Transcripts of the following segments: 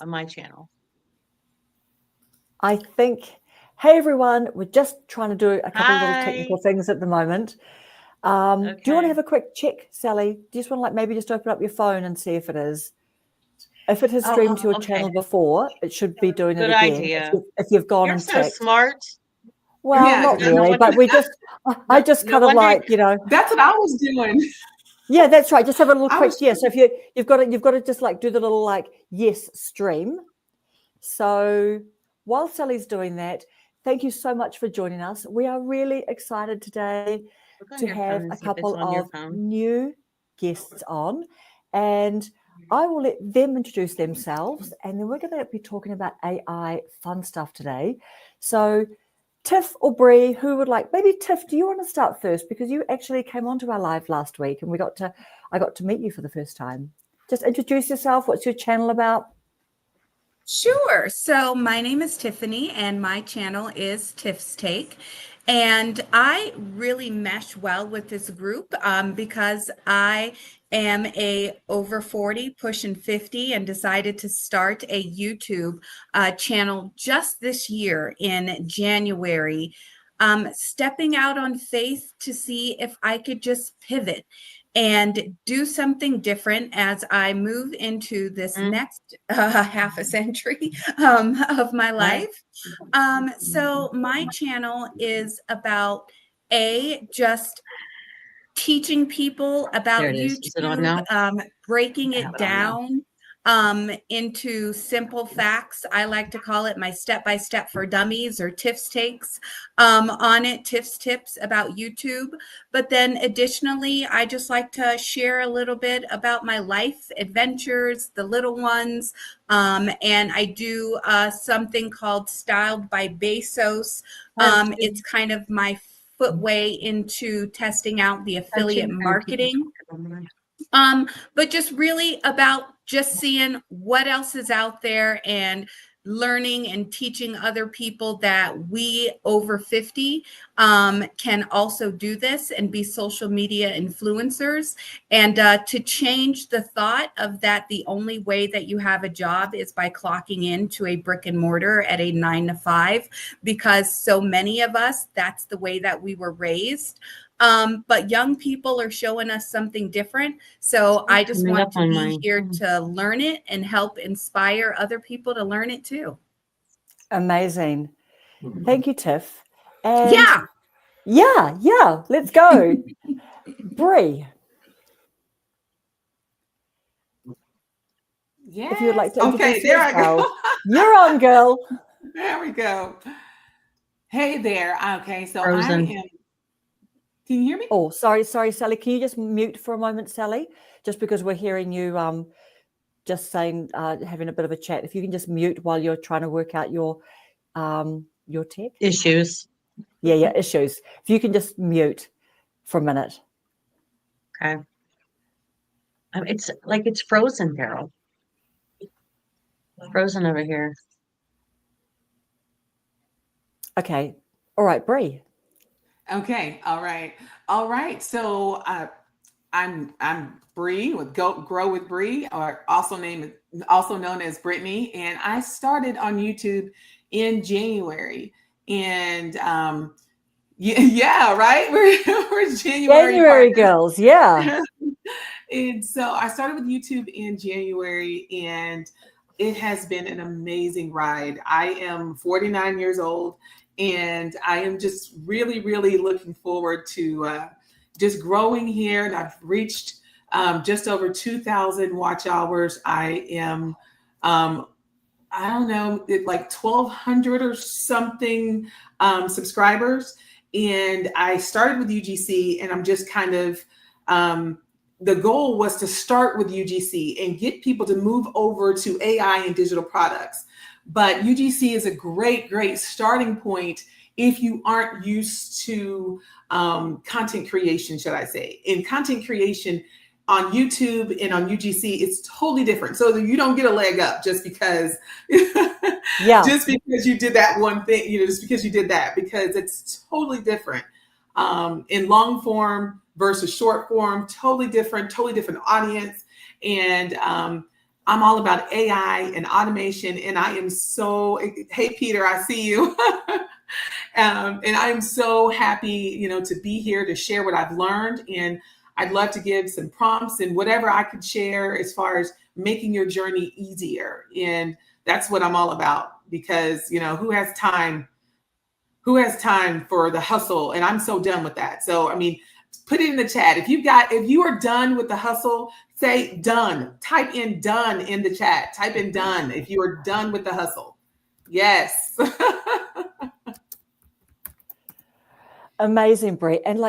on my channel? I think, hey everyone, we're just trying to do a couple of little Hi. technical things at the moment. Do you want to Okay. have a quick check, Sally? Do you just want to maybe just open up your phone and see if it is? If it has streamed to your channel before, it should be doing it Good again. idea. If you've gone You're and so checked. smart. Well, Yeah, not no really, but we just, I just kind of like, That's what I was doing. Yeah, that's right. Just have a little I quick, was- yeah. So if you've got to just like do the little like yes stream. So while Sally's doing that, thank you so much for joining us. We are really excited today to have a couple of new guests on, and I will let them introduce themselves, and then we're going to be talking about AI fun stuff today. So Tiff or Bree, who would like? Maybe Tiff, do you want to start first, because you actually came onto our live last week and I got to meet you for the first time. Just introduce yourself. What's your channel about? Sure. So my name is Tiffany and my channel is Tiff's Take. And I really mesh well with this group because I am a over 40, pushing 50, and decided to start a YouTube channel just this year in January, stepping out on faith to see if I could just pivot and do something different as I move into this next half a century of my life. So my channel is about just teaching people about YouTube, breaking it down into simple facts. I like to call it my step-by-step for dummies, or Tiff's Takes on it, Tiff's Tips about YouTube. But then additionally, I just like to share a little bit about my life adventures, the little ones. And I do something called Styled by Bezos. It's kind of my footway into testing out the affiliate marketing. But just really about just seeing what else is out there and learning and teaching other people that we over 50 can also do this and be social media influencers, and to change the thought of that the only way that you have a job is by clocking into a brick and mortar at a 9 to 5, because so many of us, that's the way that we were raised. But young people are showing us something different. So I just want to be here to learn it and help inspire other people to learn it too. Amazing. Thank you, Tiff. And yeah, let's go. Bree. Yeah. If you would like to introduce yourself. I go. You're on, girl. There we go. Hey there. Okay, so Frozen. Can you hear me? Oh, sorry, Sally. Can you just mute for a moment, Sally? Just because we're hearing you just saying, having a bit of a chat. If you can just mute while you're trying to work out your tech issues. Yeah, issues. If you can just mute for a minute. Okay. It's like it's frozen, Carol. Frozen over here. Okay. All right, Bree. Okay. All right. So I'm Bree with Grow with Bree, or also known as Brittany, and I started on YouTube in January. And yeah, right. We're January girls, yeah. And so I started with YouTube in January, and it has been an amazing ride. I am 49 years old. And I am just really, really looking forward to just growing here. And I've reached just over 2,000 watch hours. I am, I don't know, like 1,200 or something subscribers. And I started with UGC, and I'm just kind of, the goal was to start with UGC and get people to move over to AI and digital products. But UGC is a great starting point if you aren't used to content creation, should I say. In content creation on YouTube and on UGC, it's totally different. So you don't get a leg up just because, just because you did that one thing, just because you did that, because it's totally different. In long form versus short form, totally different audience. And I'm all about AI and automation. And I am so, hey, Peter, I see you. And I am so happy, to be here to share what I've learned. And I'd love to give some prompts and whatever I could share as far as making your journey easier. And that's what I'm all about, because, who has time? Who has time for the hustle? And I'm so done with that. So, I mean, put it in the chat. If you are done with the hustle, say done. Type in done in the chat. Type in done if you are done with the hustle. Yes. Amazing, Bree. And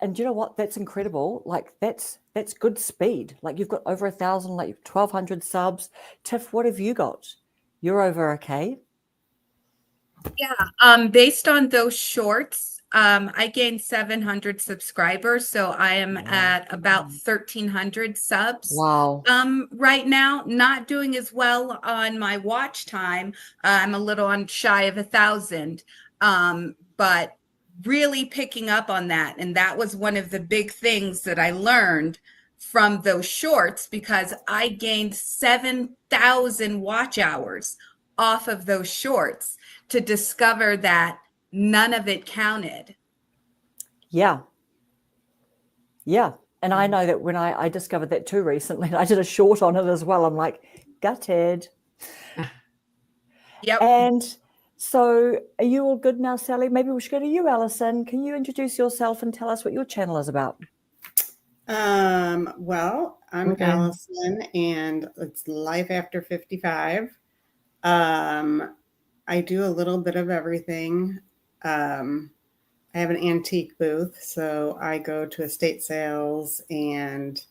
and you know what? That's incredible. Like that's good speed. Like you've got over 1,000, like 1,200 subs. Tiff, what have you got? You're over okay. Yeah. Based on those shorts, I gained 700 subscribers, so I am at about 1,300 subs. Wow. Right now, not doing as well on my watch time. I'm a little on shy of 1,000, but really picking up on that. And that was one of the big things that I learned from those shorts, because I gained 7,000 watch hours off of those shorts to discover that none of it counted. Yeah. Yeah. And I know that when I discovered that too recently, I did a short on it as well. I'm like, gutted. Yep. And so are you all good now, Sally? Maybe we should go to you, Alison. Can you introduce yourself and tell us what your channel is about? Well, I'm Okay. Allison, and it's Life After 55. I do a little bit of everything. I have an antique booth, so I go to estate sales and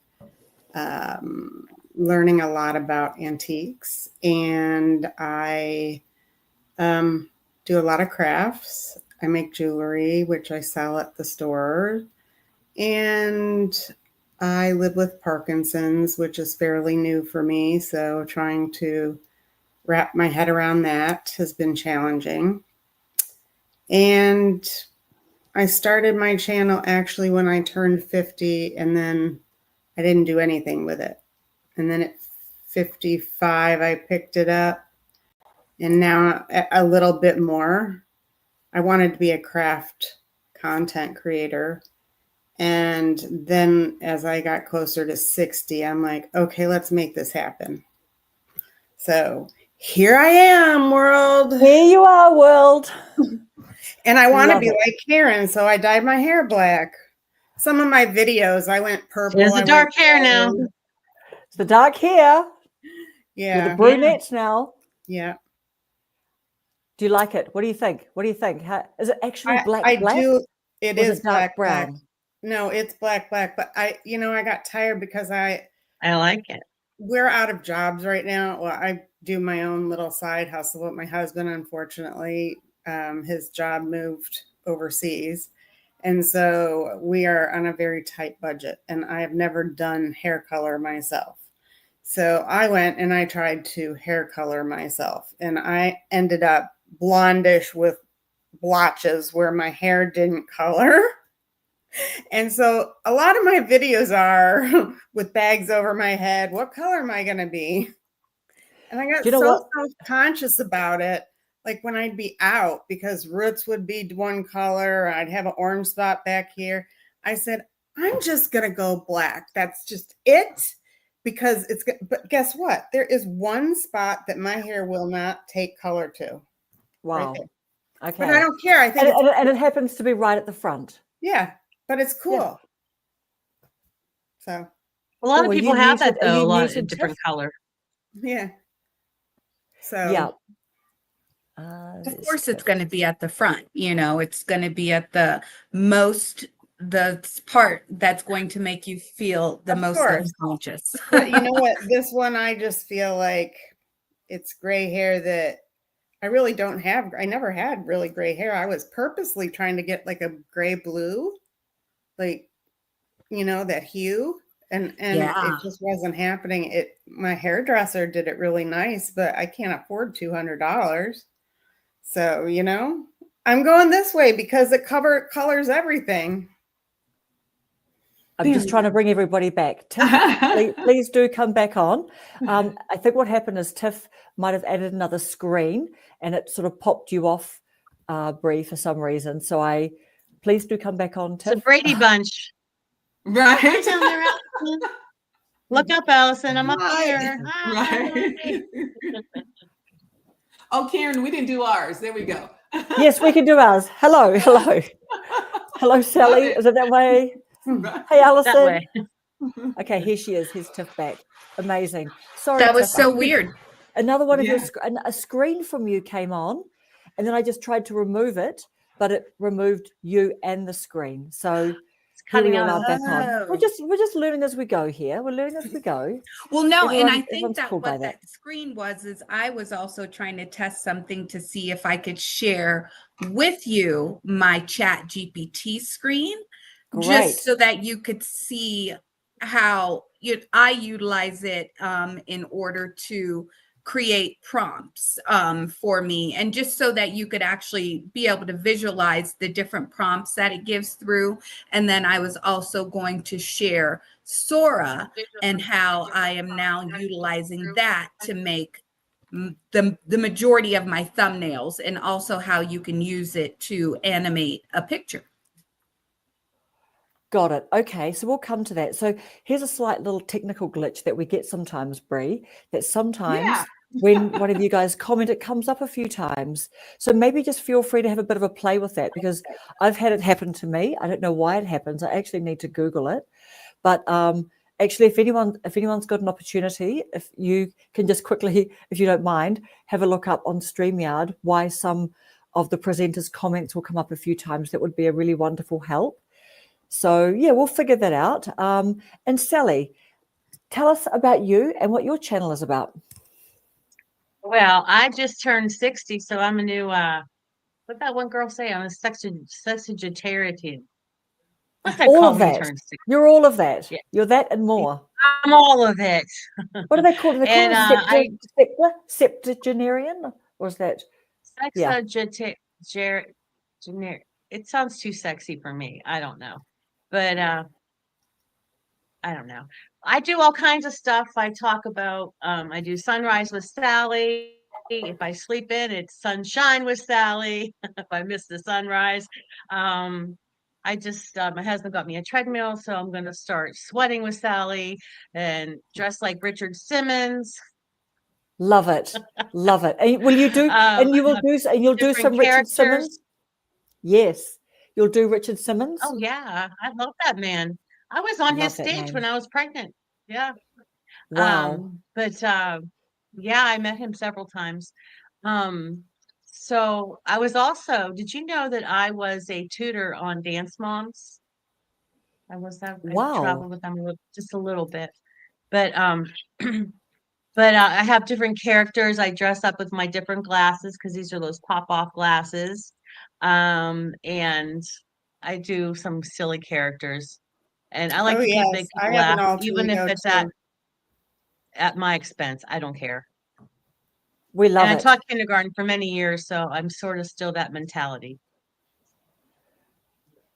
learning a lot about antiques. And I do a lot of crafts. I make jewelry, which I sell at the store. And I live with Parkinson's, which is fairly new for me. So trying to wrap my head around that has been challenging. And I started my channel actually when I turned 50, and then I didn't do anything with it. And then at 55, I picked it up, and now a little bit more. I wanted to be a craft content creator. And then as I got closer to 60, I'm like, okay, let's make this happen. So here I am, world. Here you are, world. And I want to Love be it. like Karen, so I dyed my hair black. Some of my videos, I went purple. There's the I dark went hair now. gold. It's the dark hair. You're Yeah, the brunette now. yeah. Do you like it? What do you think? What do you think? Is it actually black? I black? do. It Or is is it dark black, brown? black. No, it's black, black. But I got tired because I like it. we're out of jobs right now. Well, I do my own little side hustle with my husband. Unfortunately, his job moved overseas. And so we are on a very tight budget, and I have never done hair color myself. So I went and I tried to hair color myself, and I ended up blondish with blotches where my hair didn't color. And so a lot of my videos are with bags over my head. What color am I going to be? And I got Do you know so what? self-conscious about it. Like when I'd be out, because roots would be one color, I'd have an orange spot back here. I said, I'm just going to go black. That's just it. Because but guess what? There is one spot that my hair will not take color to. Wow. Right there. Okay. But I don't care. I think and it happens to be right at the front. yeah, but it's cool. So A lot Oh, of are people you have that muted? Are though. you A lot muted, of different Tiff? color. yeah. So Yeah. Of course, it's going to be at the front. It's going to be at the part that's going to make you feel the Of most course. self-conscious. But you know what? This one, I just feel like it's gray hair that I really don't have. I never had really gray hair. I was purposely trying to get like a gray blue, like, that hue. And Yeah. it just wasn't happening. My hairdresser did it really nice, but I can't afford $200. So, I'm going this way because it colors everything. I'm just trying to bring everybody back. Tiff, please do come back on. I think what happened is Tiff might have added another screen and it sort of popped you off, Bree, for some reason. So please do come back on, Tiff. It's a Brady Bunch. Right. Hi down there, Allison. Look up, Allison. I'm up Right. here. Right. Oh, Karen, we didn't do ours. There we go. Yes, we can do ours. Hello. Hello, Sally. it. Is it that way? Right. Hey, That Allison. way. Okay, here she is. Here's Tiff back. Amazing. Sorry, That was Tiff, I so think weird. Another one of your Yeah. a screen from you came on, and then I just tried to remove it, but it removed you and the screen. So It's cutting all out. are back on. Oh. We're just learning as we go here. We're learning as we go. Well, no, and I Everyone's think that cool by what that screen was is I was also trying to test something to see if I could share with you my Chat GPT screen, Great. just so that you could see how I utilize it in order to create prompts for me, and just so that you could actually be able to visualize the different prompts that it gives through. And then I was also going to share Sora and how I am now utilizing that to make the majority of my thumbnails, and also how you can use it to animate a picture. Got it. Okay, so we'll come to that. So here's a slight little technical glitch that we get sometimes, Bree, that sometimes Yeah. when one of you guys comment, it comes up a few times. So maybe just feel free to have a bit of a play with that, because I've had it happen to me. I don't know why it happens. I actually need to Google it. But actually, if anyone's got an opportunity, if you can just quickly, if you don't mind, have a look up on StreamYard why some of the presenters' comments will come up a few times, that would be a really wonderful help. So yeah, we'll figure that out. And Sally, tell us about you and what your channel is about. Well, I just turned 60, so I'm a new what'd that one girl say? I'm a sexagetarian. What's that All called of when you that. turn 60? You're all of that. Yeah. You're that and more. I'm all of it. What do they call it? They call And, it septuagenarian? Or is that? Yeah. It sounds too sexy for me. I don't know. But I don't know. I do all kinds of stuff. I talk about I do Sunrise with Sally. If I sleep in, it's Sunshine with Sally. If I miss the sunrise. I just my husband got me a treadmill, so I'm gonna start sweating with Sally and dress like Richard Simmons. Love it. Love it. And will you do and you will do and you'll do different some Richard Simmons? characters. Yes. You'll do Richard Simmons? Oh yeah, I love that man. I was on his Love that stage name. when I was pregnant. Yeah. Wow. But yeah, I met him several times. So I was also, did you know that I was a tutor on Dance Moms? I Wow. traveled with them just a little bit. But but I have different characters. I dress up with my different glasses, because these are those pop-off glasses. And I do some silly characters. And I like Oh, to yes. make I people have an laugh, alter even if ego, it's too. at my expense. I don't care. We love And I it. taught kindergarten for many years, so I'm sort of still that mentality.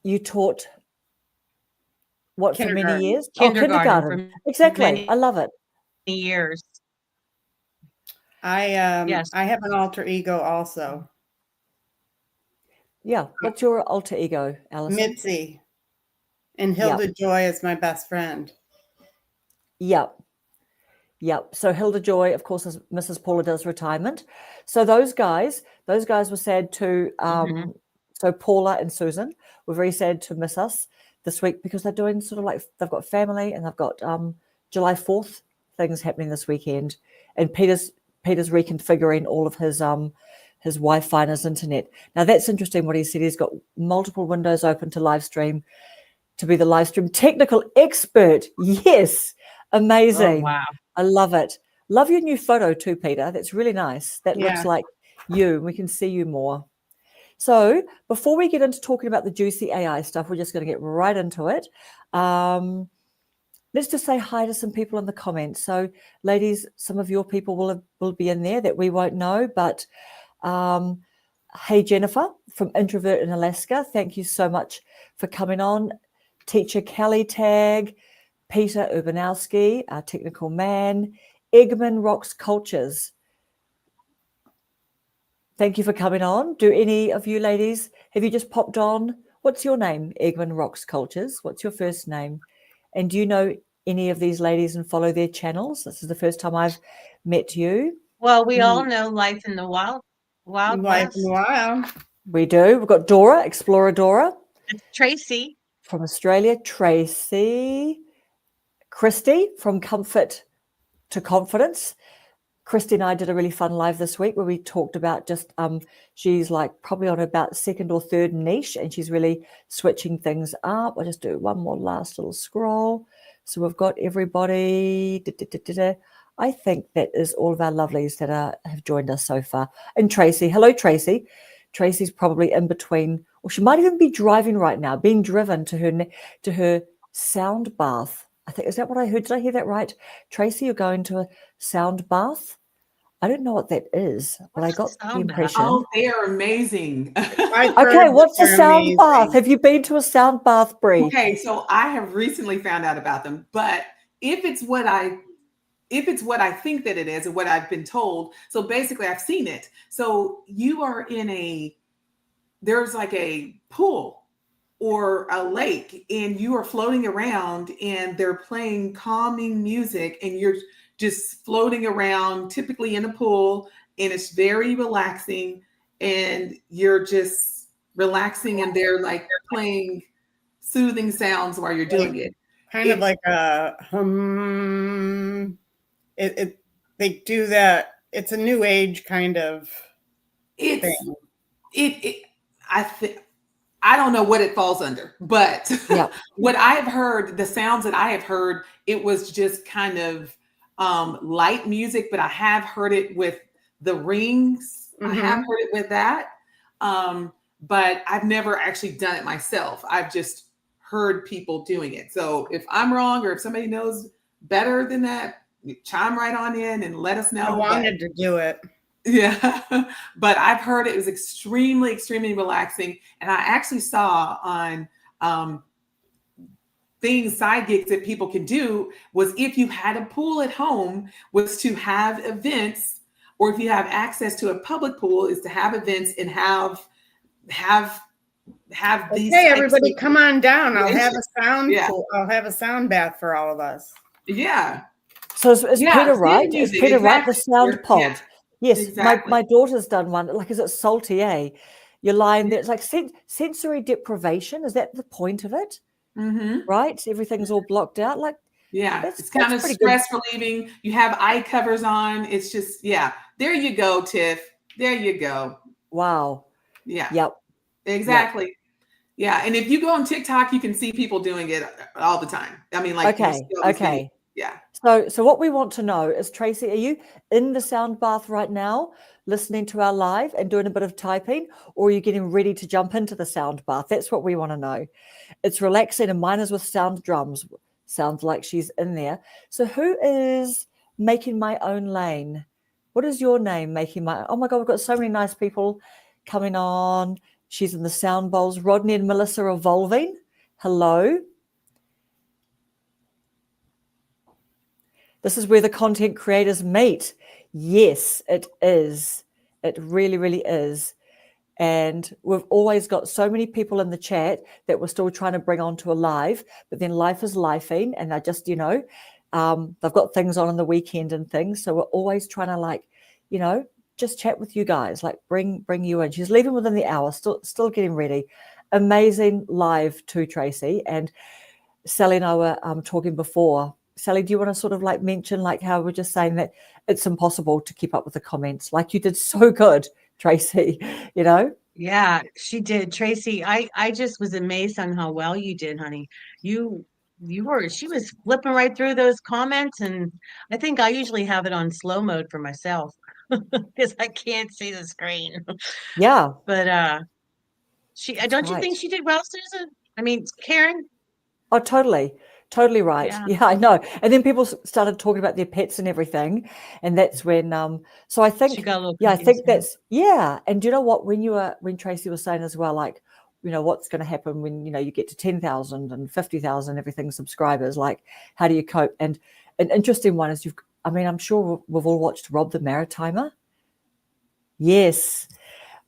You taught what for many Kindergarten. years? Kindergarten for Exactly. many I love it. years. I have an alter ego also. Yeah. What's your alter ego, Alison? Mitzi. And Hilda Joy is my best friend. Yep. Yep. So Hilda Joy, of course, is Mrs. Paula does retirement. So those guys were sad to so Paula and Susan were very sad to miss us this week, because they're doing sort of like, they've got family and they've got July 4th things happening this weekend. And Peter's reconfiguring all of his Wi-Fi and his internet. Now that's interesting what he said. He's got multiple windows open to live stream, to be the live stream technical expert. Yes. Amazing. Oh, wow. I love it. Love your new photo too, Peter. That's really nice. That looks Yeah. like you. We can see you more. So before we get into talking about the juicy AI stuff, we're just going to get right into it. Let's just say hi to some people in the comments. So ladies, some of your people will be in there that we won't know, but hey, Jennifer from Introvert in Alaska, thank you so much for coming on. Teacher Kelly Tag, Peter Urbanowski, our technical man, Eggman Rocks Cultures. Thank you for coming on. Do any of you ladies, have you just popped on? What's your name, Eggman Rocks Cultures? What's your first name? And do you know any of these ladies and follow their channels? This is the first time I've met you. Well, we all know Life in the Wild Life West. in the Wild. We do. We've got Dora, Explorer Dora It's Tracy. from Australia, Tracy, Christy from Comfort to Confidence. Christy and I did a really fun live this week where we talked about just she's like probably on about second or third niche, and she's really switching things up. I'll just do one more last little scroll. So we've got everybody. I think that is all of our lovelies that have joined us so far. And Tracy, hello Tracy. Tracy's probably in between, or she might even be driving right now, being driven to her sound bath. I think, is that what I heard? Did I hear that right? Tracy, you're going to a sound bath? I don't know what that is, but I got the Sound bath? impression. Oh, they are amazing. I've Okay, heard what's a they're sound amazing. bath? Have you been to a sound bath, Bree? Okay, so I have recently found out about them, but if it's what I think that it is and what I've been told, so basically I've seen it. So you are in there's like a pool or a lake, and you are floating around, and they're playing calming music, and you're just floating around, typically in a pool, and it's very relaxing, and you're just relaxing, and they're like playing soothing sounds while you're doing it. Kind of like a they do that. It's a new age kind of It's thing. I don't know what it falls under, but Yeah. what I have heard, the sounds that I have heard, it was just kind of light music, but I have heard it with the rings. I have heard it with that. But I've never actually done it myself. I've just heard people doing it. So if I'm wrong, or if somebody knows better than that, chime right on in and let us know. I wanted to do it. Yeah, but I've heard it was extremely, extremely relaxing. And I actually saw on side gigs that people can do, was if you had a pool at home, was to have events, or if you have access to a public pool, is to have events and have these. Hey, everybody, come on down. I'll have a sound. Yeah. Pool. I'll have a sound bath for all of us. Yeah. So is Yeah, Peter it's right? music, Is Peter right? The exactly. sound pod. Yeah, Yes, exactly. my daughter's done one. Like, is it salty, eh? You're lying there. It's like sensory deprivation. Is that the point of it? Mm-hmm. Right? Everything's all blocked out. Like, Yeah, That's- it's kind that's of pretty good. stress relieving. You have eye covers on. It's just, yeah. There you go, Tiff. There you go. wow. Yeah, Yep. exactly. Yeah, and if you go on TikTok, you can see people doing it all the time. I mean, like, you Okay. see all these Okay. videos. Yeah. So what we want to know is, Tracy, are you in the sound bath right now, listening to our live and doing a bit of typing, or are you getting ready to jump into the sound bath? That's what we want to know. It's relaxing, and mine is with sound drums. Sounds like she's in there. So who is Making My Own Lane? What is your name, Making My? Oh my God, we've got so many nice people coming on. She's in the sound bowls. Rodney and Melissa are Evolving. Hello. This is where the content creators meet. Yes, it is. It really, really is. And we've always got so many people in the chat that we're still trying to bring onto a live, but then life is lifing, and they're just, they've got things on the weekend and things. So we're always trying to just chat with you guys, like bring you in. She's leaving within the hour, still getting ready. Amazing live too, Tracy. And Sally and I were talking before. Sally, do you want to sort of like mention like how we're just saying that it's impossible to keep up with the comments? Like you did so good, Tracy, Yeah, she did. Tracy, I just was amazed on how well you did, honey. She was flipping right through those comments, and I think I usually have it on slow mode for myself because I can't see the screen. Yeah. But don't you right. think she did well, Susan? I mean, Karen? Oh, totally right. Yeah, I know. And then people started talking about their pets and everything, and that's when so I think She got a little I confused, think that's and do you know what, when Tracy was saying as well, like what's going to happen when, you get to 10,000 and 50,000, everything subscribers, like, how do you cope? And an interesting one is I'm sure we've all watched Rob the Maritimer. Yes.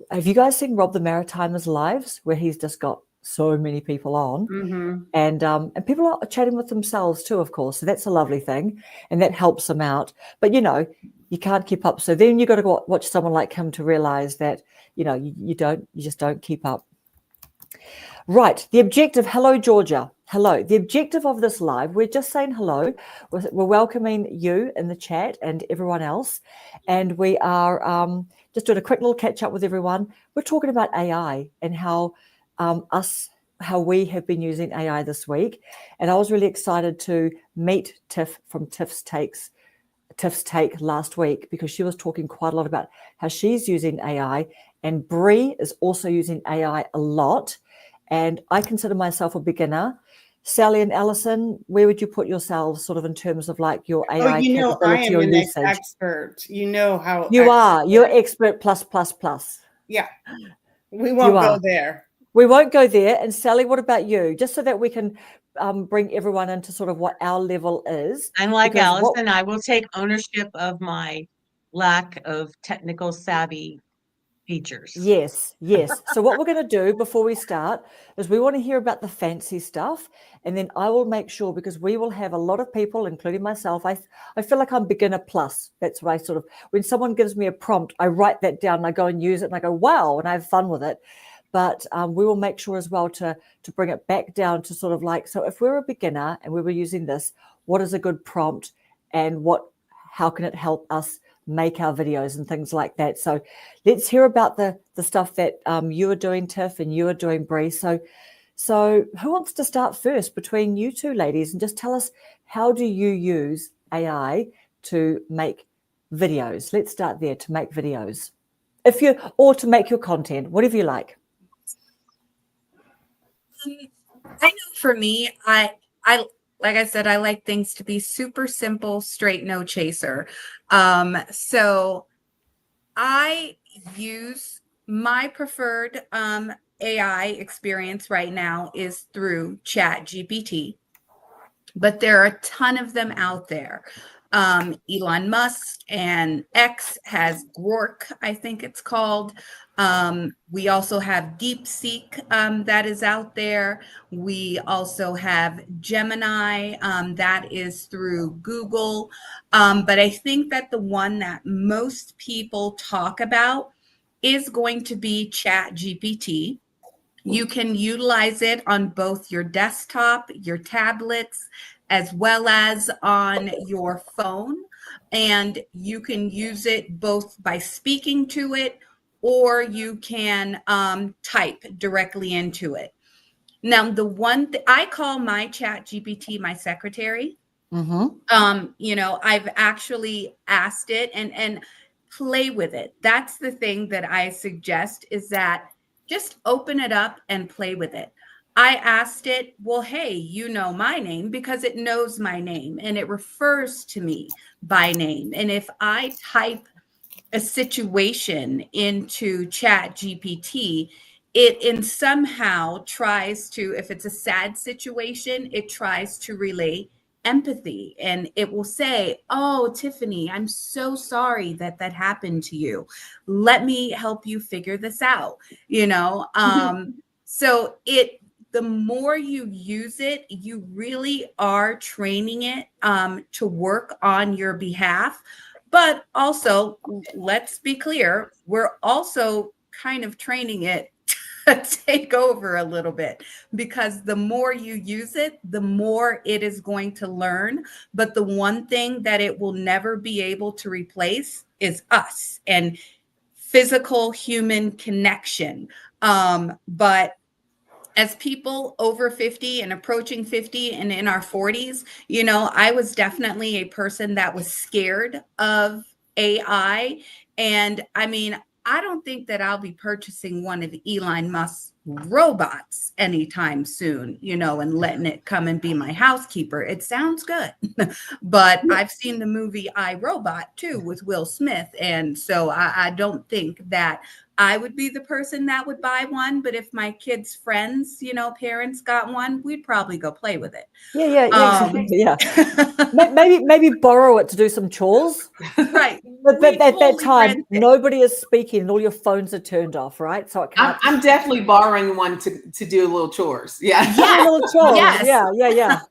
Have you guys seen Rob the Maritimer's lives, where he's just got so many people on? Mm-hmm. And people are chatting with themselves too, of course. So that's a lovely thing, and that helps them out. But you can't keep up. So then you got to go watch someone like him to realize that you just don't keep up. Right. The objective. Hello, Georgia. Hello. The objective of this live, we're just saying hello. We're welcoming you in the chat and everyone else, and we are just doing a quick little catch up with everyone. We're talking about AI and how we have been using AI this week. And I was really excited to meet Tiff from Tiff's Take last week, because she was talking quite a lot about how she's using AI, and Bree is also using AI a lot. And I consider myself a beginner. Sally and Alison, where would you put yourselves sort of in terms of like your AI I capability am or an usage? expert. How You're expert plus. Yeah, we won't go there. We won't go there. And Sally, what about you? Just so that we can bring everyone into sort of what our level is. I'm like Allison. I will take ownership of my lack of technical savvy features. Yes. So what we're going to do before we start is we want to hear about the fancy stuff, and then I will make sure, because we will have a lot of people, including myself. I feel like I'm beginner plus. That's why when someone gives me a prompt, I write that down and I go and use it and I go, wow, and I have fun with it. But we will make sure as well to bring it back down to sort of like, so if we're a beginner and we were using this, what is a good prompt, and how can it help us make our videos and things like that? So let's hear about the stuff that you are doing, Tiff, and you are doing, Bree. So who wants to start first between you two ladies, and just tell us, how do you use AI to make videos? Let's start there, to make videos, or to make your content, whatever you like. I know for me, I like I said, I like things to be super simple, straight, no chaser. So I use my preferred AI experience right now is through ChatGPT, but there are a ton of them out there. Elon Musk and X has Grok, I think it's called. We also have DeepSeek that is out there. We also have Gemini that is through Google. But I think that the one that most people talk about is going to be ChatGPT. You can utilize it on both your desktop, your tablets, as well as on your phone. And you can use it both by speaking to it, or you can type directly into it. Now, the one I call my ChatGPT my secretary. Mm-hmm. I've actually asked it and play with it. That's the thing that I suggest, is that just open it up and play with it. I asked it, well, hey, you know my name, because it knows my name and it refers to me by name. And if I type a situation into ChatGPT, it somehow tries to, if it's a sad situation, it tries to relay empathy, and it will say, oh, Tiffany, I'm so sorry that happened to you. Let me help you figure this out. So the more you use it, you really are training it to work on your behalf. But also, let's be clear, we're also kind of training it to take over a little bit, because the more you use it, the more it is going to learn. But the one thing that it will never be able to replace is us and physical human connection. But as people over 50 and approaching 50 and in our 40s, I was definitely a person that was scared of AI. And I mean, I don't think that I'll be purchasing one of Elon Musk's robots anytime soon, and letting it come and be my housekeeper. It sounds good. But I've seen the movie I, Robot too with Will Smith. And so I don't think that I would be the person that would buy one, but if my kids' friends, parents got one, we'd probably go play with it. Yeah, exactly. Yeah. Right. Maybe borrow it to do some chores. But We at that totally time, rent it. nobody is speaking and all your phones are turned off, right? So it can't. I'm definitely borrowing one to do little chores. Yeah. Do little chores. Yes. Yeah.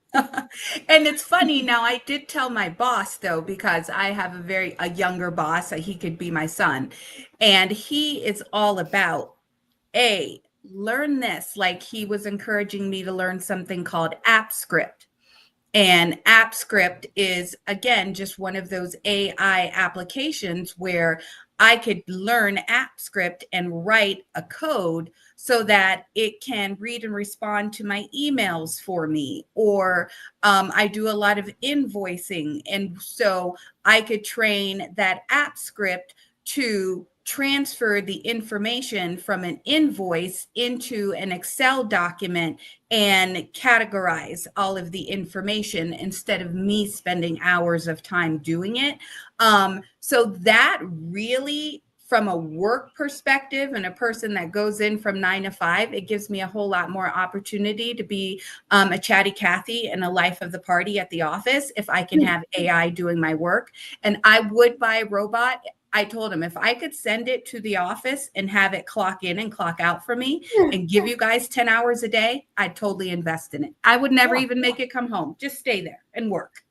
And it's funny now, I did tell my boss though, because I have a younger boss, he could be my son, and he is all about learn this. Like, he was encouraging me to learn something called AppScript. And AppScript is, again, just one of those AI applications where I could learn AppScript and write a code so that it can read and respond to my emails for me. Or I do a lot of invoicing. And so I could train that AppScript to transfer the information from an invoice into an Excel document and categorize all of the information instead of me spending hours of time doing it. So that really, from a work perspective and a person that goes in from 9 to 5, it gives me a whole lot more opportunity to be a chatty Cathy and a life of the party at the office if I can have AI doing my work. And I would buy a robot. I told him if I could send it to the office and have it clock in and clock out for me and give you guys 10 hours a day, I'd totally invest in it. I would never even make it come home. Just stay there and work.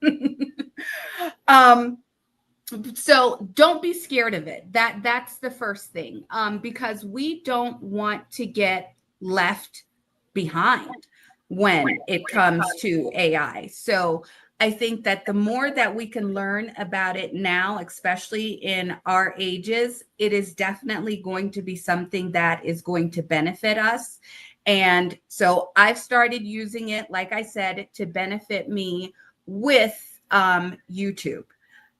So don't be scared of it. That's the first thing, because we don't want to get left behind when it comes to AI. So I think that the more that we can learn about it now, especially in our ages, it is definitely going to be something that is going to benefit us. And so I've started using it, like I said, to benefit me with YouTube.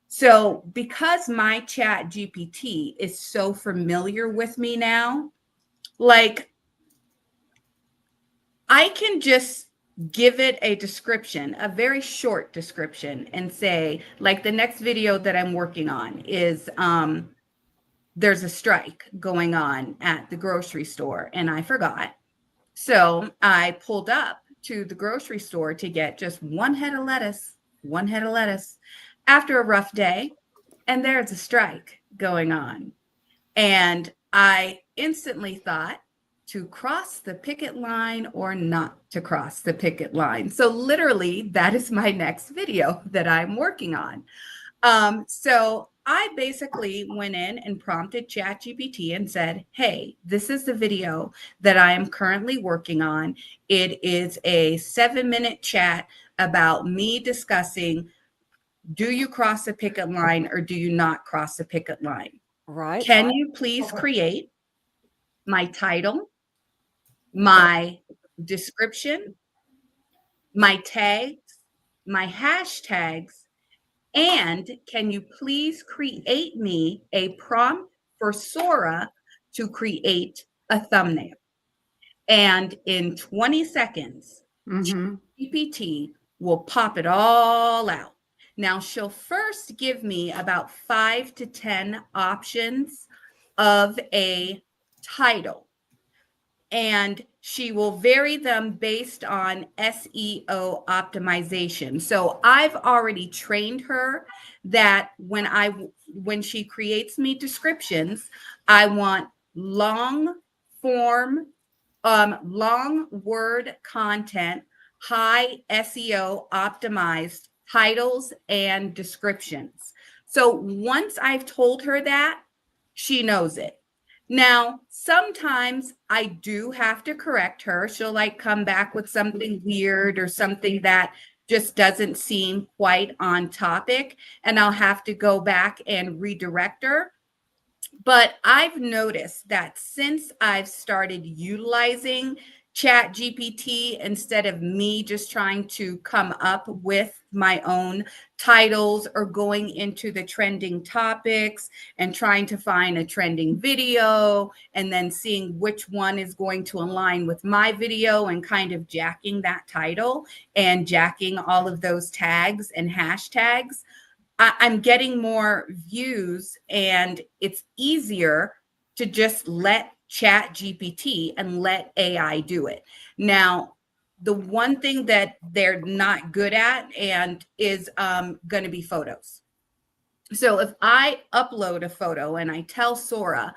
So because my Chat GPT is so familiar with me now, like, I can just give it a description, a very short description, and say, like, the next video that I'm working on is there's a strike going on at the grocery store and I forgot. So I pulled up to the grocery store to get just one head of lettuce after a rough day, and there's a strike going on. And I instantly thought, to cross the picket line or not to cross the picket line. So literally, that is my next video that I'm working on. So I basically went in and prompted ChatGPT and said, hey, this is the video that I am currently working on. It is a 7-minute chat about me discussing, do you cross the picket line or do you not cross the picket line? Right. Can you please create my title, my description, my tags, my hashtags, and can you please create me a prompt for Sora to create a thumbnail? And in 20 seconds, GPT will pop it all out. Now, she'll first give me about 5 to 10 options of a title, and she will vary them based on SEO optimization. So I've already trained her that when she creates me descriptions, I want long form, long word content, high SEO optimized titles and descriptions. So once I've told her that, she knows it. Now, sometimes I do have to correct her. She'll like come back with something weird or something that just doesn't seem quite on topic, and I'll have to go back and redirect her. But I've noticed that since I've started utilizing ChatGPT, instead of me just trying to come up with my own titles or going into the trending topics and trying to find a trending video and then seeing which one is going to align with my video and kind of jacking that title and jacking all of those tags and hashtags, I'm getting more views, and it's easier to just let Chat GPT and let AI do it. Now, the one thing that they're not good at and is going to be photos. So if I upload a photo and I tell Sora,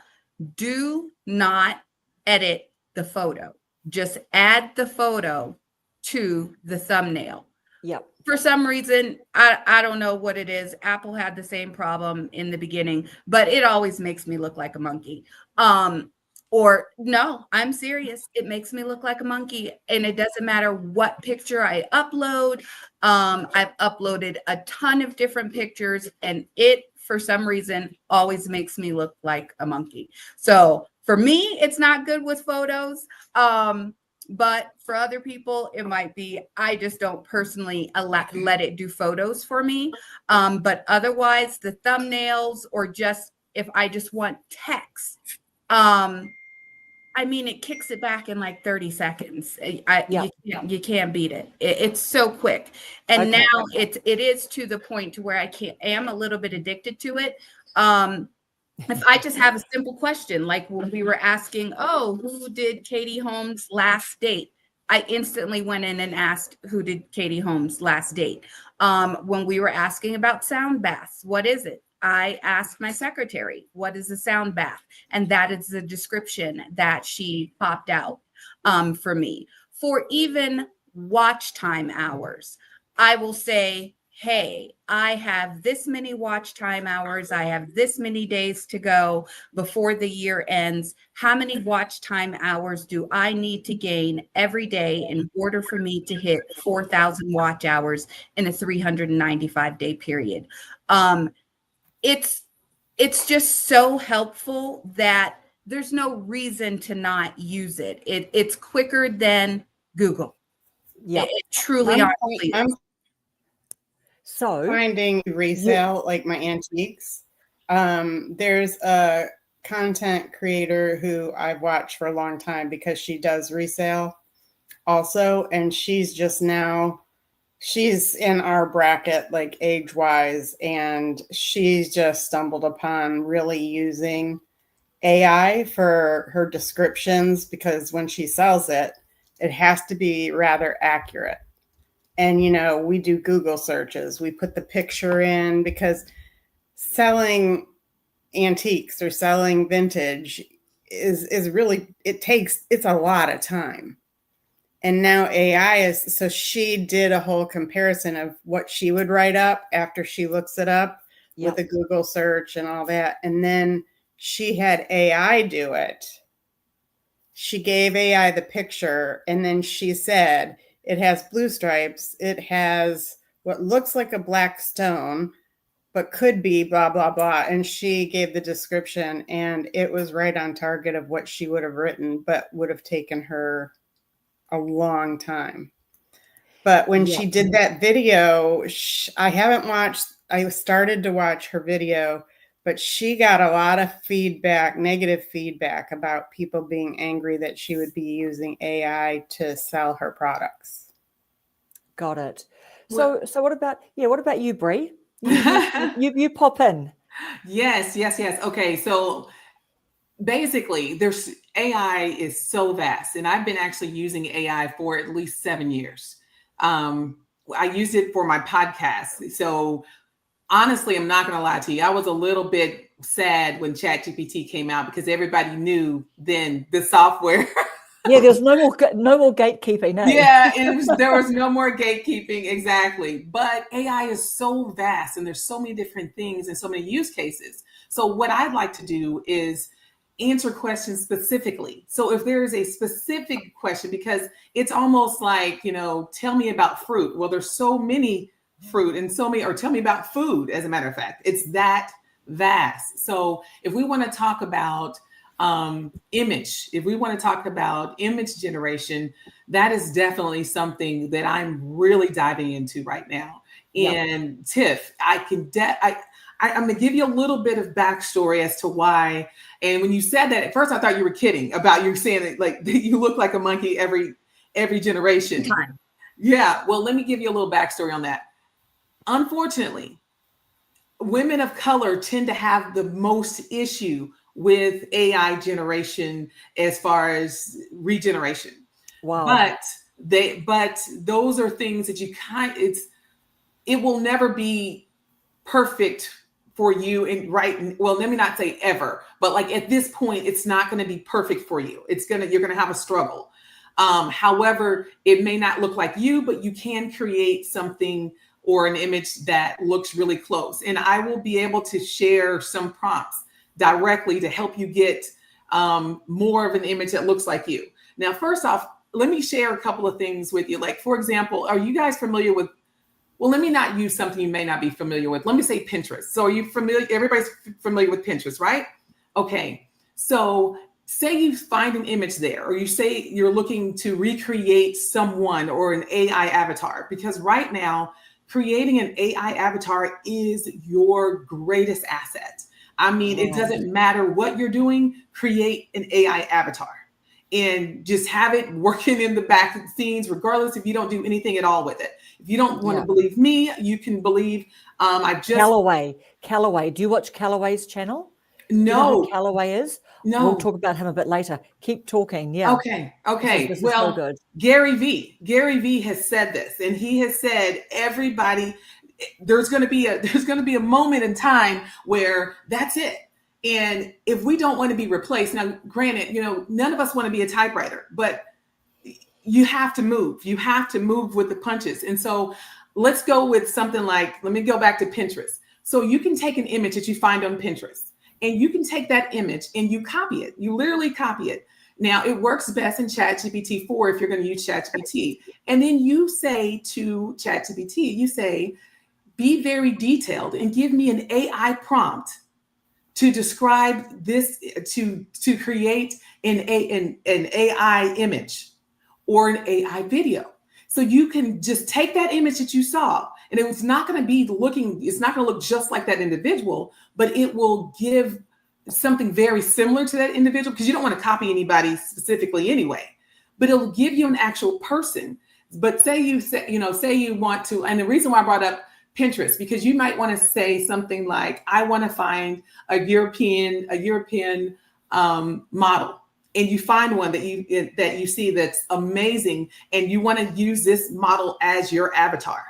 do not edit the photo, just add the photo to the thumbnail. Yep. For some reason, I don't know what it is. Apple had the same problem in the beginning, but it always makes me look like a monkey. Or no, I'm serious. It makes me look like a monkey. And it doesn't matter what picture I upload. I've uploaded a ton of different pictures, and it, for some reason, always makes me look like a monkey. So for me, it's not good with photos. But for other people, it might be, I just don't personally let it do photos for me. But otherwise, the thumbnails, or just if I just want text, I mean, it kicks it back in like 30 seconds. You can't beat it. It's so quick. And Okay. now it is to the point to where I am a little bit addicted to it. If I just have a simple question, like when we were asking, oh, who did Katie Holmes' last date? I instantly went in and asked, who did Katie Holmes' last date? When we were asking about sound baths, what is it? I asked my secretary, what is a sound bath? And that is the description that she popped out for me. For even watch time hours, I will say, hey, I have this many watch time hours. I have this many days to go before the year ends. How many watch time hours do I need to gain every day in order for me to hit 4,000 watch hours in a 395-day period? It's just so helpful that there's no reason to not use it. It's quicker than Google. Yeah. It truly honestly is. I'm So finding resale, like my antiques. There's a content creator who I've watched for a long time because she does resale also. And she's just now, she's in our bracket, like age wise, and she's just stumbled upon really using AI for her descriptions, because when she sells it, it has to be rather accurate. And, you know, we do Google searches, we put the picture in, because selling antiques or selling vintage is really, it's a lot of time. And now AI is, so she did a whole comparison of what she would write up after she looks it up with a Google search and all that. And then she had AI do it. She gave AI the picture, and then she said, it has blue stripes. It has what looks like a black stone, but could be blah, blah, blah. And she gave the description, and it was right on target of what she would have written, but would have taken her a long time. But when she did that video, I haven't watched, I started to watch her video, but she got a lot of feedback, negative feedback, about people being angry that she would be using AI to sell her products. Got it. So what about you, Bree? You pop in. Yes. Okay, so basically, there's AI is so vast, and I've been actually using AI for at least 7 years. I use it for my podcast. So honestly, I'm not going to lie to you, I was a little bit sad when ChatGPT came out, because everybody knew then the software. Yeah, there's no more gatekeeping. Eh? Yeah, there was no more gatekeeping, exactly. But AI is so vast, and there's so many different things and so many use cases. So what I'd like to do is answer questions specifically. So if there is a specific question, because it's almost like, you know, tell me about fruit. Well, there's so many fruit and so many, or tell me about food, as a matter of fact. It's that vast. So if we want to talk about image, if we want to talk about image generation, that is definitely something that I'm really diving into right now. And Tiff, I'm going to give you a little bit of backstory as to why. And when you said that, at first I thought you were kidding about you saying that, like, you look like a monkey every generation. Yeah. Well, let me give you a little backstory on that. Unfortunately, women of color tend to have the most issue with AI generation as far as regeneration. Wow. But those are things that it will never be perfect for you. And well, let me not say ever, but like at this point, it's not going to be perfect for you. You're going to have a struggle. However, it may not look like you, but you can create something or an image that looks really close. And I will be able to share some prompts directly to help you get more of an image that looks like you. Now, first off, let me share a couple of things with you. Like, for example, are you guys familiar with, well, let me not use something you may not be familiar with. Let me say Pinterest. So are you familiar? Everybody's familiar with Pinterest, right? Okay. So say you find an image there, or you say you're looking to recreate someone or an AI avatar, because right now, creating an AI avatar is your greatest asset. I mean, it doesn't matter what you're doing, create an AI avatar and just have it working in the back of the scenes, regardless if you don't do anything at all with it. If you don't want to believe me, you can believe Callaway. Do you watch Callaway's channel? No. Do you know who Callaway is? No. We'll talk about him a bit later. Keep talking. Yeah. Okay. This is Well, so good. Gary Vee has said this, and he has said everybody, there's going to be a moment in time where that's it. And if we don't want to be replaced, now granted, none of us want to be a typewriter, but you have to move. You have to move with the punches. And so let's go with something like, let me go back to Pinterest. So you can take an image that you find on Pinterest, and you can take that image and you copy it. You literally copy it. Now, it works best in ChatGPT 4 if you're going to use ChatGPT. And then you say to ChatGPT, you say, be very detailed and give me an AI prompt to describe this, to create an AI image or an AI video. So you can just take that image that you saw, and it's not going to look just like that individual, but it will give something very similar to that individual, because you don't want to copy anybody specifically anyway, but it'll give you an actual person. But say you want to, and the reason why I brought up Pinterest, because you might want to say something like, I want to find a European model, and you find one that you see that's amazing, and you want to use this model as your avatar,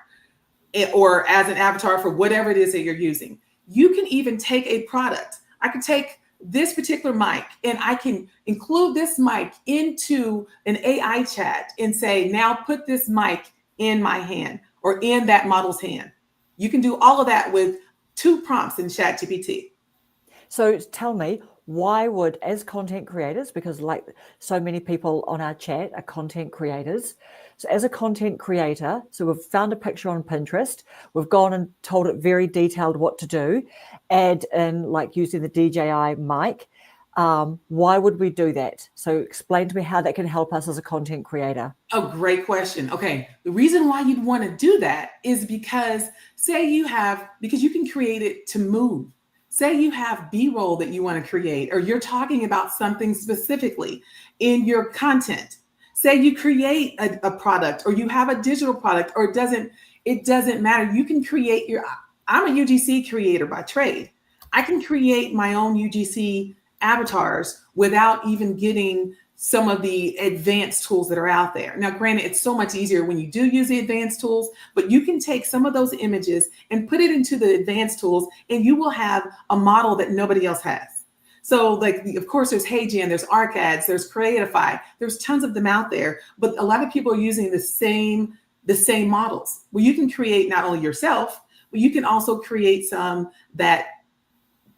or as an avatar for whatever it is that you're using. You can even take a product. I could take this particular mic, and I can include this mic into an AI chat and say, now put this mic in my hand or in that model's hand. You can do all of that with 2 prompts in ChatGPT. So tell me, why would, as content creators, because like so many people on our chat are content creators. So as a content creator, so we've found a picture on Pinterest, we've gone and told it very detailed what to do, add in like using the DJI mic. Why would we do that? So explain to me how that can help us as a content creator. Oh, great question. Okay. The reason why you'd want to do that is because because you can create it to move. Say you have B-roll that you want to create, or you're talking about something specifically in your content. Say you create a product, or you have a digital product, or it doesn't matter. You can create I'm a UGC creator by trade. I can create my own UGC avatars without even getting some of the advanced tools that are out there. Now, granted, it's so much easier when you do use the advanced tools, but you can take some of those images and put it into the advanced tools, and you will have a model that nobody else has. So like, of course, there's HeyGen, there's ArcAds, there's Creatify, there's tons of them out there, but a lot of people are using the same models. Well, you can create not only yourself, but you can also create some that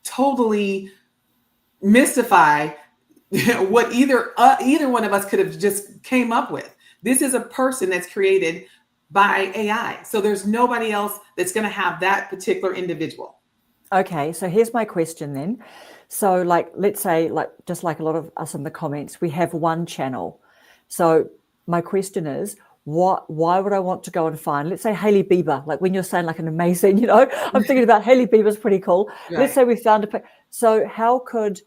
totally mystify what either one of us could have just came up with. This is a person that's created by AI. So there's nobody else that's going to have that particular individual. Okay, so here's my question then. So like, let's say, like, just like a lot of us in the comments, we have one channel. So my question is, why would I want to go and find, let's say, Hailey Bieber? Like when you're saying like an amazing, I'm thinking about Hailey Bieber's pretty cool. Right. Let's say we found so how could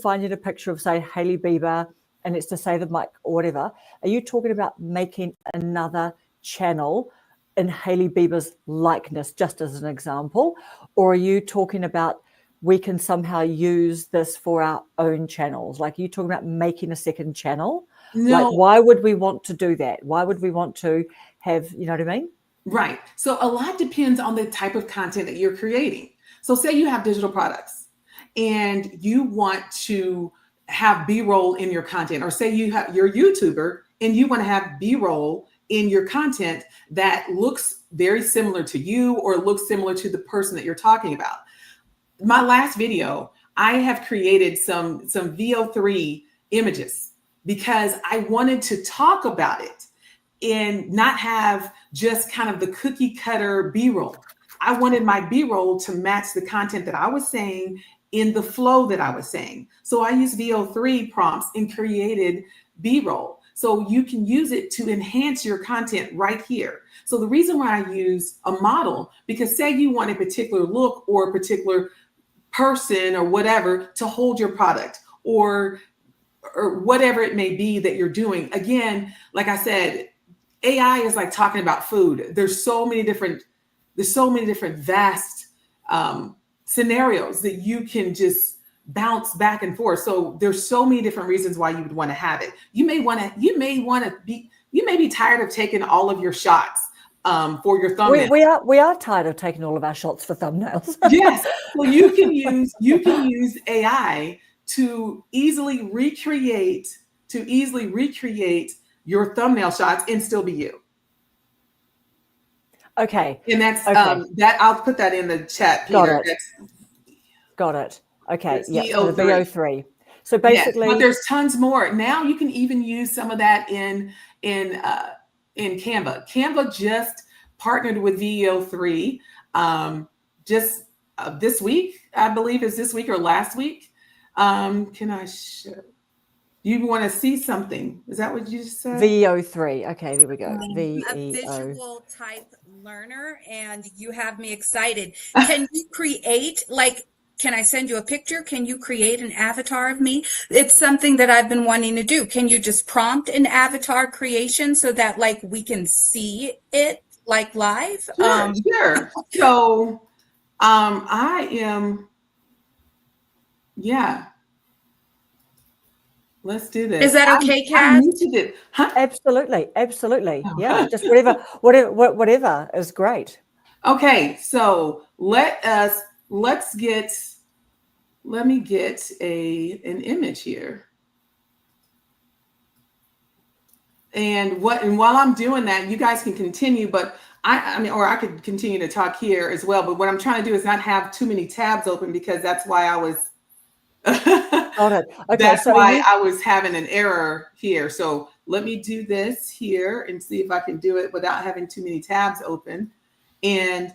finding a picture of, say, Hailey Bieber, and it's to say the mic or whatever, are you talking about making another channel in Hailey Bieber's likeness, just as an example? Or are you talking about we can somehow use this for our own channels? Like, you talking about making a second channel? Like, No, why would we want to do that? Why would we want to have, you know what I mean? right. So a lot depends on the type of content that you're creating. So say you have digital products and you want to have B-roll in your content, or say you're a YouTuber and you want to have B-roll in your content that looks very similar to you or looks similar to the person that you're talking about. My last video, I have created some VO3 images because I wanted to talk about it and not have just kind of the cookie cutter B-roll. I wanted my B-roll to match the content that I was saying in the flow that I was saying. So I used VO3 prompts and created B-roll. So you can use it to enhance your content right here. So the reason why I use a model, because say you want a particular look or a particular person or whatever to hold your product, or whatever it may be that you're doing. Again, like I said, AI is like talking about food. There's so many different vast scenarios that you can just bounce back and forth. So there's so many different reasons why you would want to have it. You may be tired of taking all of your shots for your thumbnail. We are tired of taking all of our shots for thumbnails. Yes. Well, you can use AI to easily recreate your thumbnail shots and still be you. Okay. And that's Okay. that I'll put that in the chat, Peter. Got it. Okay. It's Yeah. So the VO3. VO3. So basically, but there's tons more. Now you can even use some of that in Canva. Canva just partnered with VO3 just this week, I believe is this week or last week. Can I show? You want to see something? Is that what you just said? VO3. Okay, there we go. A VEO. visual type learner, and you have me excited. Can you create, like, can I send you a picture? Can you create an avatar of me? It's something that I've been wanting to do. Can you just prompt an avatar creation so that, like, we can see it like live? Sure. So I am, yeah. Let's do this. Is that okay, I Kat? muted it. Huh? Absolutely. Oh. Yeah. Just whatever is great. Okay, so let me get an image here. And while I'm doing that, you guys can continue, but I mean, or I could continue to talk here as well. But what I'm trying to do is not have too many tabs open, because that's why I was Got it. Okay. that's So why I was having an error here. So let me do this here and see if I can do it without having too many tabs open. And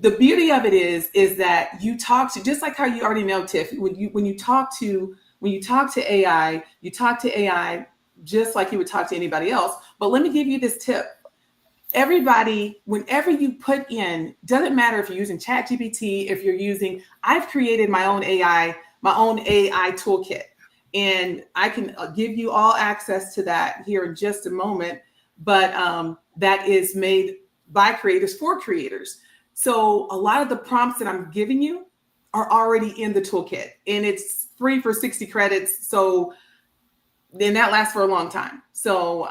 the beauty of it is that you talk to, just like how you already know, Tiff, when you talk to AI, you talk to AI just like you would talk to anybody else. But let me give you this tip. Everybody, whenever you put in, doesn't matter if you're using ChatGPT, if you're using, I've created my own AI toolkit, and I can give you all access to that here in just a moment. But that is made by creators for creators. So a lot of the prompts that I'm giving you are already in the toolkit, and it's free for 60 credits. So then that lasts for a long time. So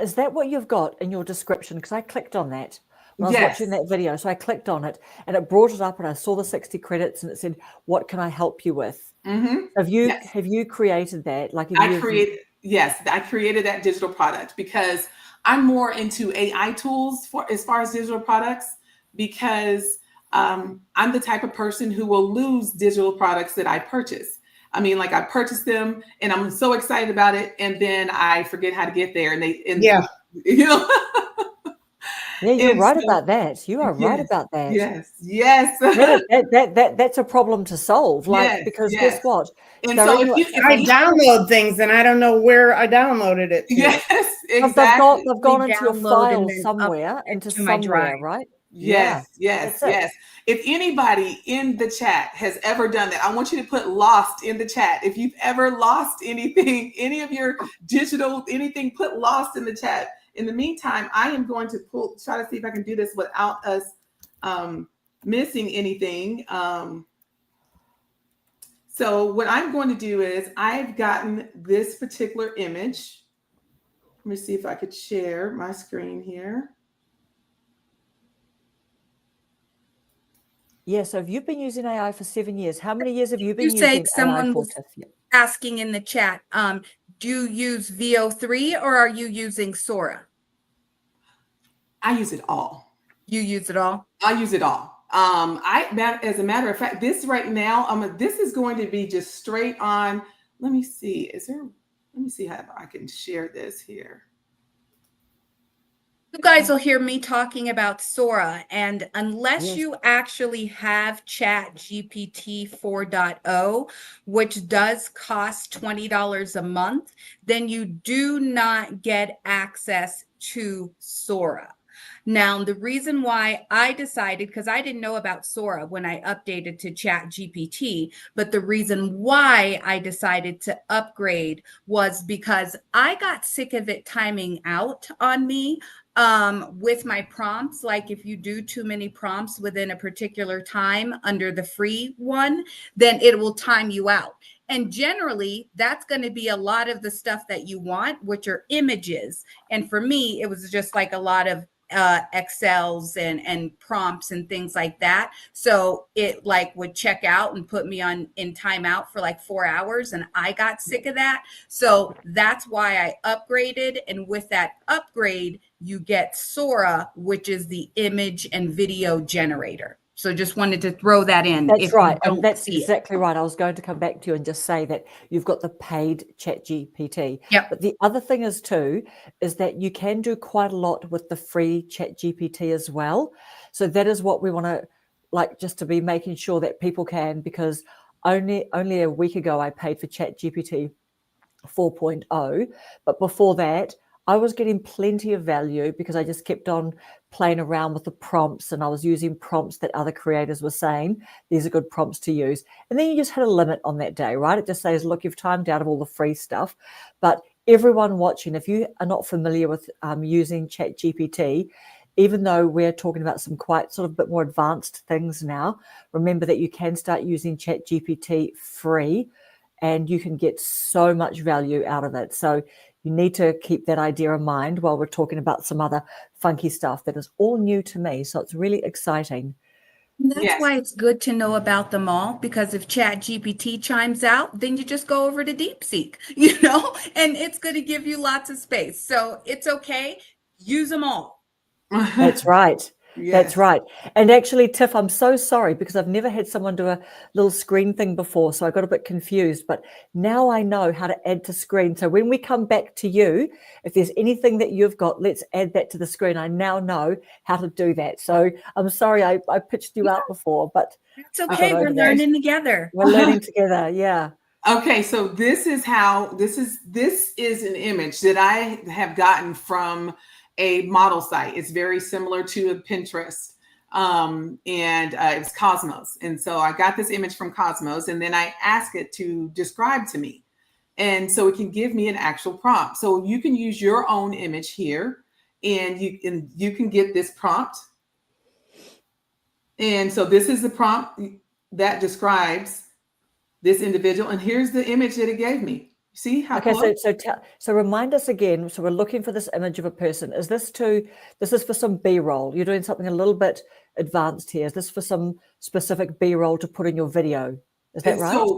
is that what you've got in your description? Because I clicked on that when I was Yes. watching that video. So I clicked on it and it brought it up, and I saw the 60 credits, and it said, "What can I help you with?" mhm. Have you Yes. created that? Like, I created that digital product because I'm more into AI tools for as far as digital products, because I'm the type of person who will lose digital products that I purchase. I mean, like, I purchase them and I'm so excited about it, and then I forget how to get there, and Yeah. you know. Yeah, you're And right so- about that. You are right Yes, about that. Yes. That's a problem to solve. Like, Yes, because yes. guess what? And They're so in if your- you, I download things and I don't know where I downloaded it to. yes, They've exactly. gone into your Download file and then somewhere, upload it into to my somewhere, drive. right? Yes, That's it. yes. If anybody in the chat has ever done that, I want you to put lost in the chat. If you've ever lost anything, any of your digital anything, put lost in the chat. In the meantime, I am going to try to see if I can do this without us missing anything. So what I'm going to do is I've gotten this particular image. Let me see if I could share my screen here. Yeah, so if you've been using AI for 7 years, how many years have you You been say using AI someone for, was Tiff? Yeah. asking in the chat, do you use VO3 or are you using Sora? I use it all. You use it all? I use it all. As a matter of fact, this right now, this is going to be just straight on. Let me see. Let me see how I can share this here. You guys will hear me talking about Sora, and unless Yes. you actually have Chat GPT 4.0, which does cost $20 a month, then you do not get access to Sora. Now, the reason why I decided, because I didn't know about Sora when I updated to Chat GPT, but the reason why I decided to upgrade was because I got sick of it timing out on me with my prompts. Like if you do too many prompts within a particular time under the free one, then it will time you out. And generally, that's going to be a lot of the stuff that you want, which are images. And for me, it was just like a lot of Excels and prompts and things like that. So it like would check out and put me in timeout for like 4 hours, and I got sick of that. So that's why I upgraded. And with that upgrade, you get Sora, which is the image and video generator. So just wanted to throw that in. That's if right. you don't And that's see exactly right. I was going to come back to you and just say that you've got the paid Chat GPT. Yep. But the other thing is too, is that you can do quite a lot with the free Chat GPT as well. So that is what we want to like just to be making sure that people can, because only a week ago I paid for Chat GPT 4.0. But before that, I was getting plenty of value because I just kept on playing around with the prompts, and I was using prompts that other creators were saying, these are good prompts to use. And then you just had a limit on that day, right? It just says, look, you've timed out of all the free stuff. But everyone watching, if you are not familiar with using ChatGPT, even though we're talking about some quite sort of bit more advanced things now, remember that you can start using ChatGPT free and you can get so much value out of it. So you need to keep that idea in mind while we're talking about some other funky stuff that is all new to me. So it's really exciting. And that's Yes. why it's good to know about them all, because if Chat GPT chimes out, then you just go over to DeepSeek, and it's going to give you lots of space. So it's okay. Use them all. That's right. Yes. That's right. And actually, Tiff, I'm so sorry because I've never had someone do a little screen thing before. So I got a bit confused, but now I know how to add to screen. So when we come back to you, if there's anything that you've got, let's add that to the screen. I now know how to do that. So I'm sorry I pitched you out before, but It's okay. We're learning together. We're learning together. Yeah. Okay, so this is an image that I have gotten from a model site. It's very similar to a Pinterest, and it's Cosmos. And so I got this image from Cosmos, and then I ask it to describe to me, and so it can give me an actual prompt. So you can use your own image here, and you can get this prompt. And so this is the prompt that describes this individual, and here's the image that it gave me. See how okay, so remind us again. So we're looking for this image of a person. Is this for some B-roll? You're doing something a little bit advanced here. Is this for some specific B-roll to put in your video? Is that right?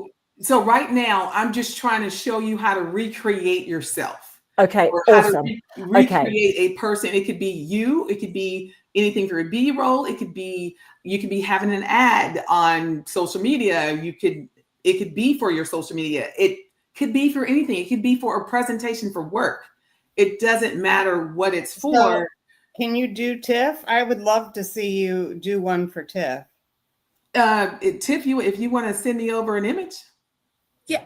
So right now I'm just trying to show you how to recreate yourself. Okay, or how awesome. to recreate a person. It could be you, it could be anything for a B-roll, you could be having an ad on social media, it could be for your social media. It could be for anything. It could be for a presentation for work. It doesn't matter what it's for. So, can you do Tiff? I would love to see you do one for Tiff. Tiff, if you want to send me over an image. Yeah.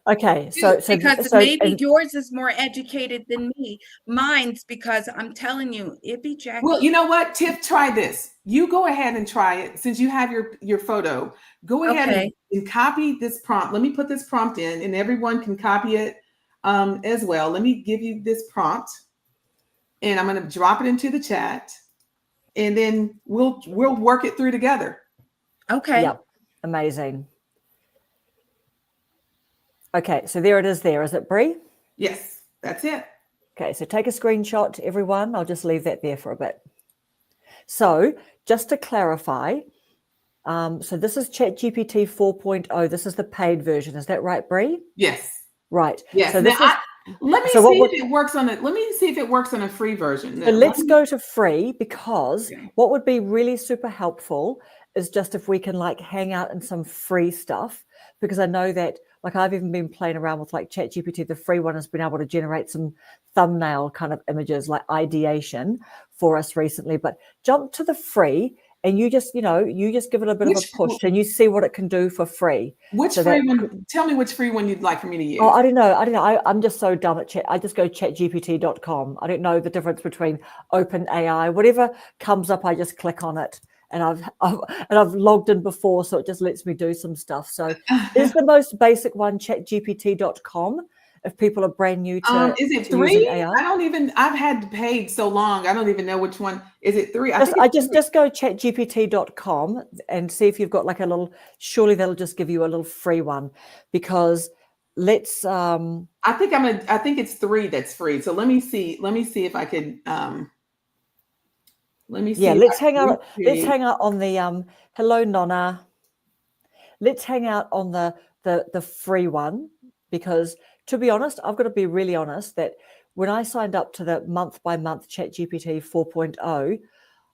Okay, because maybe yours is more educated than me. Mine's, because I'm telling you, it'd be Jackie. Well, you know what, Tiff, try this. You go ahead and try it since you have your photo. Go ahead and copy this prompt. Let me put this prompt in, and everyone can copy it as well. Let me give you this prompt, and I'm going to drop it into the chat, and then we'll work it through together. Okay. Yep. Amazing. Okay, so there it is there. Is it, Bree? Yes, that's it. Okay, so take a screenshot, everyone. I'll just leave that there for a bit. So just to clarify, so this is ChatGPT 4.0. This is the paid version. Is that right, Bree? Yes. Right. Yes. So Now, this is. let me So see what if it works on it. Let me see if it works on a free version. So let's go to free, because Okay. what would be really super helpful is just if we can like hang out in some free stuff, because I know that like I've even been playing around with like ChatGPT. The free one has been able to generate some thumbnail kind of images like ideation for us recently. But jump to the free and you just give it a bit of Which a push and you see what it can do for free. Which So free that one? Tell me which free one you'd like for me to use. Oh, I don't know. I'm just so dumb at chat. I just go chatgpt.com. I don't know the difference between OpenAI. Whatever comes up, I just click on it. And I've logged in before, so it just lets me do some stuff. So is the most basic one chatgpt.com if people are brand new to, is it to using 3? AI? I've had paid so long. I don't even know which one. Is it 3? Just go chatgpt.com and see if you've got like a little, surely that'll just give you a little free one, because let's I think it's 3 that's free. So let me see if I can let me see. Yeah, if let's I hang can out. Let's recreate. hang out on the hello Nonna. Let's hang out on the free one, because to be honest, I've got to be really honest that when I signed up to the month by month ChatGPT 4.0,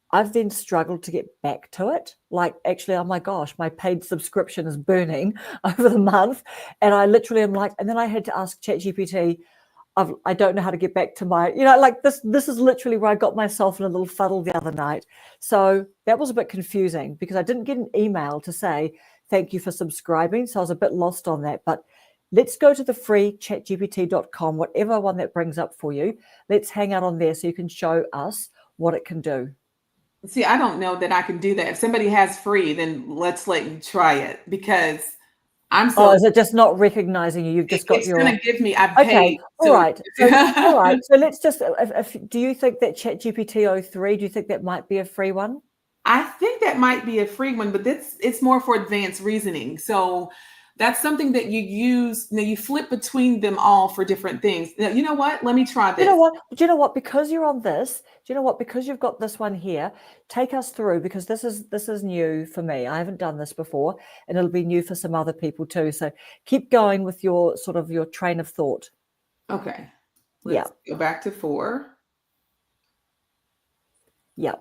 I've then struggled to get back to it. Like actually, oh my gosh, my paid subscription is burning over the month, and I literally am like, and then I had to ask ChatGPT. I don't know how to get back to my, like this is literally where I got myself in a little fuddle the other night. So that was a bit confusing because I didn't get an email to say, thank you for subscribing. So I was a bit lost on that, but let's go to the free chatgpt.com, whatever one that brings up for you. Let's hang out on there so you can show us what it can do. See, I don't know that I can do that. If somebody has free, then let's let you try it, because I'm so. Oh, is it just not recognizing you? You've just got It's your. going to give me. I Okay, paid. all right. So, all right. So let's just. Do you think that ChatGPT 03? Do you think that might be a free one? I think that might be a free one, but it's more for advanced reasoning. So that's something that you use. Now you flip between them all for different things. Now, you know what? Let me try this. You know what? Do you know what? Because you're on this, do you know what? Because you've got this one here, take us through, because this is new for me. I haven't done this before, and it'll be new for some other people too. So keep going with your sort of your train of thought. Okay. Let's go back to 4. Yeah.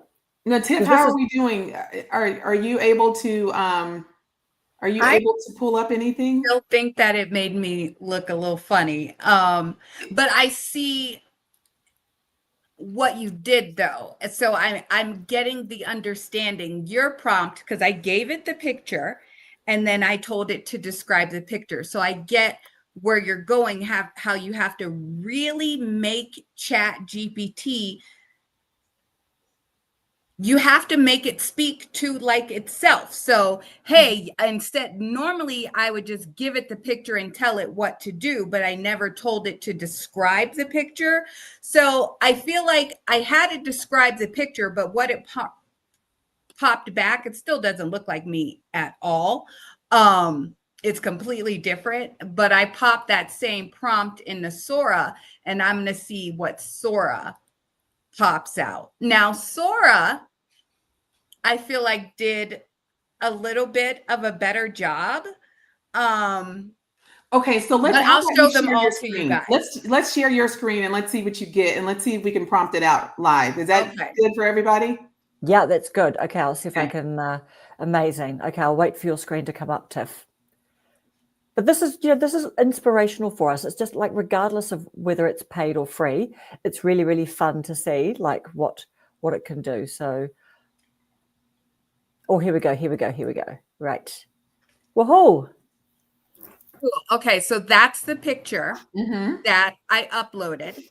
Now, Tiff, how are we doing? Are you able to able to pull up anything? I still think that it made me look a little funny. But I see what you did though. So I'm getting the understanding. Your prompt, because I gave it the picture and then I told it to describe the picture. So I get where you're going, how you have to really make ChatGPT. You have to make it speak to like itself. So, hey, instead, normally I would just give it the picture and tell it what to do, but I never told it to describe the picture. So I feel like I had to describe the picture, but what it popped back, it still doesn't look like me at all. It's completely different, but I popped that same prompt in the Sora, and I'm going to see what Sora pops out. Now, Sora, I feel like did a little bit of a better job. Okay, so let's. But I'll show them all to you guys. Let's share your screen and let's see what you get, and let's see if we can prompt it out live. Is that good for everybody? Yeah, that's good. Okay, I'll see if I can. Amazing. Okay, I'll wait for your screen to come up, Tiff. But this is inspirational for us. It's just like, regardless of whether it's paid or free, it's really, really fun to see like what it can do. So, oh, here we go. Right. Woohoo! Cool. Okay, so that's the picture that I uploaded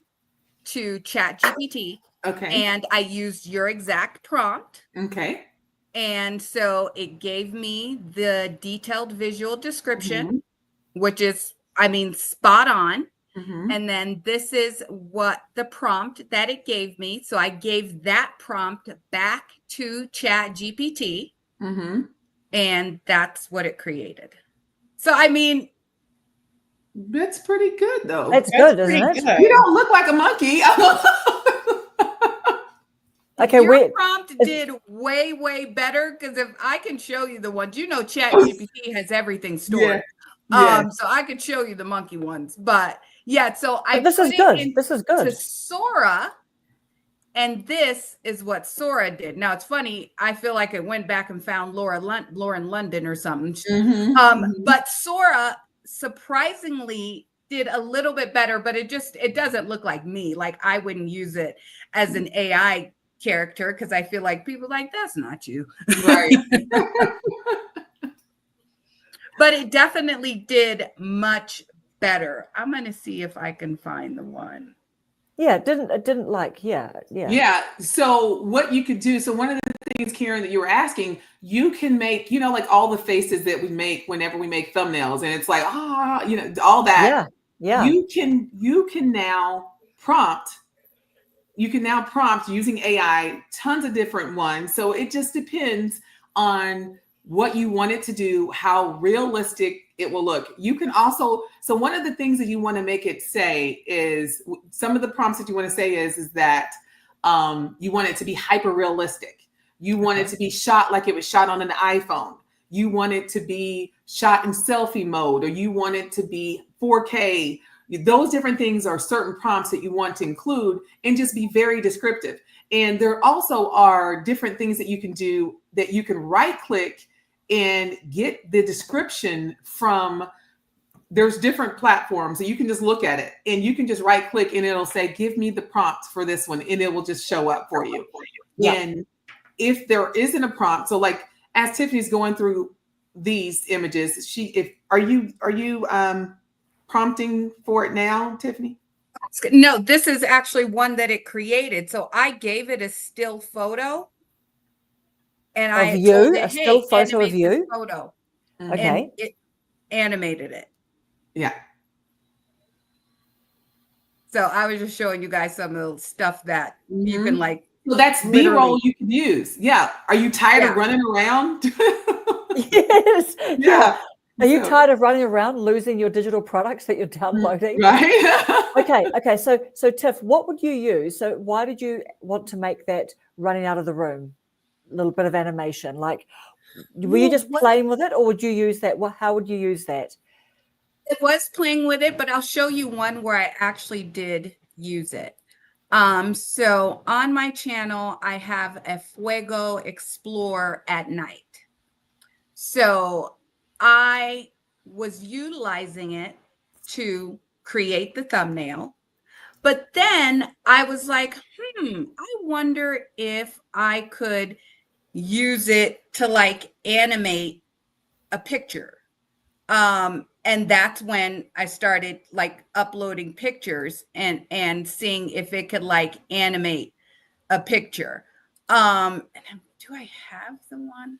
to ChatGPT. Okay. And I used your exact prompt. Okay. And so it gave me the detailed visual description, which is, spot on. And then this is what the prompt that it gave me. So I gave that prompt back to ChatGPT, and that's what it created. So, That's pretty good though. That's That's good, isn't pretty it? good. You don't look like a monkey. Okay, Your we prompt did way, way better because if I can show you the ones, ChatGPT has everything stored. Yeah. So I could show you the monkey ones, but yeah, so I but this put is it good. This is into good. Sora, and this is what Sora did. Now it's funny, I feel like it went back and found Lauren London or something. But Sora surprisingly did a little bit better, but it doesn't look like me. Like I wouldn't use it as an AI character because I feel like people like that's not you. Right. But it definitely did much better. I'm going to see if I can find the one. Yeah, it didn't like, yeah. Yeah. So what you could do, so one of the things, Karen, that you were asking, you can make, like all the faces that we make whenever we make thumbnails, and it's like, all that. Yeah. You can now prompt using AI, tons of different ones. So it just depends on what you want it to do, how realistic it will look. You can also, so one of the things that you want to make it say is, some of the prompts that you want to say is that you want it to be hyper realistic. You want it to be shot like it was shot on an iPhone. You want it to be shot in selfie mode, or you want it to be 4K. Those different things are certain prompts that you want to include, and just be very descriptive. And there also are different things that you can do, that you can right click and get the description from. There's different platforms that you can just look at it, and you can just right click and it'll say, give me the prompt for this one, and it will just show up for you. Yeah. And if there isn't a prompt, so like as Tiffany's going through these images, are you prompting for it now, Tiffany? No, this is actually one that it created. So I gave it a still photo, and Of I you, told it, a still hey, photo of animate this you? photo, Mm-hmm. Okay. and it animated it. Yeah. So I was just showing you guys some of the stuff that you can like. So that's literally- B-roll you can use. Yeah. Are you tired of running around? Yes. Yeah. Are you So- tired of running around losing your digital products that you're downloading? Right. Okay. So Tiff, what would you use? So why did you want to make that running out of the room? A little bit of animation. Like, were you just playing with it, or would you use that? How would you use that? It was playing with it, but I'll show you one where I actually did use it. So on my channel, I have a Fuego Explore at night. So I was utilizing it to create the thumbnail, but then I was like, I wonder if I could use it to like animate a picture. And that's when I started like uploading pictures and seeing if it could like animate a picture. And do I have the one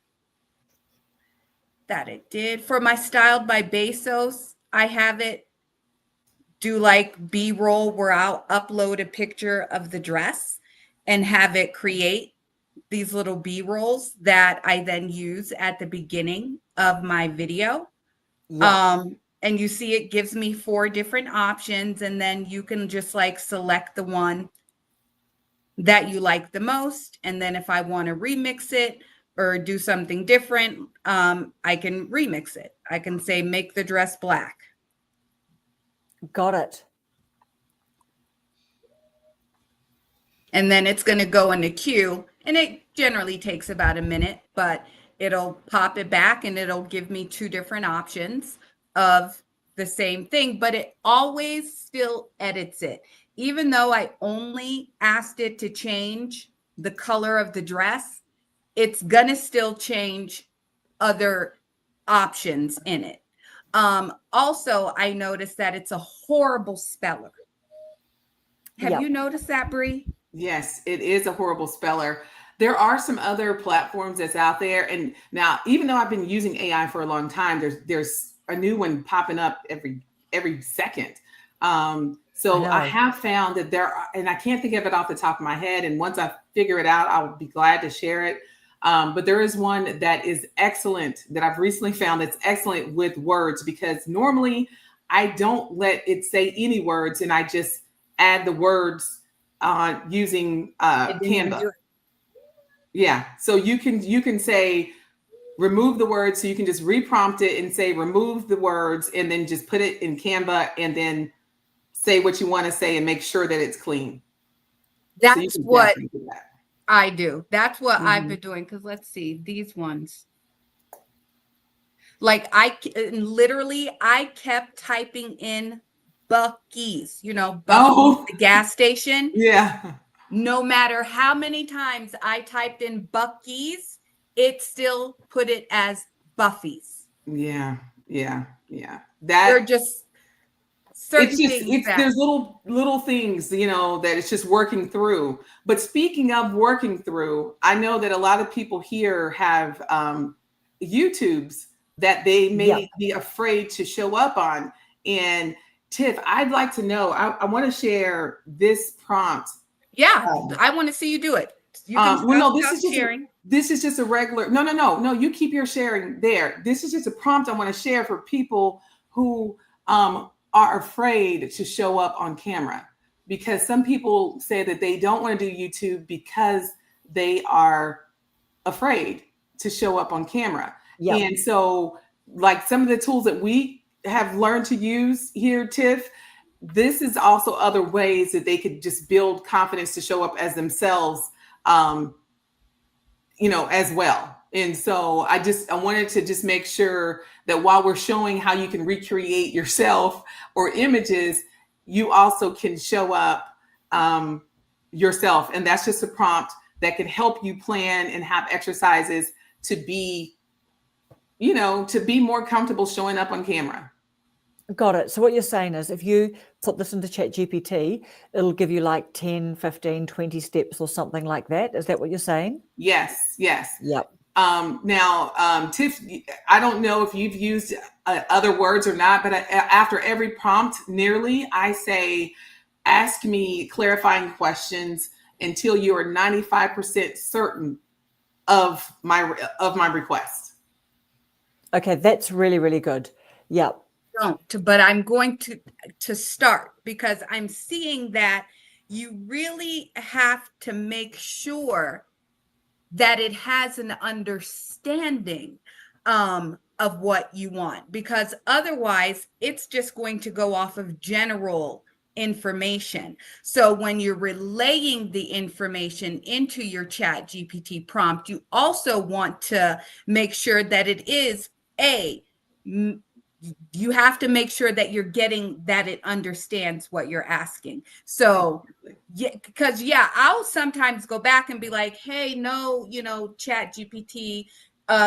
that it did for my Styled by Bezos? I have it do like B-roll where I'll upload a picture of the dress and have it create these little B-rolls that I then use at the beginning of my video. Yeah. And you see it gives me 4 different options, and then you can just like select the one that you like the most. And then if I want to remix it or do something different, I can remix it. I can say, make the dress black. Got it. And then it's going to go in the queue, and it generally takes about a minute, but it'll pop it back and it'll give me 2 different options of the same thing, but it always still edits it. Even though I only asked it to change the color of the dress, it's going to still change other options in it. Also, I noticed that it's a horrible speller. Have you noticed that, Bree? Yes, it is a horrible speller. There are some other platforms that's out there. And now, even though I've been using AI for a long time, there's a new one popping up every second. So I have found that there are, and I can't think of it off the top of my head. And once I figure it out, I'll be glad to share it. But there is one that is excellent that I've recently found that's excellent with words, because normally I don't let it say any words, and I just add the words using And then you Canva. do it. Yeah. So you can say remove the words. So you can just reprompt it and say remove the words, and then just put it in Canva, and then say what you want to say and make sure that it's clean. So you That's can what definitely do that. I do. That's what I've Mhm. been doing. Because let's see, these ones. Like literally, I kept typing in Buc-ee's, Buc-ee's, Oh. the gas station. Yeah. No matter how many times I typed in Buc-ee's, it still put it as Buffy's. Yeah. Yeah. Yeah. There are That just certain it's just things that there's little things, that it's just working through. But speaking of working through, I know that a lot of people here have YouTubes that they may Yep. be afraid to show up on. And Tiff, I'd like to know, I want to share this prompt. yeah, I want to see you do it. You can Well, no, stop this is just a regular. No. You keep your sharing there. This is just a prompt I want to share for people who are afraid to show up on camera, because some people say that they don't want to do YouTube because they are afraid to show up on camera. Yep. And so, like some of the tools that we have learned to use here, Tiff, this is also other ways that they could just build confidence to show up as themselves, as well. And so I wanted to just make sure that while we're showing how you can recreate yourself or images, you also can show up yourself. And that's just a prompt that can help you plan and have exercises to be more comfortable showing up on camera. Got it. So what you're saying is if you put this into ChatGPT, it'll give you like 10, 15, 20 steps or something like that. Is that what you're saying? Yes. Yep. Now, Tiff, I don't know if you've used other words or not, but after every prompt, nearly, I say, ask me clarifying questions until you are 95% certain of my request. Okay, that's really, really good. Yep. Don't, but I'm going to start, because I'm seeing that you really have to make sure that it has an understanding of what you want, because otherwise it's just going to go off of general information. So when you're relaying the information into your ChatGPT prompt, you also want to make sure that it is you have to make sure that you're getting that it understands what you're asking. So yeah, because I'll sometimes go back and be like, hey, no, ChatGPT,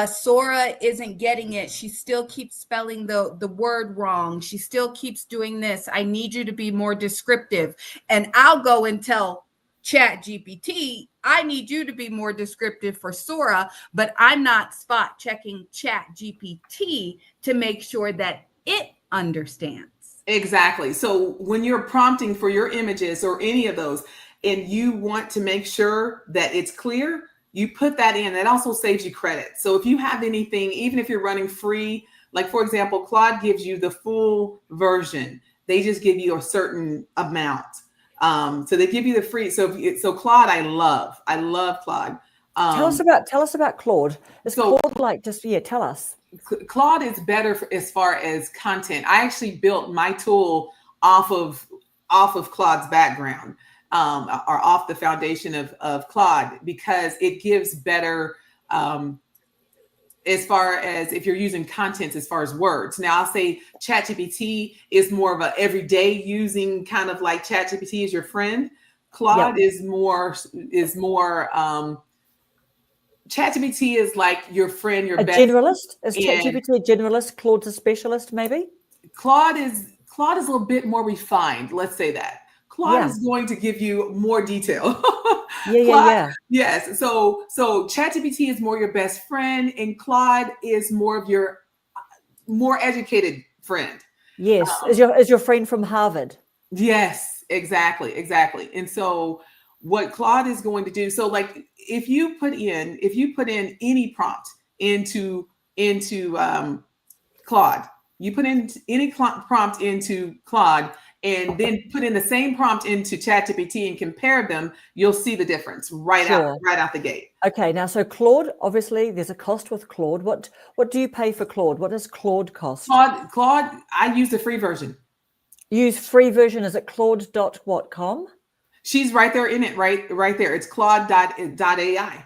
Sora isn't getting it. She still keeps spelling the word wrong. She still keeps doing this. I need you to be more descriptive. And I'll go and tell ChatGPT, I need you to be more descriptive for Sora, but I'm not spot checking ChatGPT to make sure that it understands. Exactly. So when you're prompting for your images or any of those, and you want to make sure that it's clear, you put that in. That also saves you credit. So if you have anything, even if you're running free, like for example, Claude gives you the full version. They just give you a certain amount. So they give you the free. So Claude, I love Claude. Tell us about Claude. Is Claude like tell us. Claude is better as far as content. I actually built my tool off of Claude's background, or off the foundation of Claude, because it gives better, as far as if you're using content as far as words. Now I'll say ChatGPT is more of a everyday using, kind of like ChatGPT is your friend. Claude is more ChatGPT is like your friend, your best generalist. Is ChatGPT a generalist? Claude's a specialist, maybe? Claude is a little bit more refined. Let's say that. Claude is going to give you more detail. Yeah. Yes. So ChatGPT is more your best friend, and Claude is more of your more educated friend. Yes. Is your friend from Harvard? Yes, exactly. And so what Claude is going to do, so like if you put in any prompt into Claude, You put in any prompt into Claude and then put in the same prompt into ChatGPT and compare them, you'll see the difference right Sure. out the gate. Okay, now so Claude, obviously there's a cost with Claude. What do you pay for Claude? What does Claude cost? Claude, I use the free version. Use free version. Is it claude.com? She's right there in it, right there. It's Claude.ai.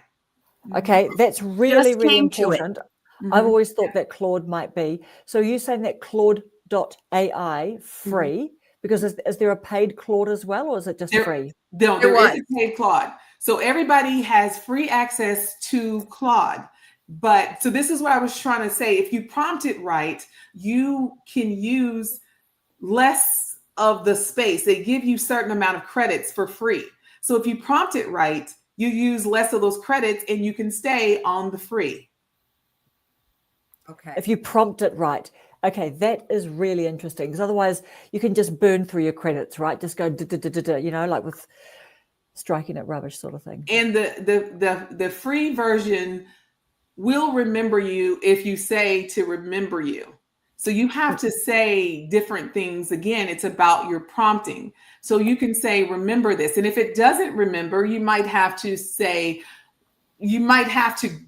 Okay, that's really, Just really came to it. important. Mhm. I've always thought that Claude might be. So you're saying that Claude.ai free, because is there a paid Claude as well, or is it just There- free? No, There there is was. a paid Claude. So everybody has free access to Claude. But so this is what I was trying to say. If you prompt it right, you can use less of the space. They give you certain amount of credits for free. So if you prompt it right, you use less of those credits and you can stay on the free. Okay. If you prompt it right. Okay, that is really interesting, because otherwise you can just burn through your credits, right? Just go, like with striking it rubbish sort of thing. And the free version will remember you if you say to remember you. So you have to say different things. Again, it's about your prompting. So you can say, remember this. And if it doesn't remember, you might have to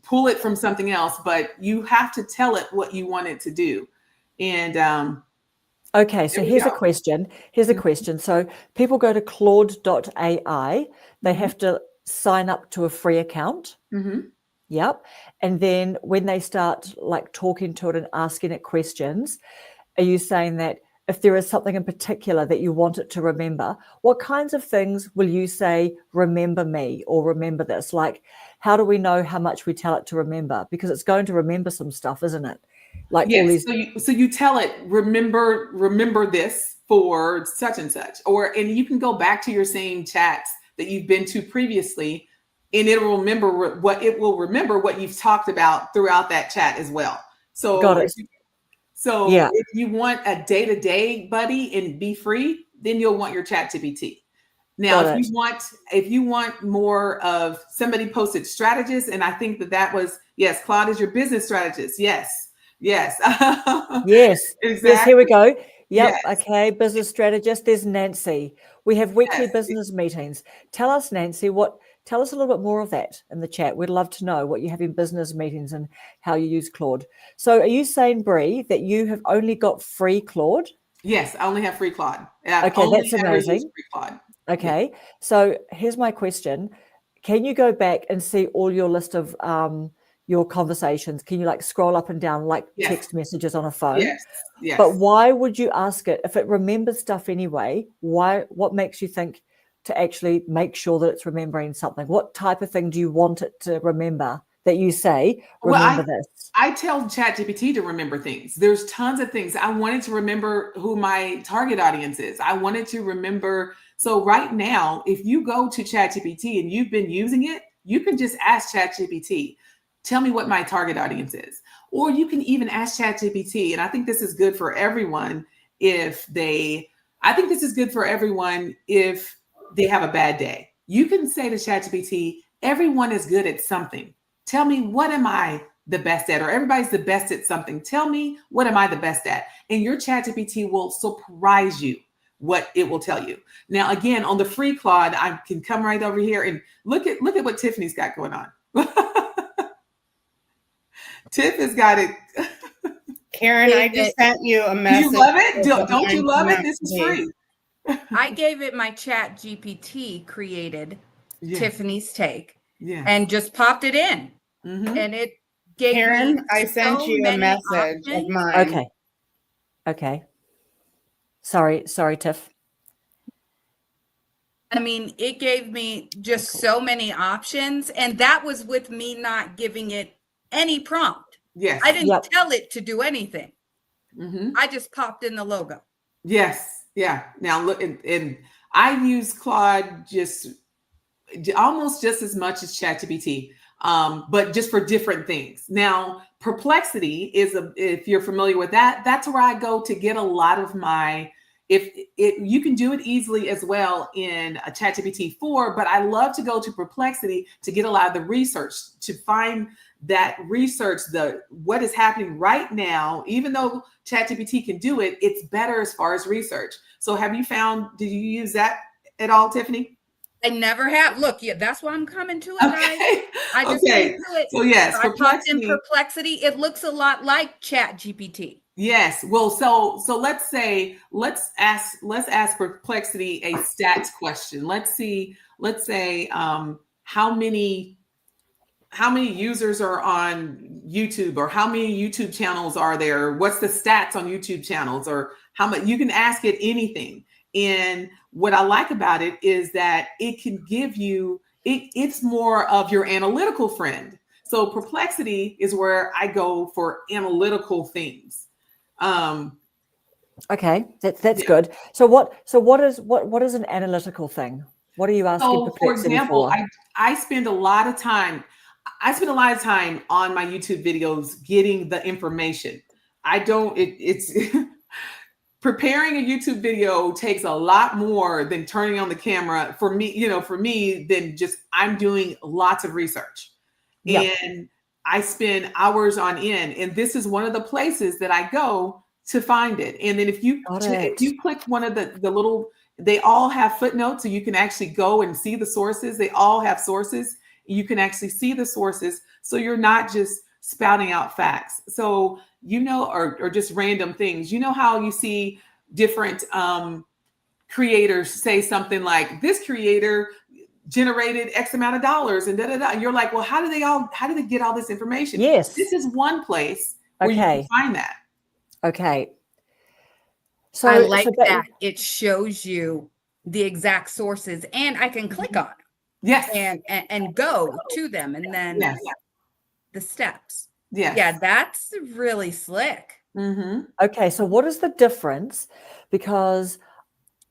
pull it from something else, but you have to tell it what you want it to do. And Okay, so there we here's a go. question. Here's a question. So people go to Claude.ai. They Mhm. have to sign up to a free account. Mhm. Yep. And then when they start like talking to it and asking it questions, are you saying that if there is something in particular that you want it to remember, what kinds of things will you say, remember me or remember this? Like, how do we know how much we tell it to remember? Because it's going to remember some stuff, isn't it? Like all Yes. these. So you tell it, remember this for such and such, and you can go back to your same chats that you've been to previously, and it will remember what you've talked about throughout that chat as well. So Got it. Yeah. if you want a day-to-day buddy and be free, then you'll want your ChatGPT. Now, Got if it. you want more of somebody posted strategist, and I think that was, yes, Claude is your business strategist. Yes. Yes. Exactly. Yes, here we go. Yep. Yes. Okay. Business strategist. There's Nancy. We have weekly Yes. business meetings. Tell us, Nancy, tell us a little bit more of that in the chat. We'd love to know what you have in business meetings and how you use Claude. So are you saying, Bree, that you have only got free Claude? Yes, I only have free Claude. I've Okay, only that's ever used amazing. free Claude. Okay. So here's my question. Can you go back and see all your list of your conversations? Can you like scroll up and down like Yes. text messages on a phone? Yes. But why would you ask it if it remembers stuff anyway? What makes you think to actually make sure that it's remembering something? What type of thing do you want it to remember that you say, remember this? I tell ChatGPT to remember things. There's tons of things. I wanted to remember who my target audience is. I wanted to remember. So right now, if you go to ChatGPT and you've been using it, you can just ask ChatGPT, tell me what my target audience is. Or you can even ask ChatGPT. And I think this is good for everyone if they have a bad day. You can say to ChatGPT, everyone is good at something. Tell me, what am I the best at? Or everybody's the best at something. Tell me, what am I the best at? And your ChatGPT will surprise you what it will tell you. Now, again, on the free Claude, I can come right over here and look at what Tiffany's got going on. Tiff has got it. Karen, I just sent you a Do message. you love it? Don't you love it? This is free. I gave it my Chat GPT created Yes. Tiffany's take Yes. and just popped it in. Mhm. And it gave Karen, me I sent so you a many message of options. mine. Okay. Sorry, Tiff. I mean, it gave me just so many options, and that was with me not giving it any prompt. Yes. I didn't Yep. tell it to do anything. Mhm. I just popped in the logo. Yes. Yeah. Now look, and I use Claude almost just as much as ChatGPT, but just for different things. Now, Perplexity if you're familiar with that, that's where I go to get a lot of my you can do it easily as well in a ChatGPT 4, but I love to go to Perplexity to get a lot of the research, to find that research, what is happening right now. Even though ChatGPT can do it, it's better as far as research. So did you use that at all, Tiffany? I never have. Look, yeah, that's why I'm coming to it, guys. Okay. I just came to it. So yes, I typed in Perplexity. It looks a lot like Chat GPT. Yes. Well, so let's ask Perplexity a stats question. Let's say how many users are on YouTube, or how many YouTube channels are there? What's the stats on YouTube channels, or how much? You can ask it anything. And what I like about it is that it can give you, it's more of your analytical friend. So Perplexity is where I go for analytical things. Okay, that's good. So what is an analytical thing? What are you asking Perplexity for example, for? I spend a lot of time on my YouTube videos getting the information. It's preparing a YouTube video takes a lot more than turning on the camera for me, than just, I'm doing lots of research. Yep. And I spend hours on end, and this is one of the places that I go to find it. And then if you click one of the little, they all have footnotes, so you can actually go and see the sources. They all have sources. You can actually see the sources, so you're not just spouting out facts. So, or just random things. You know how you see different creators say something like, this creator generated X amount of dollars and and you're like, well, how do they get all this information? Yes. This is one place where you can find that. Okay. So I like that it shows you the exact sources, and I can click on them. Yes. And go to them, and then the steps. Yes. Yeah, that's really slick. Mm-hmm. Okay, so what is the difference? Because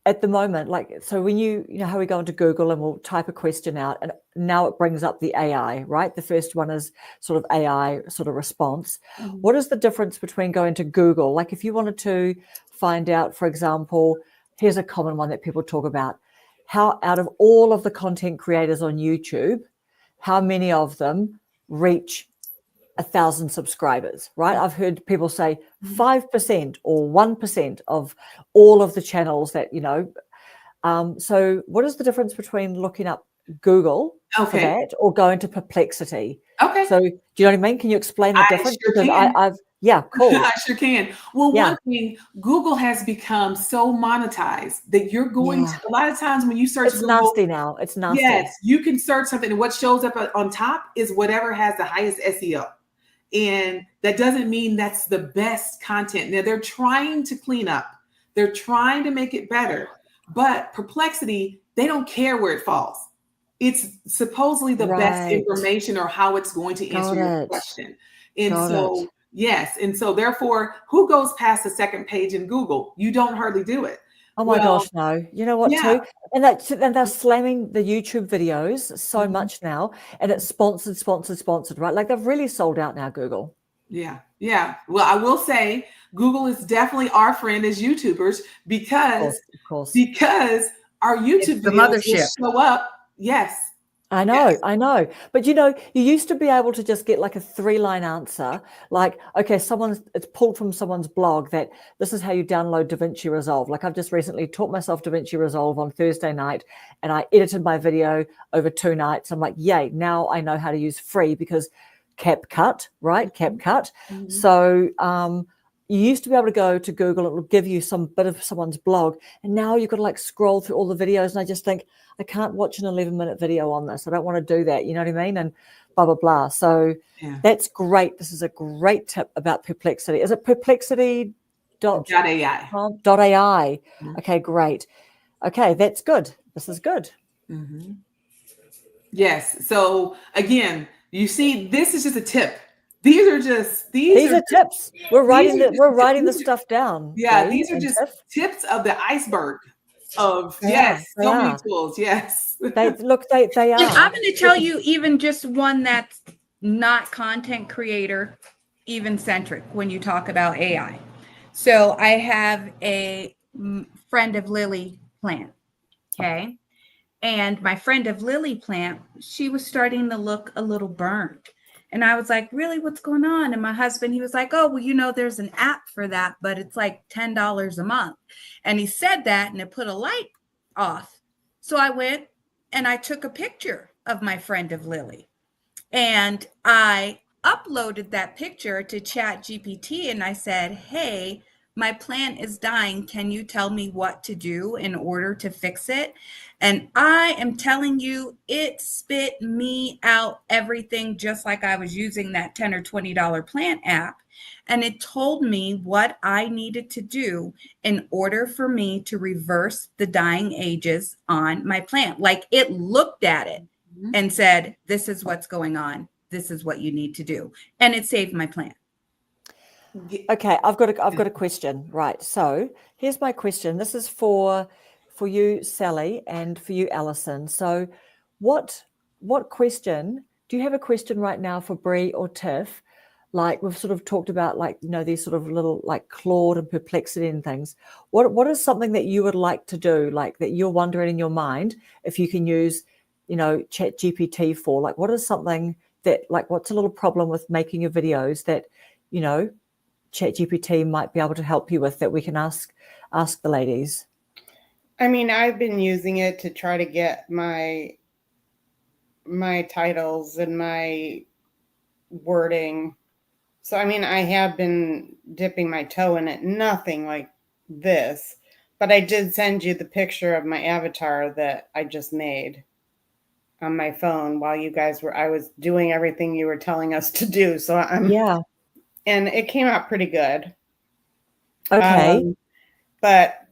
at the moment, so when you know how we go into Google and we'll type a question out, and now it brings up the AI, right? The first one is sort of AI sort of response. Mm-hmm. What is the difference between going to Google? Like if you wanted to find out, for example, here's a common one that people talk about, how out of all of the content creators on YouTube, how many of them reach 1,000 subscribers, right? I've heard people say 5% or 1% of all of the channels that, so what is the difference between looking up Google for that or going to Perplexity? Okay. So do you know what I mean? Can you explain the difference? Sure because can. Yeah, cool. I sure can. Well, one thing, Google has become so monetized that you're going to, a lot of times when you search it's Google, nasty now. It's nasty. Yes, you can search something, and what shows up on top is whatever has the highest SEO. And that doesn't mean that's the best content. Now they're trying to clean up. They're trying to make it better. But Perplexity, they don't care where it falls. It's supposedly the best information or how it's going to answer your question. And yes. And so therefore, who goes past the second page in Google? You don't hardly do it. Oh my gosh, no. You know what, too? And they're slamming the YouTube videos so much now, and it's sponsored, right? Like they've really sold out now, Google. Yeah. Well, I will say Google is definitely our friend as YouTubers because our YouTube videos will show up. Yes. I know. But you used to be able to just get like a 3-line answer, like, okay, it's pulled from someone's blog that this is how you download DaVinci Resolve. Like I've just recently taught myself DaVinci Resolve on Thursday night, and I edited my video over 2 nights. I'm like, yay, now I know how to use free because CapCut, right? CapCut. Mm-hmm. So you used to be able to go to Google, it will give you some bit of someone's blog, and now you've got to like scroll through all the videos, and I just think, I can't watch an 11-minute video on this. I don't want to do that. You know what I mean? And blah, blah, blah. So that's great. This is a great tip about Perplexity. Is it perplexity.ai? Mm-hmm. Okay, great. Okay, that's good. This is good. Mm-hmm. Yes. So again, you see, this is just a tip. These are tips. We're writing the stuff down. Yeah, these are just tips of the iceberg. So many tools. Yes. They are. And I'm going to tell you even just one that's not content creator, even centric when you talk about AI. So I have a Friend of Lily plant. Okay. And my Friend of Lily plant, she was starting to look a little burnt. And I was like, really, what's going on? And my husband, he was like, oh, well, you know, there's an app for that, but it's like $10 a month. And he said that and it put a light off. So I went and I took a picture of my Friend of Lily. And I uploaded that picture to ChatGPT and I said, hey, my plant is dying. Can you tell me what to do in order to fix it? And I am telling you, it spit me out everything just like I was using that $10 or $20 plant app. And it told me what I needed to do in order for me to reverse the dying ages on my plant. Like it looked at it and said, this is what's going on. This is what you need to do. And it saved my plant. Okay, I've got a question. Right. So here's my question. This is for you, Sally, and for you, Alison. So what question, do you have a question right now for Bree or Tiff? Like we've sort of talked about, like, you know, these sort of little like Claude and Perplexity and things. What is something that you would like to do, like that you're wondering in your mind if you can use, you know, ChatGPT for? Like what is something that, like, what's a little problem with making your videos that, you know, ChatGPT might be able to help you with, that we can ask the ladies? I mean, I've been using it to try to get my titles and my wording. So, I mean, I have been dipping my toe in it. Nothing like this, but I did send you the picture of my avatar that I just made on my phone while you guys were, I was doing everything you were telling us to do. So Yeah. and it came out pretty good. Okay. But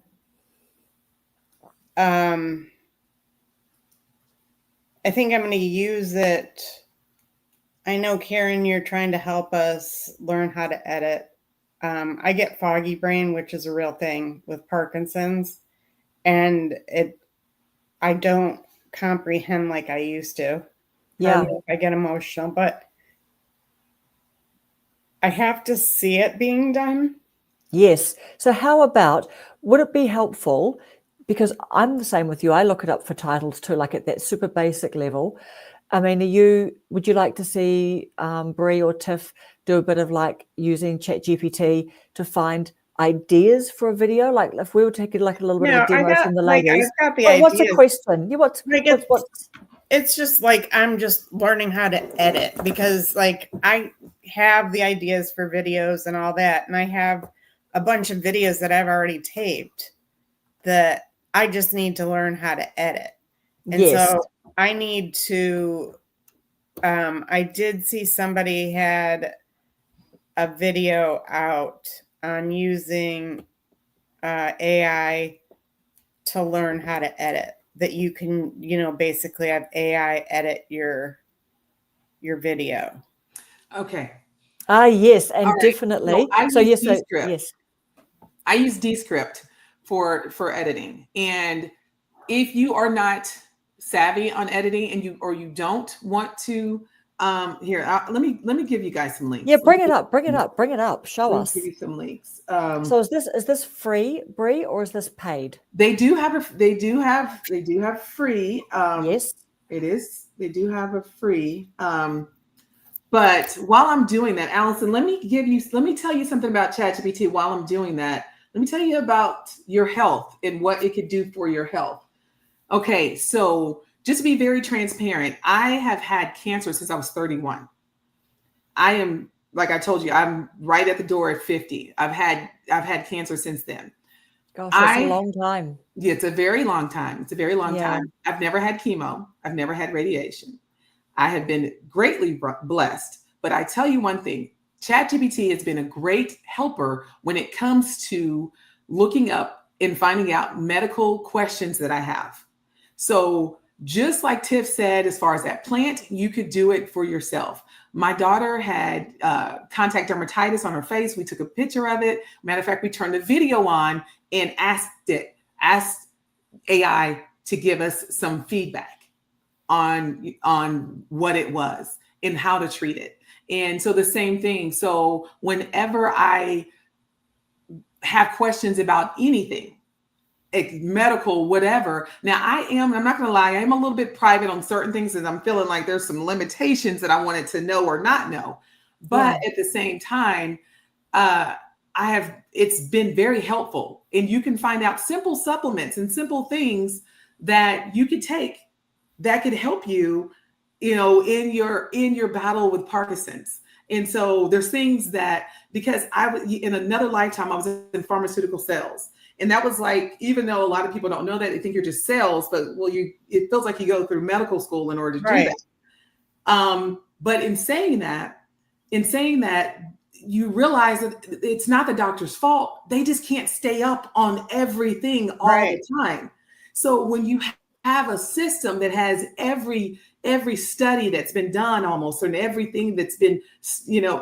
I think I'm going to use it. I know, Karen, you're trying to help us learn how to edit. I get foggy brain, which is a real thing with Parkinson's, and I don't comprehend like I used to. Yeah. I get emotional, but I have to see it being done. Yes. So how about, would it be helpful, because I'm the same with you, I look it up for titles too, like at that super basic level. I mean, would you like to see Bree or Tiff do a bit of like using ChatGPT to find ideas for a video? Like if we were taking like a little bit of a demo from the ladies. I've got the What's the ideas. question? What's It's just like I'm just learning how to edit, because like I have the ideas for videos and all that, and I have a bunch of videos that I've already taped that I just need to learn how to edit. And yes. so I need to I did see somebody had a video out on using AI to learn how to edit, that you can, you know, basically have AI edit your video. Okay. Yes, and All right. definitely. So yes, Descript. I use Descript for editing. And if you are not savvy on editing and you don't want to, let me give you guys some links. Yeah, bring it up. Show us. Give you some links. So is this free, Bree, or is this paid? They do have free. Yes, it is. They do have a free. But while I'm doing that, Allison, let me tell you something about ChatGPT while I'm doing that. Let me tell you about your health and what it could do for your health. Okay, so just to be very transparent, I have had cancer since I was 31. I am, like I told you, I'm right at the door at 50. I've had cancer since then. Gosh, that's a long time. Yeah, it's a very long time. It's a very long Yeah. time. I've never had chemo. I've never had radiation. I have been greatly blessed. But I tell you one thing, ChatGPT has been a great helper when it comes to looking up and finding out medical questions that I have. So just like Tiff said, as far as that plant, you could do it for yourself. My daughter had contact dermatitis on her face. We took a picture of it. Matter of fact, we turned the video on and asked AI to give us some feedback on what it was and how to treat it. And so the same thing. So whenever I have questions about anything, medical, whatever. Now I'm not going to lie, I am a little bit private on certain things and I'm feeling like there's some limitations that I wanted to know or not know. But at the same time, it's been very helpful, and you can find out simple supplements and simple things that you could take that could help you, in your battle with Parkinson's. And so there's things that, because in another lifetime, I was in pharmaceutical sales. And that was like, even though a lot of people don't know that, they think you're just sales, but it feels like you go through medical school in order to do that. But in saying that, you realize that it's not the doctor's fault. They just can't stay up on everything all the time. So when you have a system that has every study that's been done almost, and everything that's been,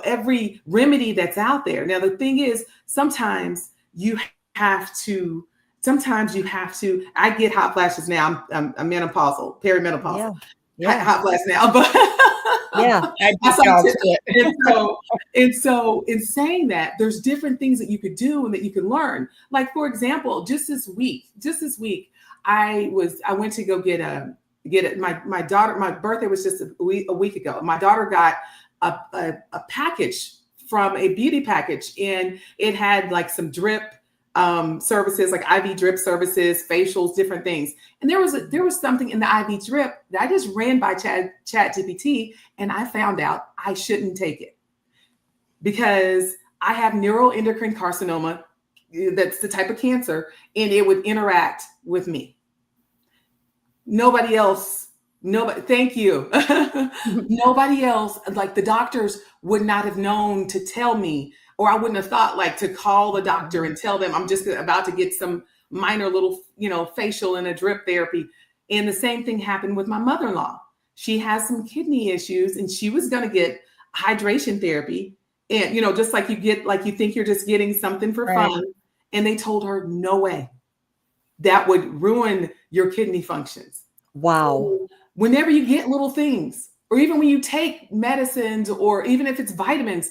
every remedy that's out there. Now, the thing is, sometimes you have to, I get hot flashes now. I'm menopausal, perimenopausal. Yeah. Hot flash now, but yeah. And so in saying that, there's different things that you could do and that you can learn. Like, for example, just this week, I went to go get it. My daughter, my birthday was just a week ago. My daughter got a package from a beauty package, and it had like some drip services, like IV drip services, facials, different things. And there was something in the IV drip that I just ran by ChatGPT, and I found out I shouldn't take it because I have neuroendocrine carcinoma. That's the type of cancer, and it would interact with me. Nobody, thank you. Nobody else, like the doctors would not have known to tell me, or I wouldn't have thought like to call the doctor and tell them I'm just about to get some minor little, facial and a drip therapy. And the same thing happened with my mother-in-law. She has some kidney issues, and she was going to get hydration therapy. And, just like you think you're just getting something for fun. And they told her, no way. That would ruin your kidney functions. Wow. So whenever you get little things, or even when you take medicines, or even if it's vitamins,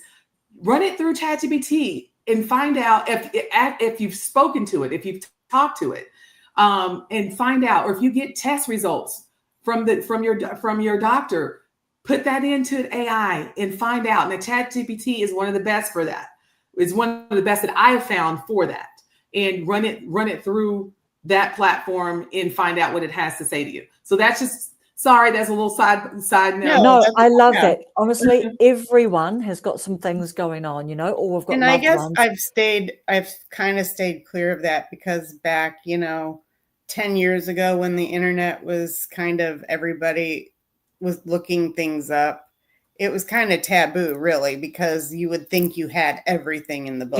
run it through ChatGPT and find out if you've spoken to it, if you've talked to it, and find out. Or if you get test results from your doctor, put that into AI and find out. And the ChatGPT is one of the best for that. It's one of the best that I have found for that. And run it through that platform and find out what it has to say to you. So that's just, sorry, that's a little side note. No, I love that. Honestly, everyone has got some things going on, or we've got And loved I guess ones. I've kind of stayed clear of that because back, 10 years ago when the internet was kind of, everybody was looking things up, it was kind of taboo, really, because you would think you had everything in the book.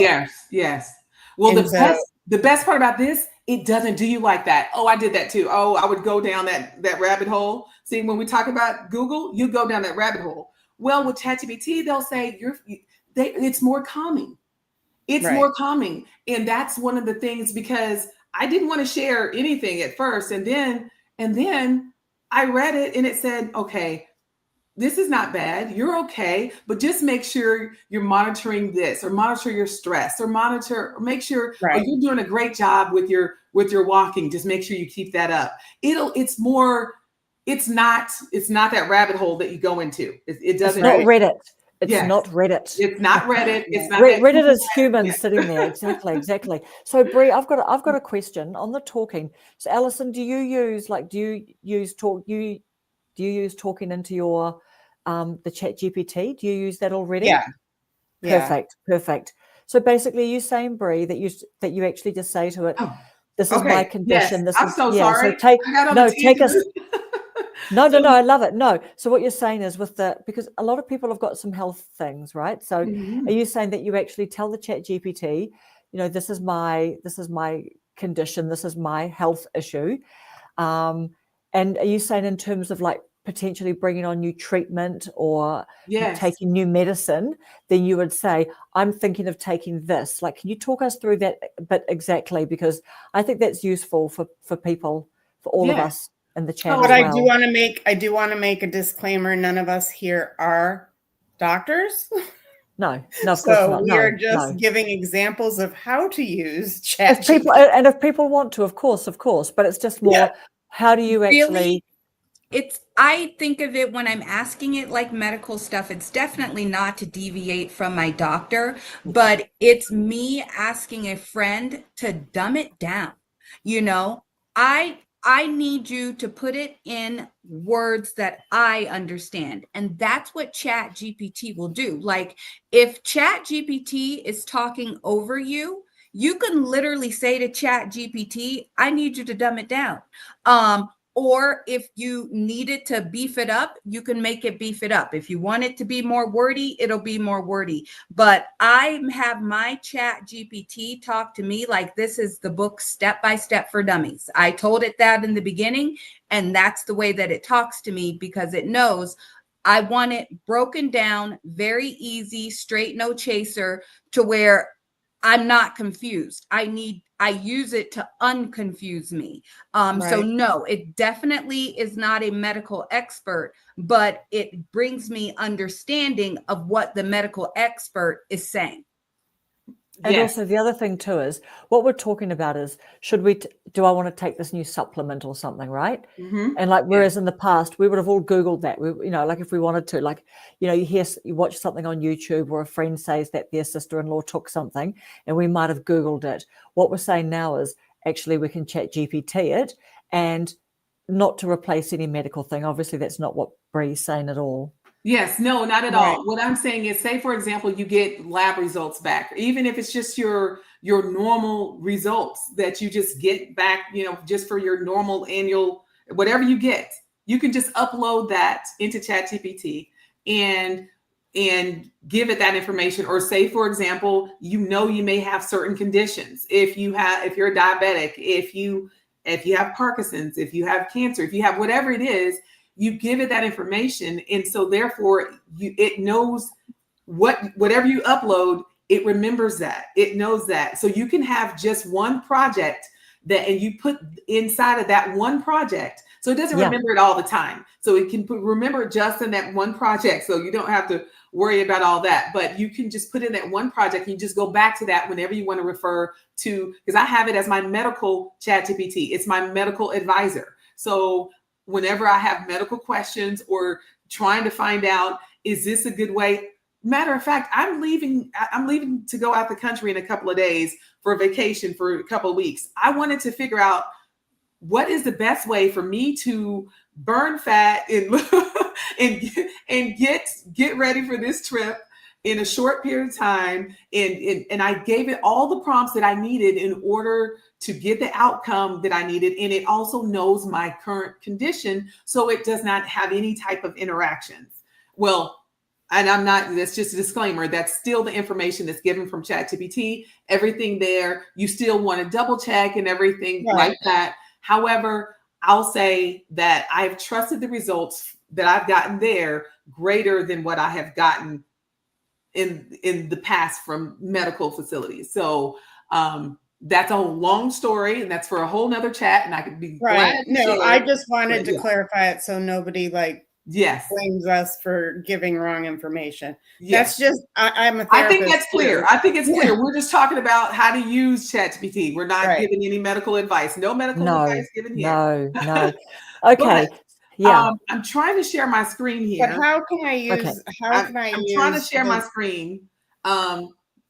Yes. Well, the best part about this, it doesn't do you like that. Oh, I did that too. Oh, I would go down that rabbit hole. See, when we talk about Google, you go down that rabbit hole. Well, with ChatGPT, they'll say it's more calming. It's more calming. And that's one of the things, because I didn't want to share anything at first. And then I read it and it said, okay, this is not bad. You're okay. But just make sure you're monitoring this, or monitor your stress, or make sure you're doing a great job with your walking. Just make sure you keep that up. It's not that rabbit hole that you go into. It doesn't. It's not Reddit. It's not Reddit. It's not Reddit. It's not Reddit is humans sitting there. Exactly. So Bree, I've got a question on the talking. So Alison, do you use talking into your the ChatGPT? Do you use that already? Yeah. Perfect. So basically, are you saying, Bree, that you actually just say to it, "This is my condition." Yes. I'm so sorry. So take us. No, I love it. No. So what you're saying is because a lot of people have got some health things, right? So are you saying that you actually tell the ChatGPT, this is my condition, this is my health issue, and are you saying in terms of like potentially bringing on new treatment or taking new medicine, then you would say, I'm thinking of taking this. Like, can you talk us through that a bit exactly? Because I think that's useful for people, for all of us in the chat. But I do want to make a disclaimer. None of us here are doctors. No, of course So not. we No, are just no. giving examples of how to use If people, ChatGPT. and if people want to, of course, but it's just more, Yeah. how do you actually, Really, I think of it when I'm asking it like medical stuff, it's definitely not to deviate from my doctor, but it's me asking a friend to dumb it down. You know, I need you to put it in words that I understand. And that's what Chat GPT will do. Like if Chat GPT is talking over you, you can literally say to Chat GPT, I need you to dumb it down. Or if you need it to beef it up, you can make it beef it up. If you want it to be more wordy, it'll be more wordy. But I have my Chat GPT talk to me like this is the book Step by Step for Dummies. I told it that in the beginning, and that's the way that it talks to me because it knows I want it broken down, very easy, straight, no chaser, to where I'm not confused. I use it to unconfuse me. So Right. no, it definitely is not a medical expert, but it brings me understanding of what the medical expert is saying. and Yes. also the other thing too is what we're talking about is, do I want to take this new supplement or something, right? Mm-hmm. And like, whereas in the past, we would have all Googled that, like if we wanted to, like, you watch something on YouTube or a friend says that their sister-in-law took something and we might have Googled it. What we're saying now is actually we can Chat GPT it, and not to replace any medical thing. Obviously, that's not what Bree's saying at all. Yes, no, not at Right. all. What I'm saying is, say for example, you get lab results back, even if it's just your normal results that you just get back, just for your normal annual, whatever you get, you can just upload that into ChatGPT and give it that information. Or say, for example, you may have certain conditions. If you're a diabetic, if you have Parkinson's, if you have cancer, if you have whatever it is, you give it that information, and so therefore it knows whatever you upload, it remembers that, it knows that. So you can have just one project and you put inside of that one project, so it doesn't remember it all the time. So it can remember just in that one project, so you don't have to worry about all that. But you can just put in that one project and you just go back to that whenever you want to refer to, because I have it as my medical ChatGPT. It's my medical advisor. So whenever I have medical questions or trying to find out, is this a good way? Matter of fact, I'm leaving to go out the country in a couple of days for a vacation for a couple of weeks. I wanted to figure out what is the best way for me to burn fat and get ready for this trip in a short period of time. And I gave it all the prompts that I needed in order to get the outcome that I needed. And it also knows my current condition, so it does not have any type of interactions. Well, and that's just a disclaimer, that's still the information that's given from ChatGPT. Everything there, you still want to double check and everything like that. However, I'll say that I've trusted the results that I've gotten there greater than what I have gotten in the past from medical facilities. So that's a long story, and that's for a whole nother chat, and I could be glad to share. I just wanted to yeah. clarify it so nobody Yes. blames us for giving wrong information. Yes. That's just I'm a therapist. I think that's clear. too. I think it's clear. We're just talking about how to use ChatGPT. We're not giving any medical advice. No medical advice given here. No. Okay. I'm trying to share my screen here. But how can I use? I'm trying to share my screen.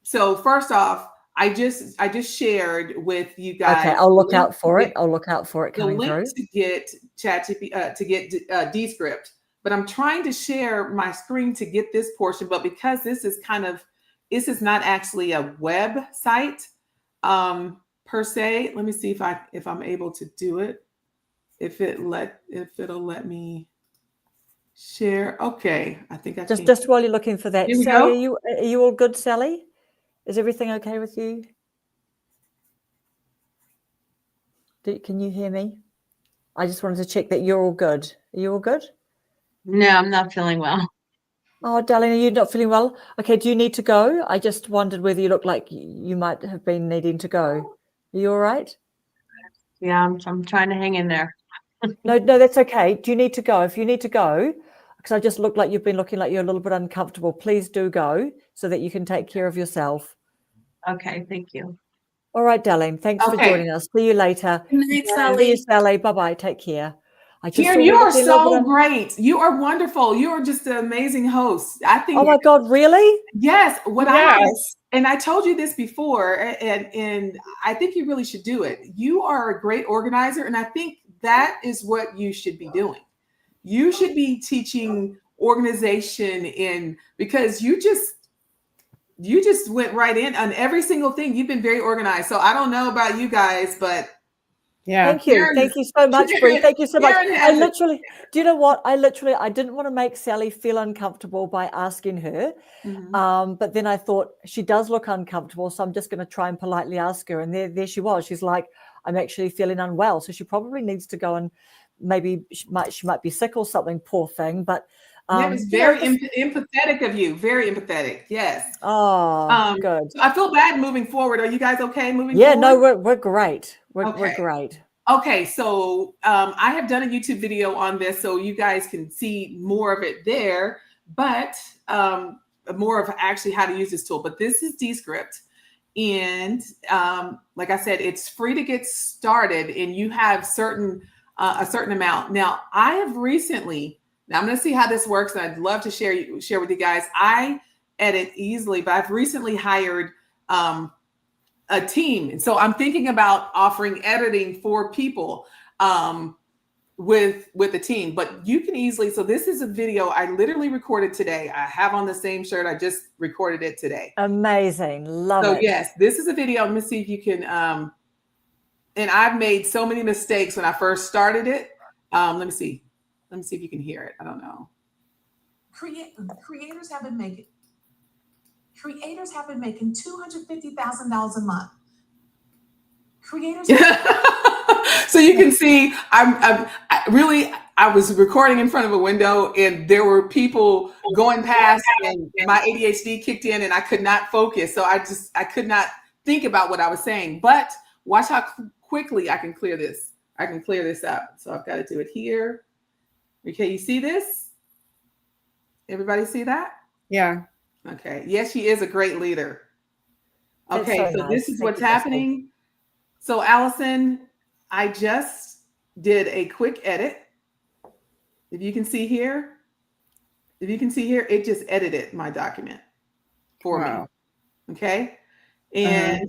So first off, I just shared with you guys. Okay, I'll look out for it. I'll look out for it coming the link through. to get ChatGPT to get Descript. But I'm trying to share my screen to get this portion. But because this is not actually a website per se. Let me see if I'm able to do it. If it'll let me share. Okay, I think I can. Just while you're looking for that, Here we Sally, go. are you all good, Sally? Is everything okay with you? Can you hear me? I just wanted to check that you're all good. Are you all good? No, I'm not feeling well. Oh, darling, are you not feeling well? Okay, do you need to go? I just wondered whether you look like you might have been needing to go. Are you all right? Yeah, I'm trying to hang in there. No, that's okay. Do you need to go? If you need to go, because I just look like you've been looking like you're a little bit uncomfortable. Please do go so that you can take care of yourself. Okay, thank you. All right, darling. Thanks for Okay. joining us. See you later. Good night, See you, Sally. Sally. Bye-bye. Take care. I just Karen, saw you are looking a little so bit great. You are wonderful. You are just an amazing host. I think. Oh my God, really? Yes. What Yes. and I told you this before, and I think you really should do it. You are a great organizer, and I think that is what you should be doing. You should be teaching organization because you just went right in on every single thing. You've been very organized. So I don't know about you guys, but Yeah. Thank you. Karen- Thank you so much, Bree. Thank you so much. Karen I has it. literally, do you know what? I didn't want to make Sally feel uncomfortable by asking her. But then I thought she does look uncomfortable. So I'm just going to try and politely ask her. And there she was. She's like, I'm actually feeling unwell. So she probably needs to go and maybe she might be sick or something, poor thing. But that was you know, very empathetic of you. Very empathetic. Yes. oh, good. So I feel bad moving forward. Are you guys okay moving Yeah, forward? no, we're great. We're Okay. great. Okay, so I have done a YouTube video on this, so you guys can see more of it there, but more of actually how to use this tool. But this is Descript, and like I said, it's free to get started, and you have a certain amount. Now, I have recently. Now I'm going to see how this works, and I'd love to share with you guys. I edit easily, but I've recently hired a team. And so I'm thinking about offering editing for people with a team, but you can easily, so this is a video I literally recorded today. I have on the same shirt. I just recorded it today. Amazing. Love So it. yes, this is a video. Let me see if you can, and I've made so many mistakes when I first started it. Let me see if you can hear it. I don't know. Creators have been making $250,000 a month. Creators. So you can see, I was recording in front of a window, and there were people going past, and my ADHD kicked in, and I could not focus. So I could not think about what I was saying. But watch how quickly I can clear this. I can clear this up. So I've got to do it here. Okay, you see this? Everybody see that? Yeah. Okay. Yes, she is a great leader. Okay, That's so so nice. this is Thank what's you, Jessica. happening. So Allison, I just did a quick edit. If you can see here, it just edited my document for Wow. me. Okay. And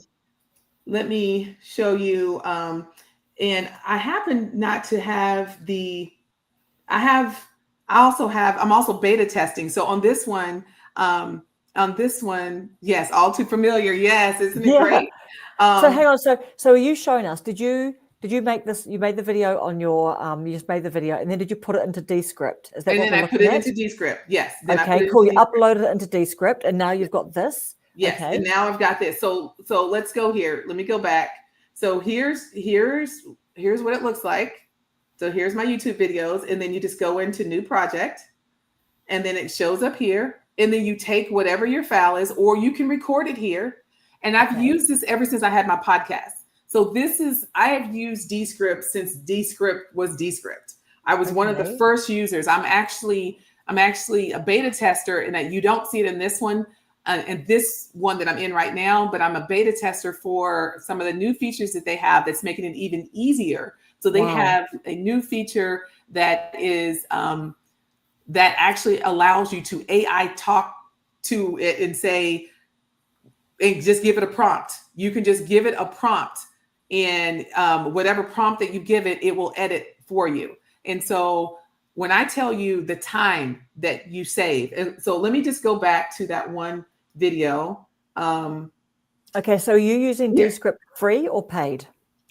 let me show you. And I happen not to have I'm also beta testing. So on this one, yes, all too familiar. Yes, isn't it Yeah. great? So hang on. So are you showing us? Did you make this? You made the video on your. You just made the video, and then did you put it into Descript? Is that And what then we're I put looking it at? into Descript. Yes. Then I put Okay, it cool. You into uploaded it into Descript, and now you've got this. Yes. Okay. And now I've got this. So let's go here. Let me go back. So here's what it looks like. So here's my YouTube videos, and then you just go into new project, and then it shows up here, and then you take whatever your file is, or you can record it here. And I've used this ever since I had my podcast. So I have used Descript since Descript was Descript. I was one of the first users. I'm actually a beta tester, and that you don't see it in this one, and this one that I'm in right now, but I'm a beta tester for some of the new features that they have that's making it even easier. So they have a new feature that is that actually allows you to AI talk to it and say, and just give it a prompt. You can just give it a prompt, and whatever prompt that you give it, it will edit for you. And so when I tell you the time that you save, and so let me just go back to that one video. Okay, so are you using Descript free or paid?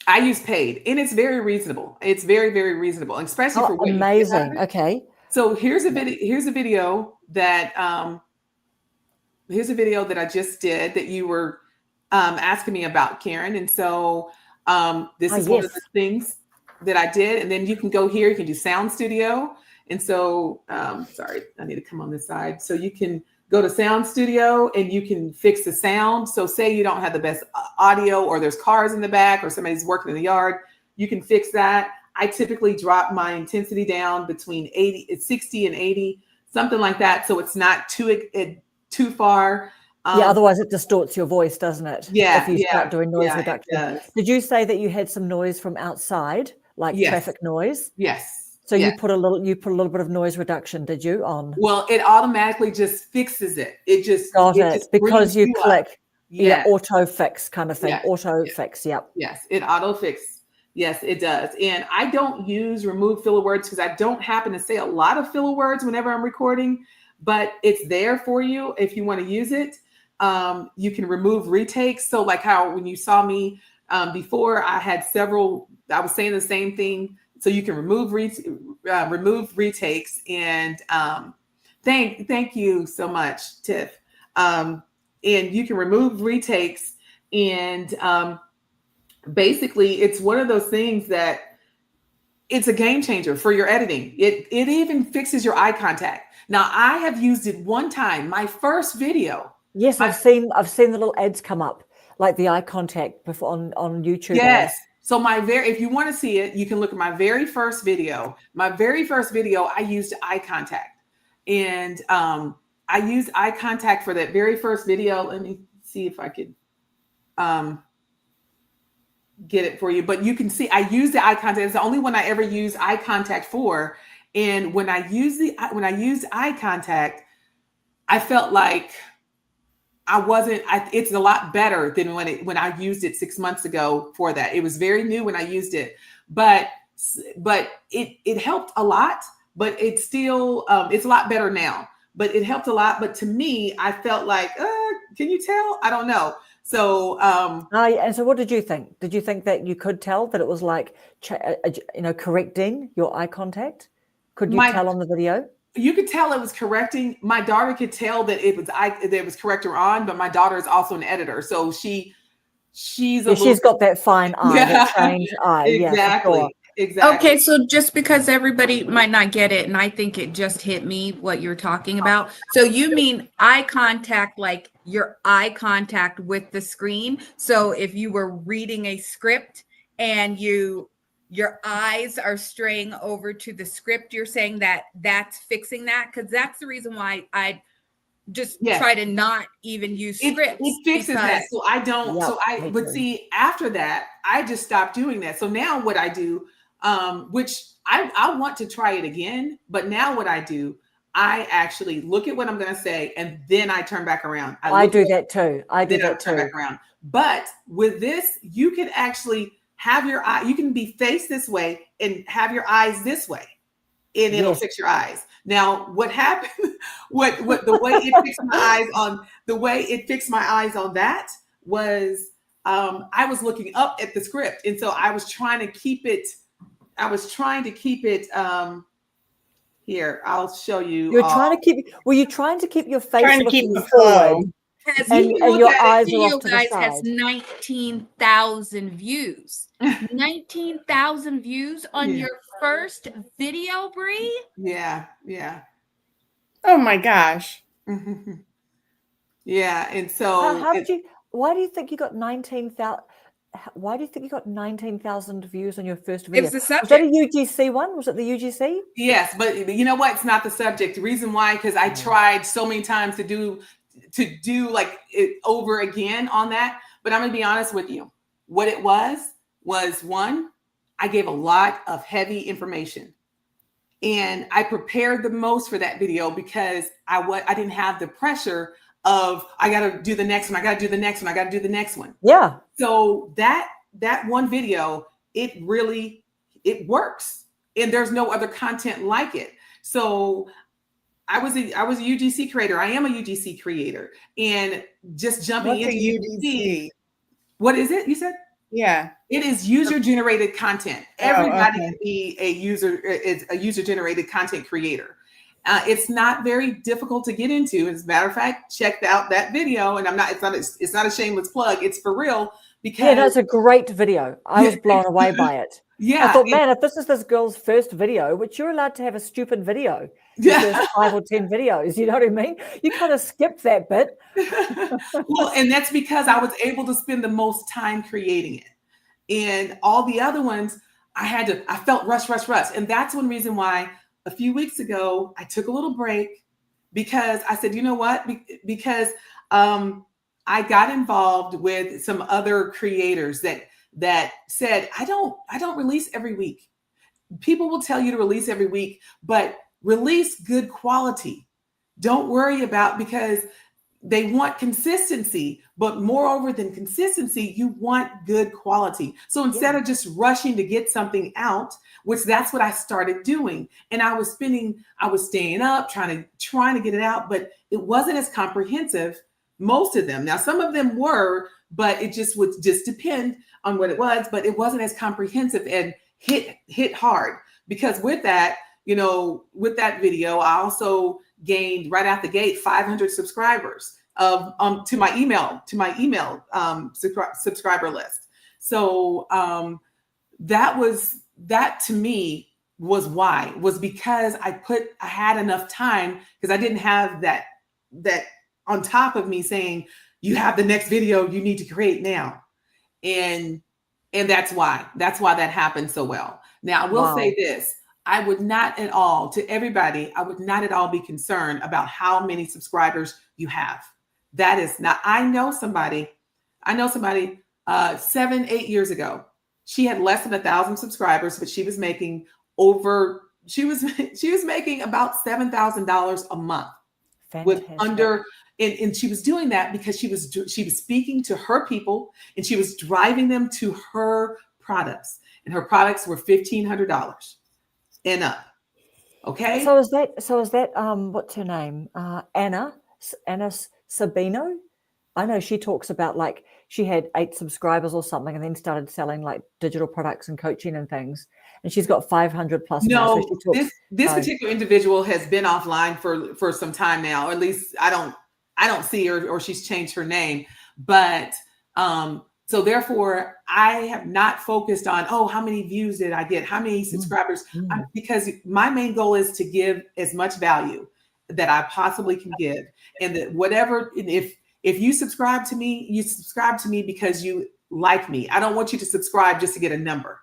I use paid, and it's very reasonable. It's very, very reasonable, especially for what amazing. You get. Okay. So here's a video. Here's a video that I just did that you were asking me about, Karen. And so this is one of the things that I did. And then you can go here. You can do Sound Studio. And so, sorry, I need to come on this side. So you can go to Sound Studio and you can fix the sound. So say you don't have the best audio, or there's cars in the back, or somebody's working in the yard, you can fix that. I typically drop my intensity down between 60 and 80 something like that. So it's not too far. Yeah, otherwise it distorts your voice, doesn't it? Yeah, If you start doing noise it reduction. does. Did you say that you had some noise from outside, like Yes. traffic noise? Yes. So yes. you put a little bit of noise reduction, did you, on? Well, it automatically just fixes it. It just Got it, just because brings you up. click. Yeah, Yes. auto fix kind of thing. Yes. Auto Yes. fix, yep. Yes, it auto fix. Yes, it does. And I don't use remove filler words because I don't happen to say a lot of filler words whenever I'm recording, but it's there for you if you want to use it. You can remove retakes. So like how when you saw me before, I had several, I was saying the same thing. So you can remove retakes. And thank you so much, Tiff. And you can remove retakes. And basically, it's one of those things that it's a game changer for your editing. It even fixes your eye contact. Now, I have used it one time, my first video. Yes, I've seen the little ads come up, like the eye contact before on YouTube. Yes. ads. So if you want to see it, you can look at my very first video. My very first video, I used eye contact. And I used eye contact for that very first video. Let me see if I could get it for you. But you can see I use the eye contact. It's the only one I ever use eye contact for. And when I used eye contact, I felt like it's a lot better than when I used it 6 months ago for that. It was very new when I used it, but it helped a lot, but it's still, it's a lot better now, but it helped a lot. But to me, I felt like, can you tell? I don't know. So, and so what did you think? Did you think that you could tell that it was like, correcting your eye contact? Could you tell on the video? You could tell it was correcting. My daughter could tell that it was corrector on, but my daughter is also an editor, so she's got that fine eye, that trained eye. Exactly. Yeah, sure. Exactly. Okay, so just because everybody might not get it, and I think it just hit me what you're talking about. So you mean eye contact, like your eye contact with the screen. So if you were reading a script and your eyes are straying over to the script, you're saying that's fixing that? Because that's the reason why I just try to not even use scripts. It fixes that. So I don't. Yep, but see, after that, I just stopped doing that. So now what I do, which I want to try it again, but now what I do, I actually look at what I'm going to say, and then I turn back around. I do that too. Turn back around. But with this, you can actually have your eye, you can be faced this way and have your eyes this way, and it'll fix your eyes. Now, what happened, the way it fixed my eyes on that was, I was looking up at the script. And so I was trying to keep it, here, I'll show you. Were you trying to keep your face looking it flow. forward? And your eyes are off to the guys side. has 19,000 views. 19,000 views on your first video, Bree? Yeah. Oh my gosh. Yeah, and so why do you think you got 19,000? Why do you think you got 19,000 views on your first video? It was the subject. Was that a UGC one? Was it the UGC? Yes, but you know what? It's not the subject. The reason why, because I tried so many times to do like it over again on that. But I'm gonna be honest with you. What it was one, I gave a lot of heavy information, and I prepared the most for that video because I didn't have the pressure of I got to do the next one. I got to do the next one. I got to do the next one. Yeah. So that one video, it works, and there's no other content like it. So I was a UGC creator. I am a UGC creator, and just jumping into UGC. What is it? You said? Yeah. It is user-generated content. Everybody can be a user-generated content creator. It's not very difficult to get into. As a matter of fact, check out that video, and it's not a shameless plug. It's for real because that's a great video. I was blown away by it. Yeah, I thought, man, if this is this girl's first video, which you're allowed to have a stupid video, your first 5 or 10 videos, you know what I mean? You kind of skipped that bit. Well, and that's because I was able to spend the most time creating it. And all the other ones, I felt rush. And that's one reason why a few weeks ago, I took a little break because I said, you know what? Because I got involved with some other creators that said, I don't release every week. People will tell you to release every week, but release good quality. Don't worry about, because they want consistency, but moreover than consistency, you want good quality. So instead of just rushing to get something out, which that's what I started doing. And I was staying up, trying to get it out, but it wasn't as comprehensive, most of them. Now, some of them were, but it just would just depend on what it was, but it wasn't as comprehensive and hit hard. Because with that, with that video, I also gained right out the gate 500 subscribers to my email subscriber list. So that to me was because I had enough time, because I didn't have that on top of me saying, you have the next video you need to create now. And that's why that happened so well. Now I will say this, I would not at all, to everybody, I would not at all be concerned about how many subscribers you have. That is not, I know somebody 7-8 years ago, she had less than 1,000 subscribers, but she was making she was making about $7,000 a month. Fantastic. And she was doing that because she was speaking to her people, and she was driving them to her products, and her products were $1,500 and up. Okay. So is that what's her name? Anna Sabino. I know she talks about, like, she had 8 subscribers or something, and then started selling like digital products and coaching and things. And she's got 500 plus. No, now, so this particular individual has been offline for some time now. Or at least I don't see her, or she's changed her name. But so therefore, I have not focused on, how many views did I get? How many subscribers? Because my main goal is to give as much value that I possibly can give. And that whatever, if you subscribe to me, you subscribe to me because you like me. I don't want you to subscribe just to get a number.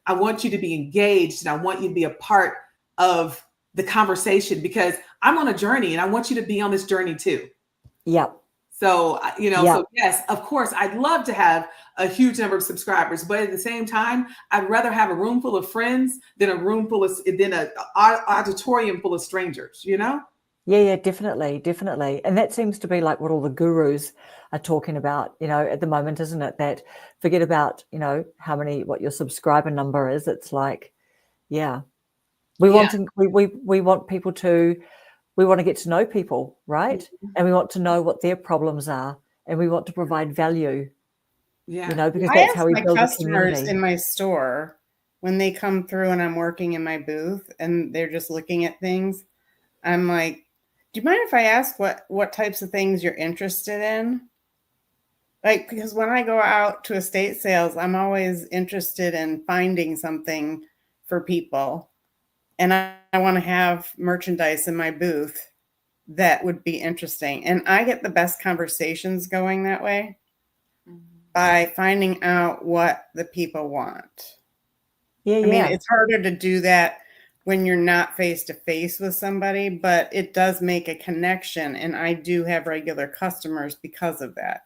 I want you to be engaged, and I want you to be a part of the conversation, because I'm on a journey, and I want you to be on this journey too. Yep. So, so yes, of course, I'd love to have a huge number of subscribers, but at the same time, I'd rather have a room full of friends than an auditorium full of strangers, Yeah, definitely. And that seems to be like what all the gurus are talking about, at the moment, isn't it? That forget about, what your subscriber number is. It's like, we want people to, we want to get to know people, right? Mm-hmm. And we want to know what their problems are, and we want to provide value. Yeah. Because I that's ask how we my build a customers community. in my store, when they come through and I'm working in my booth and they're just looking at things, I'm like, do you mind if I ask what types of things you're interested in? Like, because when I go out to estate sales, I'm always interested in finding something for people. And I want to have merchandise in my booth that would be interesting. And I get the best conversations going that way by finding out what the people want. I mean, it's harder to do that when you're not face to face with somebody, but it does make a connection. And I do have regular customers because of that.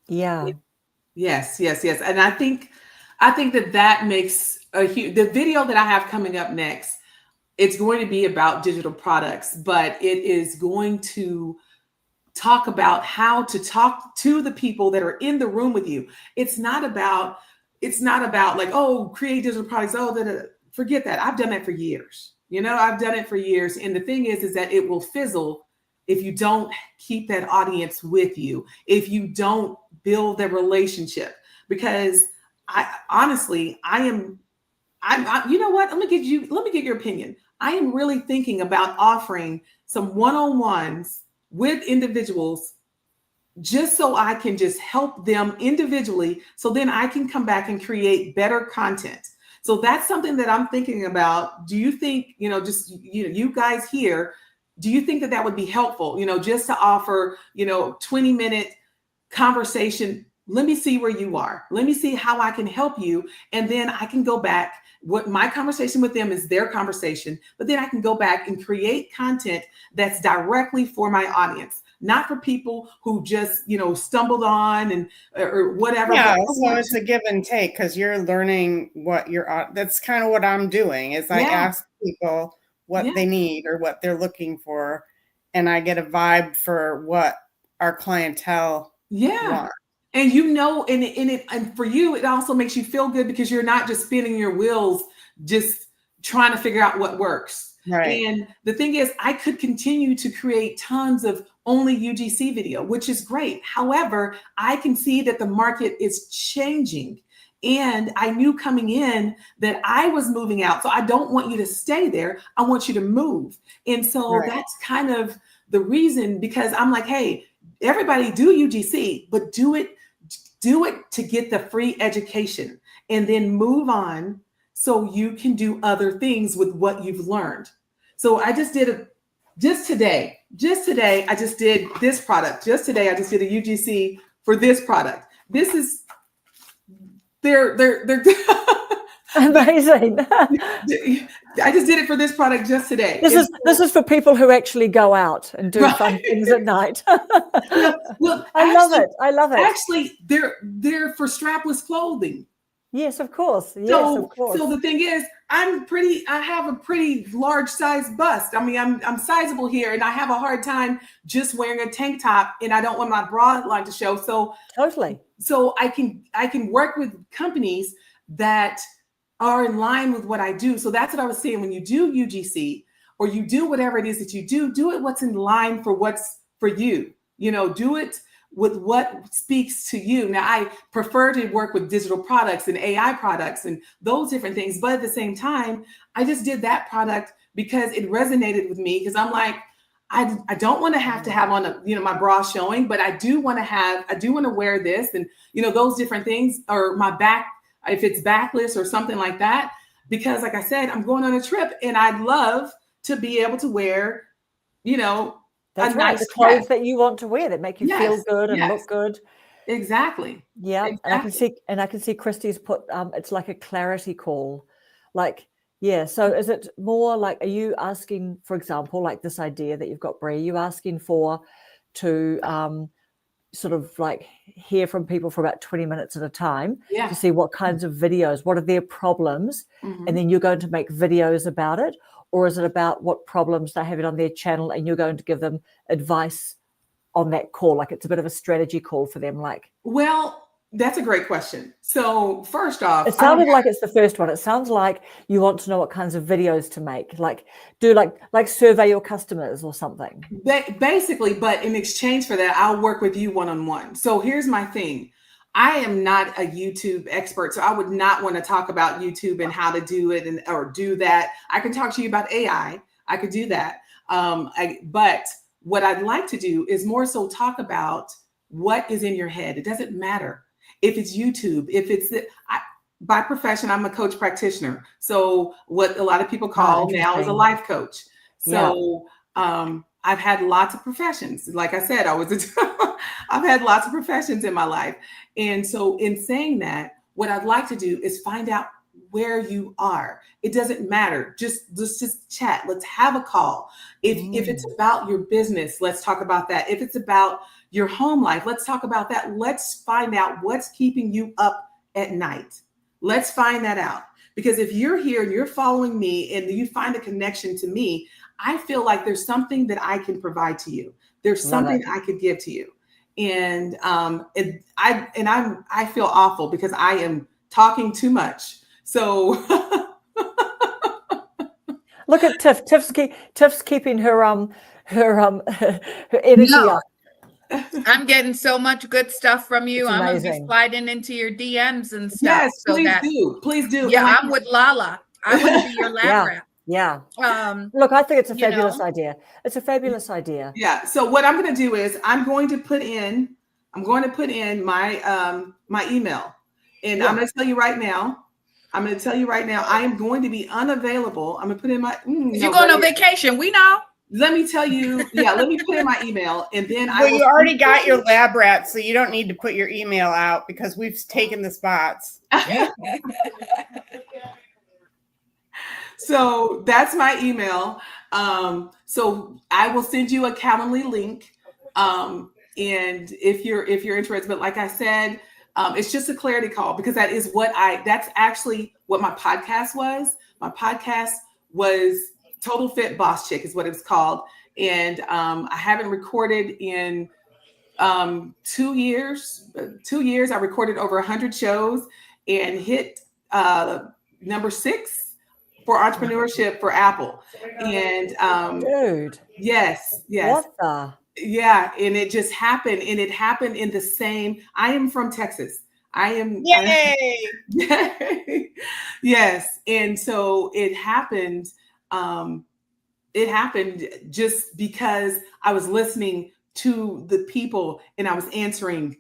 Yeah. Yes. And I think that makes a huge, the video that I have coming up next, it's going to be about digital products, but it is going to talk about how to talk to the people that are in the room with you. It's not about like, create digital products. Forget that. I've done that for years. I've done it for years. And the thing is that it will fizzle if you don't keep that audience with you, if you don't build the relationship. Because you know what? Let me get your opinion. I am really thinking about offering some one-on-ones with individuals, just so I can just help them individually. So then I can come back and create better content. So that's something that I'm thinking about. Do you think, you guys here, do you think that would be helpful? Just to offer, 20-minute conversation let me see where you are. Let me see how I can help you. And then I can go back. What my conversation with them is their conversation, but then I can go back and create content that's directly for my audience, not for people who just, stumbled on and or whatever. Yeah, But so it's a give and take because you're learning what that's kind of what I'm doing is I Yeah. ask people what Yeah. they need or what they're looking for, and I get a vibe for what our clientele yeah. want. And and for you, it also makes you feel good because you're not just spinning your wheels, just trying to figure out what works. Right. And the thing is, I could continue to create tons of only UGC video, which is great. However, I can see that the market is changing. And I knew coming in that I was moving out. So I don't want you to stay there. I want you to move. And so Right. that's kind of the reason, because I'm like, hey, everybody do UGC, but do it to get the free education and then move on so you can do other things with what you've learned. So I just did just today, I just did this product. Just today, I just did a UGC for this product. This is, they're Amazing. I just did it for this product just today. This is for people who actually go out and do fun Right. things at night. Well, I love it. I love it. Actually, they're for strapless clothing. Yes, of course. Yes, So, of course. so the thing is, I have a pretty large size bust. I mean, I'm sizable here, and I have a hard time just wearing a tank top, and I don't want my bra line to show. Totally. So I can work with companies that are in line with what I do. So that's what I was saying. When you do UGC or you do whatever it is that you do it what's in line for what's for you. Do it with what speaks to you. Now, I prefer to work with digital products and AI products and those different things. But at the same time, I just did that product because it resonated with me, because I'm like, I don't want to have on my bra showing, but I do want to wear this and, those different things, or my back, if it's backless or something like that, because like I said, I'm going on a trip and I'd love to be able to wear, That's a right. nice The clothes dress. that you want to wear that make you feel Yes, good and yes. look good. Exactly. Yeah. Exactly. And I can see Christy's put it's like a clarity call. Like, yeah. So is it more like, are you asking, for example, like this idea that you've got, Bree, you asking to sort of like hear from people for about 20 minutes at a time Yeah. to see what kinds of videos, what are their problems, Mhm. and then you're going to make videos about it? Or is it about what problems they're having on their channel and you're going to give them advice on that call? Like it's a bit of a strategy call for them. Like, Well, that's a great question. So first off, it sounded like it's the first one. It sounds like you want to know what kinds of videos to make, like do like survey your customers or something. basically, but in exchange for that, I'll work with you one-on-one. So here's my thing. I am not a YouTube expert, so I would not want to talk about YouTube and how to do it or do that. I can talk to you about AI. I could do that. But what I'd like to do is more so talk about what is in your head. It doesn't matter if it's YouTube, if it's by profession, I'm a coach practitioner. So what a lot of people call now is a interesting. life coach. So I've had lots of professions. Like I said, I've had lots of professions in my life. And so in saying that, what I'd like to do is find out where you are. It doesn't matter. Let's just chat. Let's have a call. If it's about your business, let's talk about that. If it's about your home life, let's talk about that. Let's find out what's keeping you up at night. Let's find that out. Because if you're here and you're following me and you find a connection to me, I feel like there's something that I can provide to you. There's something I could give to you. And I feel awful because I am talking too much. So Look at Tiff. Tiff's keeping her energy No. up. I'm getting so much good stuff from you. It's I'm gonna be amazing. sliding into your DMs and stuff. yes, so please that do. Please do. yeah, And I'm with Lala. I want to be your lab rat. Yeah. Um, Look, I think it's a You fabulous know? idea. It's a fabulous idea. yeah. So what I'm going to do is I'm going to put in my my email, and I'm going to tell you right now. I am going to be unavailable. I'm going to put in my. you're going on vacation. We know. let me tell you, let me put in my email, and then I Well, will you already send got you- your lab rat, so you don't need to put your email out because we've taken the spots. So that's my email. So I will send you a Calendly link. And if you're interested, but like I said, it's just a clarity call because that's actually what my podcast was. My podcast was Total Fit Boss Chick is what it's called. And I haven't recorded in 2 years. 2 years, I recorded over 100 shows and hit number 6 for entrepreneurship for Apple. And Dude, yes. what the? Yeah, and it just happened, and it happened in the same. I am from Texas. Yay! Yes, and so it happened. It happened just because I was listening to the people and I was answering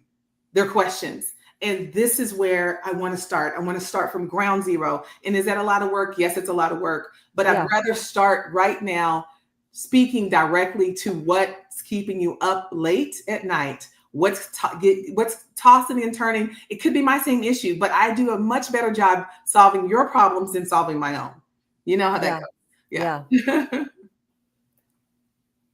their questions. And this is where I want to start. I want to start from ground zero. And is that a lot of work? Yes, it's a lot of work. But Yeah. I'd rather start right now speaking directly to what's keeping you up late at night, what's tossing and turning. It could be my same issue, but I do a much better job solving your problems than solving my own. You know how that goes. Yeah.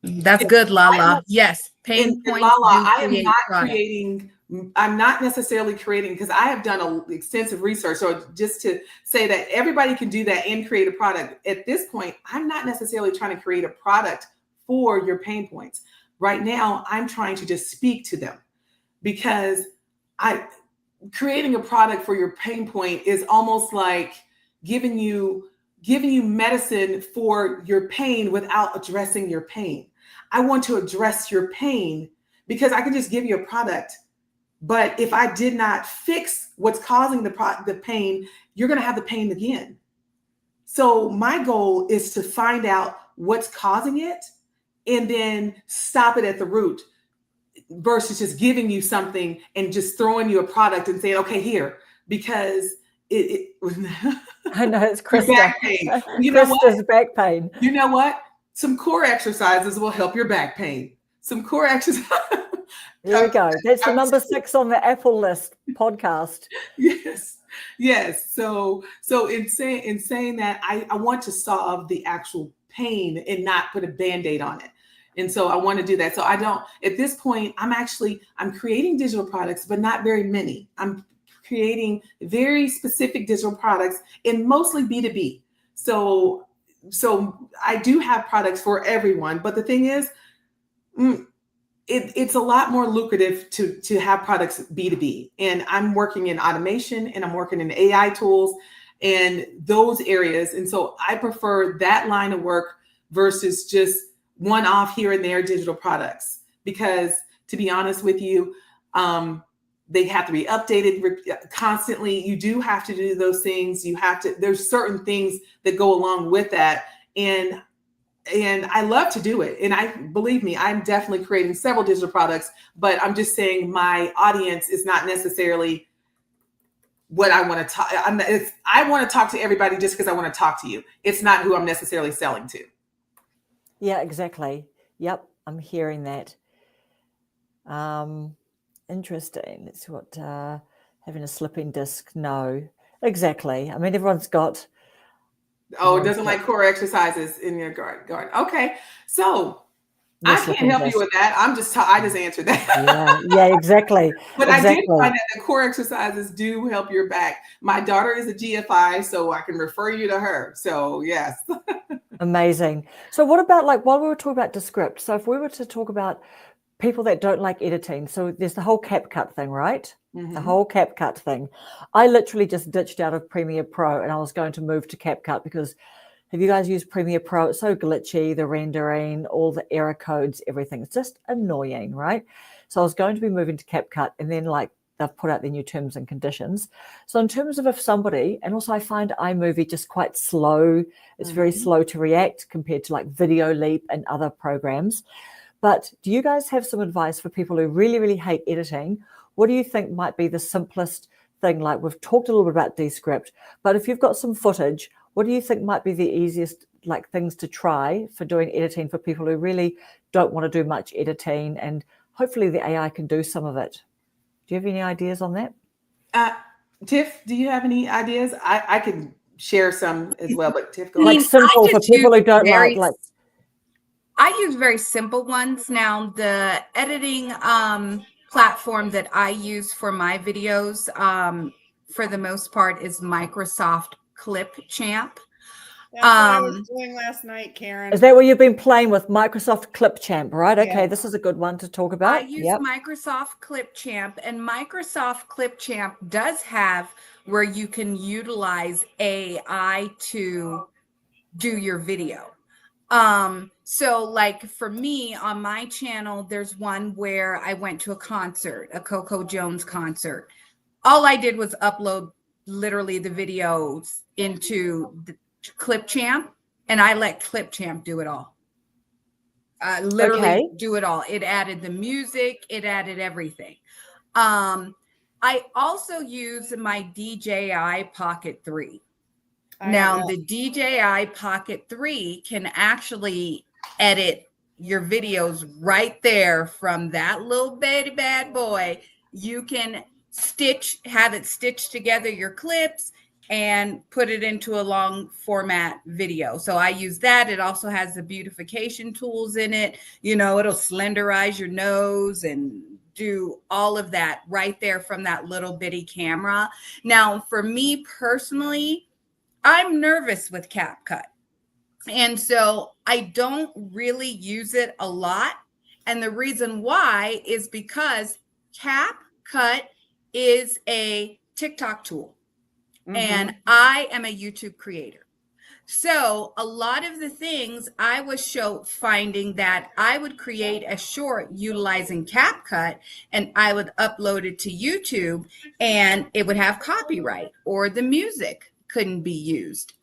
That's good, Lala. Yes. Pain And points. Lala, do I am create not product. creating, I'm not necessarily creating, because I have done extensive research. So just to say that everybody can do that and create a product. At this point, I'm not necessarily trying to create a product for your pain points. Right now, I'm trying to just speak to them, because creating a product for your pain point is almost like giving you medicine for your pain without addressing your pain. I want to address your pain because I can just give you a product. But if I did not fix what's causing the pain, you're going to have the pain again. So my goal is to find out what's causing it and then stop it at the root, versus just giving you something and just throwing you a product and saying, okay, here, because I know it's your Krista. back pain. You know what? Krista's back pain. You know what? Some core exercises will help your back pain. Some core exercises. There we go. That's the number 6 on the Apple list podcast. Yes. So in saying that, I want to solve the actual pain and not put a Band-Aid on it. And so I want to do that. So at this point, I'm creating digital products, but not very many. I'm creating very specific digital products and mostly B2B. So I do have products for everyone, but the thing is, it's a lot more lucrative to have products B2B. And I'm working in automation and I'm working in AI tools and those areas. And so I prefer that line of work versus just one-off here and there digital products, because to be honest with you, they have to be updated constantly. You do have to do those things. There's certain things that go along with that. And I love to do it. And believe me, I'm definitely creating several digital products, but I'm just saying my audience is not necessarily what I want to talk. I want to talk to everybody just because I want to talk to you. It's not who I'm necessarily selling to. Yeah, exactly. Yep, I'm hearing that. Interesting. It's what having a slipping disc. No, exactly. I mean, everyone's got. Oh, it doesn't like core exercises in your garden. Okay, so No I can't slipping help disc. you with that. I just answered that. Yeah, exactly. But exactly. I did find that the core exercises do help your back. My daughter is a GFI, so I can refer you to her. So yes. Amazing. So what about, like, while we were talking about Descript, so if we were to talk about people that don't like editing, so there's the whole CapCut thing, right? Mhm. The whole CapCut thing. I literally just ditched out of Premiere Pro and I was going to move to CapCut because have you guys used Premiere Pro? It's so glitchy, the rendering, all the error codes, everything. It's just annoying, right? So I was going to be moving to CapCut, and then like they've put out their new terms and conditions. So in terms of if somebody, and also I find iMovie just quite slow. It's very slow to react compared to like Video Leap and other programs. But do you guys have some advice for people who really, really hate editing? What do you think might be the simplest thing? Like we've talked a little bit about Descript, but if you've got some footage, what do you think might be the easiest like things to try for doing editing for people who really don't want to do much editing, and hopefully the AI can do some of it? Do you have any ideas on that? Tiff, do you have any ideas? I can share some as well, but Tiff, go I Like mean, ahead. simple I for just people who use don't very like I use very simple ones. Now, the editing platform that I use for my videos, for the most part, is Microsoft Clipchamp. That's what I was Um, doing last night, Karen. Is that what you've been playing with, Microsoft Clipchamp, right? Yeah. Okay, this is a good one to talk I about. use Yep. Microsoft Clipchamp, and Microsoft Clipchamp does have where you can utilize AI to do your video. So like for me on my channel, there's one where I went to a concert, a Coco Jones concert. All I did was upload literally the videos into the Clipchamp, and I let Clipchamp do it all. Literally Okay. do it all. It added the music, it added everything. I also use my DJI Pocket 3. Now, the DJI Pocket 3 can actually edit your videos right there from that little bitty bad boy. You can have it stitch together your clips and put it into a long format video. So I use that. It also has the beautification tools in it. You know, it'll slenderize your nose and do all of that right there from that little bitty camera. Now, for me personally, I'm nervous with CapCut. And so I don't really use it a lot. And the reason why is because CapCut is a TikTok tool. And I am a YouTube creator. So a lot of the things I was finding that I would create a short utilizing CapCut, and I would upload it to YouTube, and it would have copyright, or the music couldn't be used.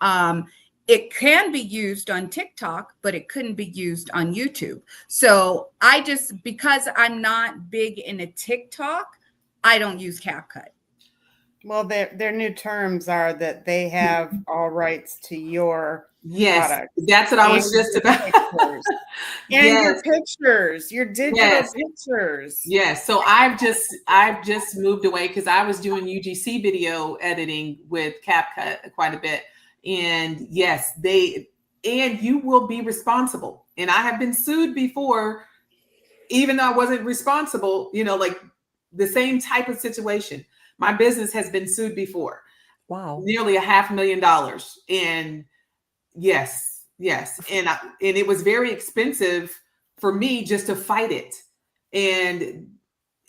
It can be used on TikTok, but it couldn't be used on YouTube. So because I'm not big into TikTok, I don't use CapCut. Well, their new terms are that they have all rights to your Yes, product. that's what I was And just your about. pictures. And Yes. your pictures, your digital Yes. pictures. Yes. So I've just moved away because I was doing UGC video editing with CapCut quite a bit. And yes, and you will be responsible. And I have been sued before, even though I wasn't responsible, like the same type of situation. My business has been sued before. Wow. Nearly $500,000. And yes. And it was very expensive for me just to fight it. And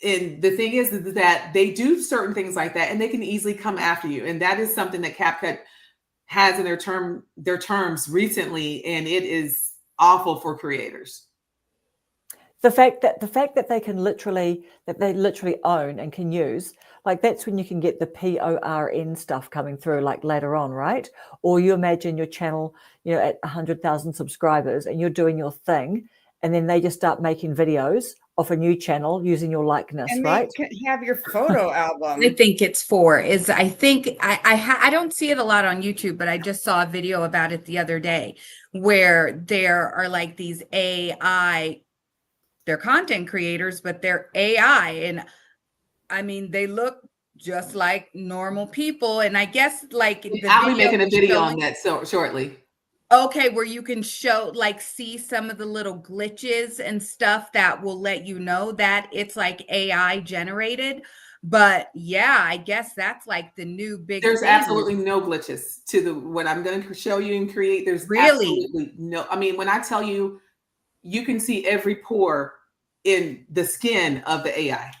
the thing is that they do certain things like that, and they can easily come after you. And that is something that CapCut has in their terms recently, and it is awful for creators. The fact that they literally own and can use, like that's when you can get the PORN stuff coming through, like later on, right? Or you imagine your channel, at 100,000 subscribers, and you're doing your thing, and then they just start making videos off a new channel using your likeness, And right? they can have your photo album. I think it's I don't see it a lot on YouTube, but I just saw a video about it the other day where there are like these AI, they're content creators, but they're AI. And I mean, they look just like normal people. And I guess like I'll be making a video on that shortly. Okay, where you can see some of the little glitches and stuff that will let you know that it's like AI generated. But yeah, I guess that's like the new big There's thing. absolutely no glitches to what I'm going to show you and create. There's really absolutely no. I mean, when I tell you, you can see every pore in the skin of the AI.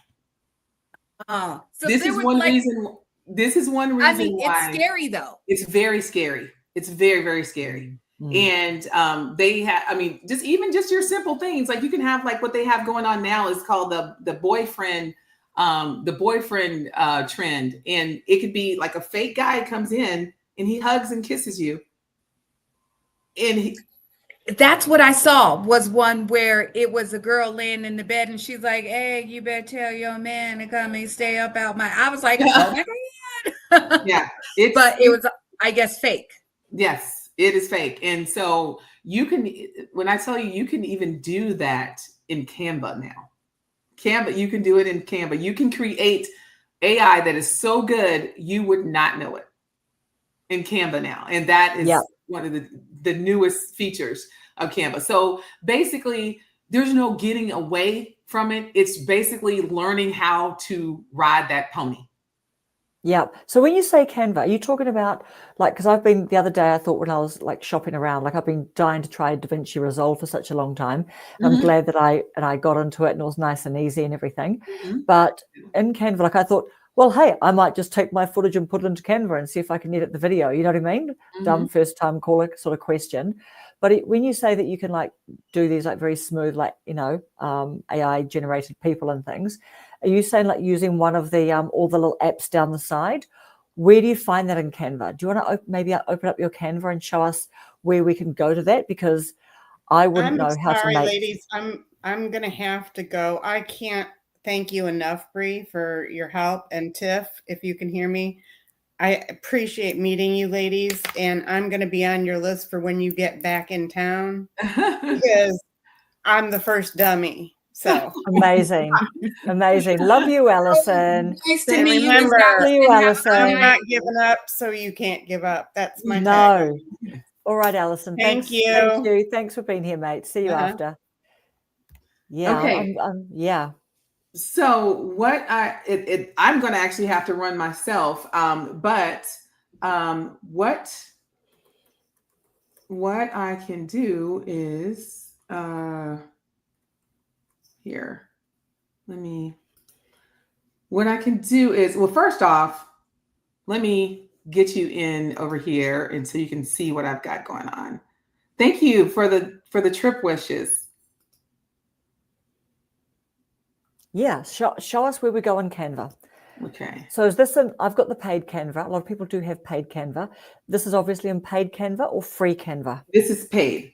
So this is one reason. This is one reason. I mean, why it's scary though. It's very scary. It's very, very scary. And they have, I mean, just your simple things, like you can have like what they have going on now is called the boyfriend trend. And it could be like a fake guy comes in and he hugs and kisses you. And that's what I saw, was one where it was a girl laying in the bed and she's like, "Hey, you better tell your man to come and stay up out my." I was like, "Oh my God." Yeah. But it was, I guess, fake. Yes, it is fake. And so you can, when I tell you, you can even do that in Canva now. Canva, you can do it in Canva. You can create AI that is so good, you would not know it in Canva now. And that is Yeah. one of the newest features of Canva. So basically, there's no getting away from it. It's basically learning how to ride that pony. Yeah. So when you say Canva, are you talking about like, because I've been the other day, I thought when I was like shopping around, like I've been dying to try DaVinci Resolve for such a long time. And I'm Mhm. glad that I got into it and it was nice and easy and everything. Mhm. But in Canva, like I thought, well, hey, I might just take my footage and put it into Canva and see if I can edit the video. You know what I mean? Dumb Mhm. first time caller sort of question. But when you say that you can like do these like very smooth, like, AI generated people and things, are you saying like using one of the all the little apps down the side? Where do you find that in Canva? Do you want to maybe open up your Canva and show us where we can go to that? Because I wouldn't I'm know how to sorry, make. ladies. I'm gonna have to go. I can't thank you enough, Bree, for your help. And Tiff, if you can hear me, I appreciate meeting you, ladies. And I'm gonna be on your list for when you get back in town because I'm the first dummy. So Amazing, amazing. Love you, Allison. Nice to and meet you. remember, Love you, Have a Allison. I'm good not night. giving up, so you can't give up. That's my No. tagline. All right, Allison. Thank Thanks. you. Thank you. Thanks for being here, mate. See you Uh-huh. after. Yeah. Okay. Yeah. So what I'm going to actually have to run myself. But what I can do is here. What I can do is, well, first off, let me get you in over here and so you can see what I've got going on. Thank you for the trip wishes. Yeah. Show us where we go on Canva. Okay. So is this I've got the paid Canva. A lot of people do have paid Canva. This is obviously in paid Canva or free Canva. This is paid.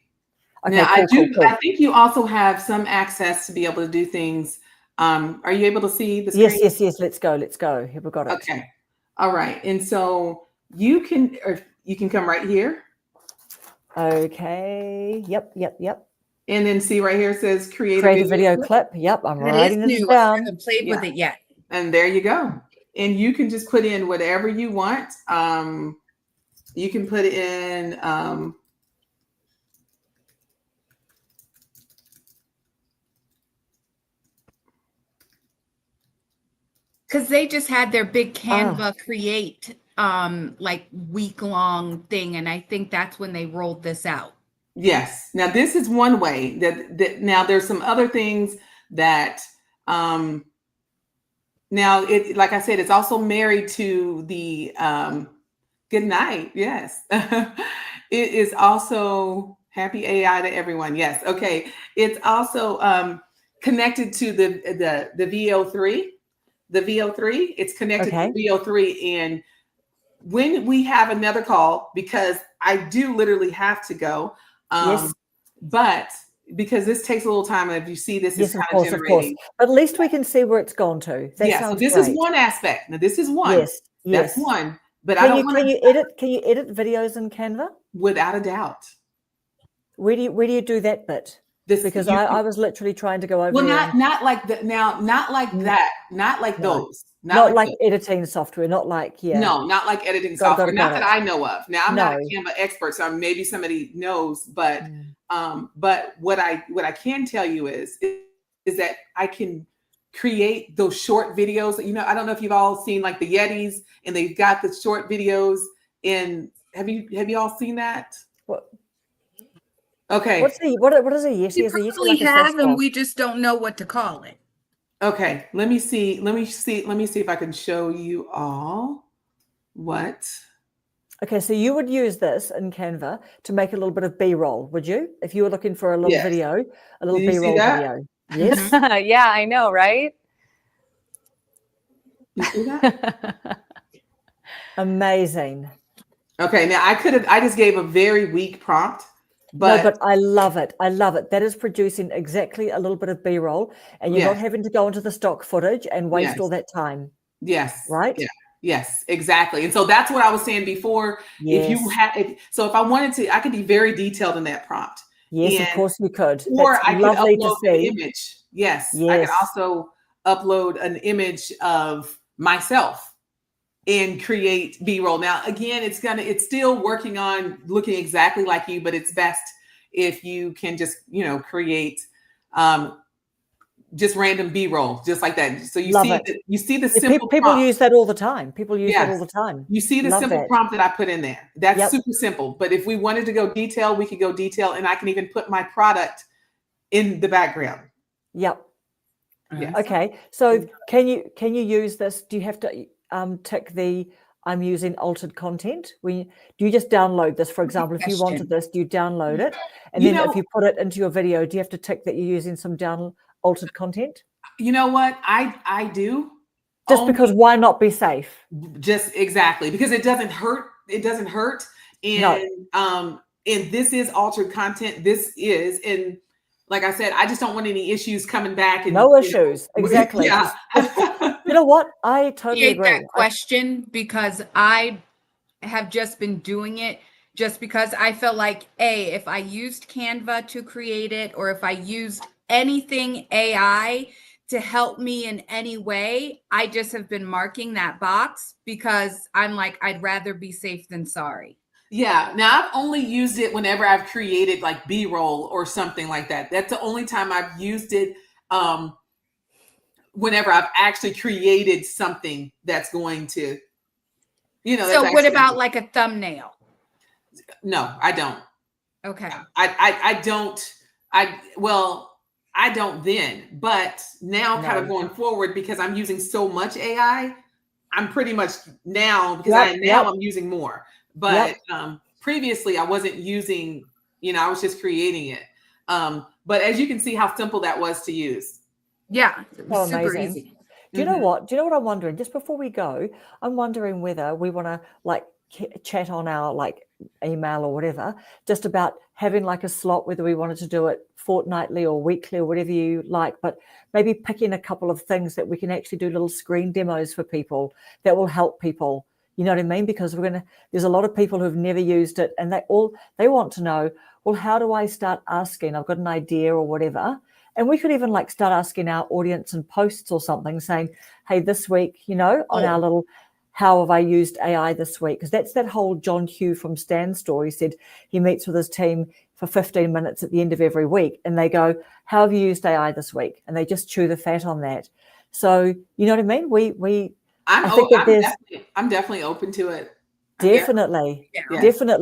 Okay, Now, cool. I think you also have some access to be able to do things. Are you able to see the screen? Yes. Let's go. Here we got it. Okay. All right. And so you can come right here. Okay. Yep. And then see right here it says create a video clip. Yep. I'm It is writing this new. I down. haven't played with it yet. And there you go. And you can just put in whatever you want. You can put in Because they just had their big Canva create like week-long thing, and I think that's when they rolled this out. yes. Now this is one way that now there's some other things that now it, like I said, it's also married to the good night. Yes. It is also happy AI to everyone. Yes. Okay. It's also connected to the VO3. The VO3, it's connected to VO3. And when we have another call, because I do literally have to go, Yes. but because this takes a little time, and if you see this is Yes, kind of generating. But at least we can see where it's gone to. That Yeah, so sounds this great. is one aspect. Now this is one. Yes. That's one. But I don't want Can you edit videos in Canva? without a doubt. Where do you do that bit? Because I was literally trying to go over. Well, there not like that. Now, not like that. Not like No. those. not like editing software. Not like No, not like editing Got software. it, Not got that it. I know of. Now, I'm not a No. Canva expert, so maybe somebody knows. But Mm. what I can tell you is that I can create those short videos. You know, I don't know if you've all seen like the Yetis, and they've got the short videos. And have you all seen that? What? Okay. What is a Yeti? We Is a Yeti probably like a have, fish and bowl? we just don't know what to call it. Okay. Let me see if I can show you all what. Okay, so you would use this in Canva to make a little bit of B-roll, would you? If you were looking for a little Yes. video, a little Do you see B-roll that? video. Yes. Yeah, I know, right? You see that? Amazing. Okay. Now I just gave a very weak prompt, No, but I love it. I love it. That is producing exactly a little bit of B-roll, and you're not Yes. having to go into the stock footage and waste Yes. all that time. Yes. Right? Yeah. Yes, exactly. And so that's what I was saying before. If you Yes. have, so if I wanted to, I could be very detailed in that prompt. Yes, of And course you could. or That's I could lovely to upload an see. image. Yes, I could Yes. also upload an image of myself and create B-roll. Now, again, it's still working on looking exactly like you, but it's best if you can just, create just random B-roll, just like that. So you Love see, it. you see the Yeah, simple people prompt. use that all the time. People use that all Yes. the time. You see the Love simple that. prompt that I put in there. That's Yep. super simple. But if we wanted to go detail, we could go detail, and I can even put my product in the background. Yep. Yes. Okay. So can you use this? Do you have to tick the I'm using altered content? Do you just download this? For example, if you wanted this, do you download it? And You then know- if you put it into your video, do you have to tick that you're using some altered content? You know what? I do. Just Only- because why not be safe? Just exactly, because it doesn't hurt. It doesn't hurt. And and this is altered content. This is, and like I said, I just don't want any issues coming back. And No issues. Exactly. Yeah. You know what? I totally Create agree. that question because I have just been doing it just because I felt like if I used Canva to create it, or if I used anything AI to help me in any way, I just have been marking that box because I'm like, I'd rather be safe than sorry. Yeah. Now I've only used it whenever I've created like B-roll or something like that. That's the only time I've used it. Whenever I've actually created something that's going to, So what about like a thumbnail? No, I don't. Okay. I don't then, but now kind of going forward, because I'm using so much AI, I'm pretty much now, because I'm using more. But previously I wasn't using, I was just creating it. But as you can see how simple that was to use. Yeah. It was So super amazing. easy. Do you know what? Do you know what I'm wondering? Just before we go, I'm wondering whether we want to like chat on our like email or whatever, just about having like a slot, whether we wanted to do it fortnightly or weekly or whatever you like, but maybe picking a couple of things that we can actually do little screen demos for people that will help people. You know what I mean? Because there's a lot of people who've never used it, and they want to know, well, how do I start asking? I've got an idea or whatever. And we could even like start asking our audience in posts or something saying, hey, this week, on our little, how have I used AI this week? Because that's that whole John Hugh from Stan's story. He said he meets with his team for 15 minutes at the end of every week. And they go, how have you used AI this week? And they just chew the fat on that. So, you know what I mean? I'm definitely open to it. Definitely,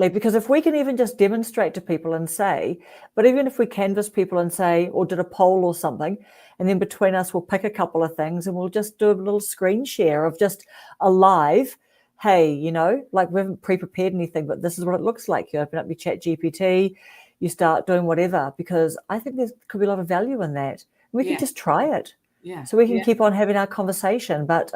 because if we can even just demonstrate to people and say, but even if we canvas people and say, or did a poll or something, and then between us we'll pick a couple of things and we'll just do a little screen share of just a live, hey, like we haven't pre-prepared anything, but this is what it looks like. You open up your Chat GPT, you start doing whatever, because I think there could be a lot of value in that. We can just try it. Yeah. So we can keep on having our conversation, but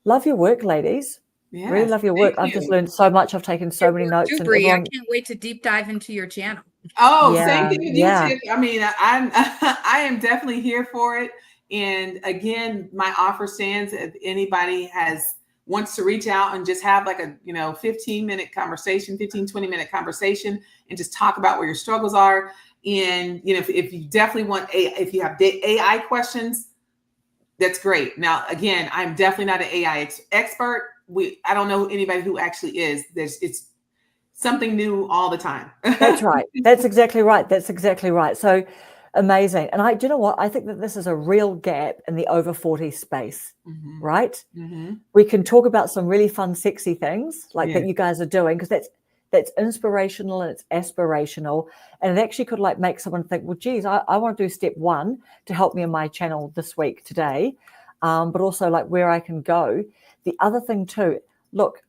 love your work, ladies. Yes, really love your work. I've just learned so much. I've taken so many notes. And I can't wait to deep dive into your channel. Oh, same thing with you, Tiff. I mean, I am definitely here for it. And again, my offer stands if anybody wants to reach out and just have like a 15-minute conversation, 20-minute conversation, and just talk about where your struggles are. And if you definitely want if you have AI questions, that's great. Now, again, I'm definitely not an AI expert. I don't know anybody who actually is. It's something new all the time. That's right. That's exactly right. So amazing. And do you know what? I think that this is a real gap in the over 40 space, right? Mm-hmm. We can talk about some really fun, sexy things like that you guys are doing, because that's inspirational and it's aspirational. And it actually could like make someone think, well, geez, I want to do step 1 to help me in my channel this week, today. But also like where I can go. The other thing too, look,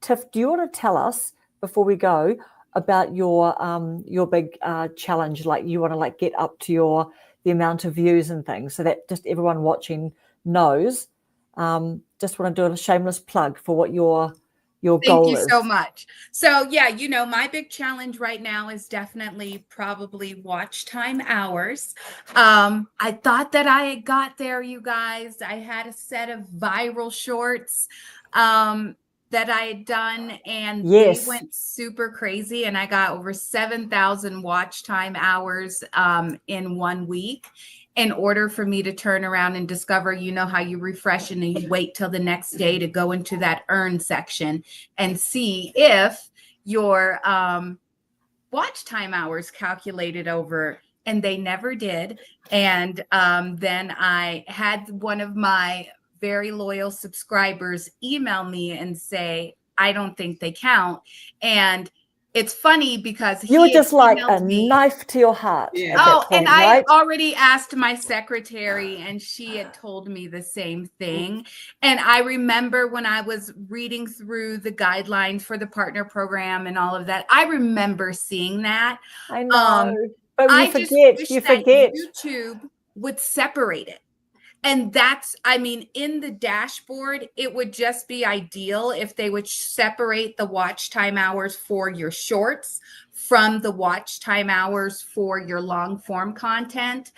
Tiff, do you want to tell us before we go about your big challenge? Like you want to like get up to the amount of views and things, so that just everyone watching knows. Just want to do a shameless plug for what you're your Thank goal you is. so much. So yeah, my big challenge right now is definitely probably watch time hours. I thought that I had got there, you guys. I had a set of viral shorts that I had done, and Yes. they went super crazy, and I got over 7,000 watch time hours in 1 week. In order for me to turn around and discover, how you refresh and then you wait till the next day to go into that earn section and see if your watch time hours calculated over, and they never did. And then I had one of my very loyal subscribers email me and say, I don't think they count. And it's funny because You were he had just like a emailed me. knife to your heart Yeah. at that Oh, point, and I right? had already asked my secretary, and she had told me the same thing. And I remember when I was reading through the guidelines for the partner program and all of that, I remember seeing that. I know. But I you just forget. wish You that forget. YouTube would separate it. And that's, in the dashboard, it would just be ideal if they would separate the watch time hours for your shorts from the watch time hours for your long form content.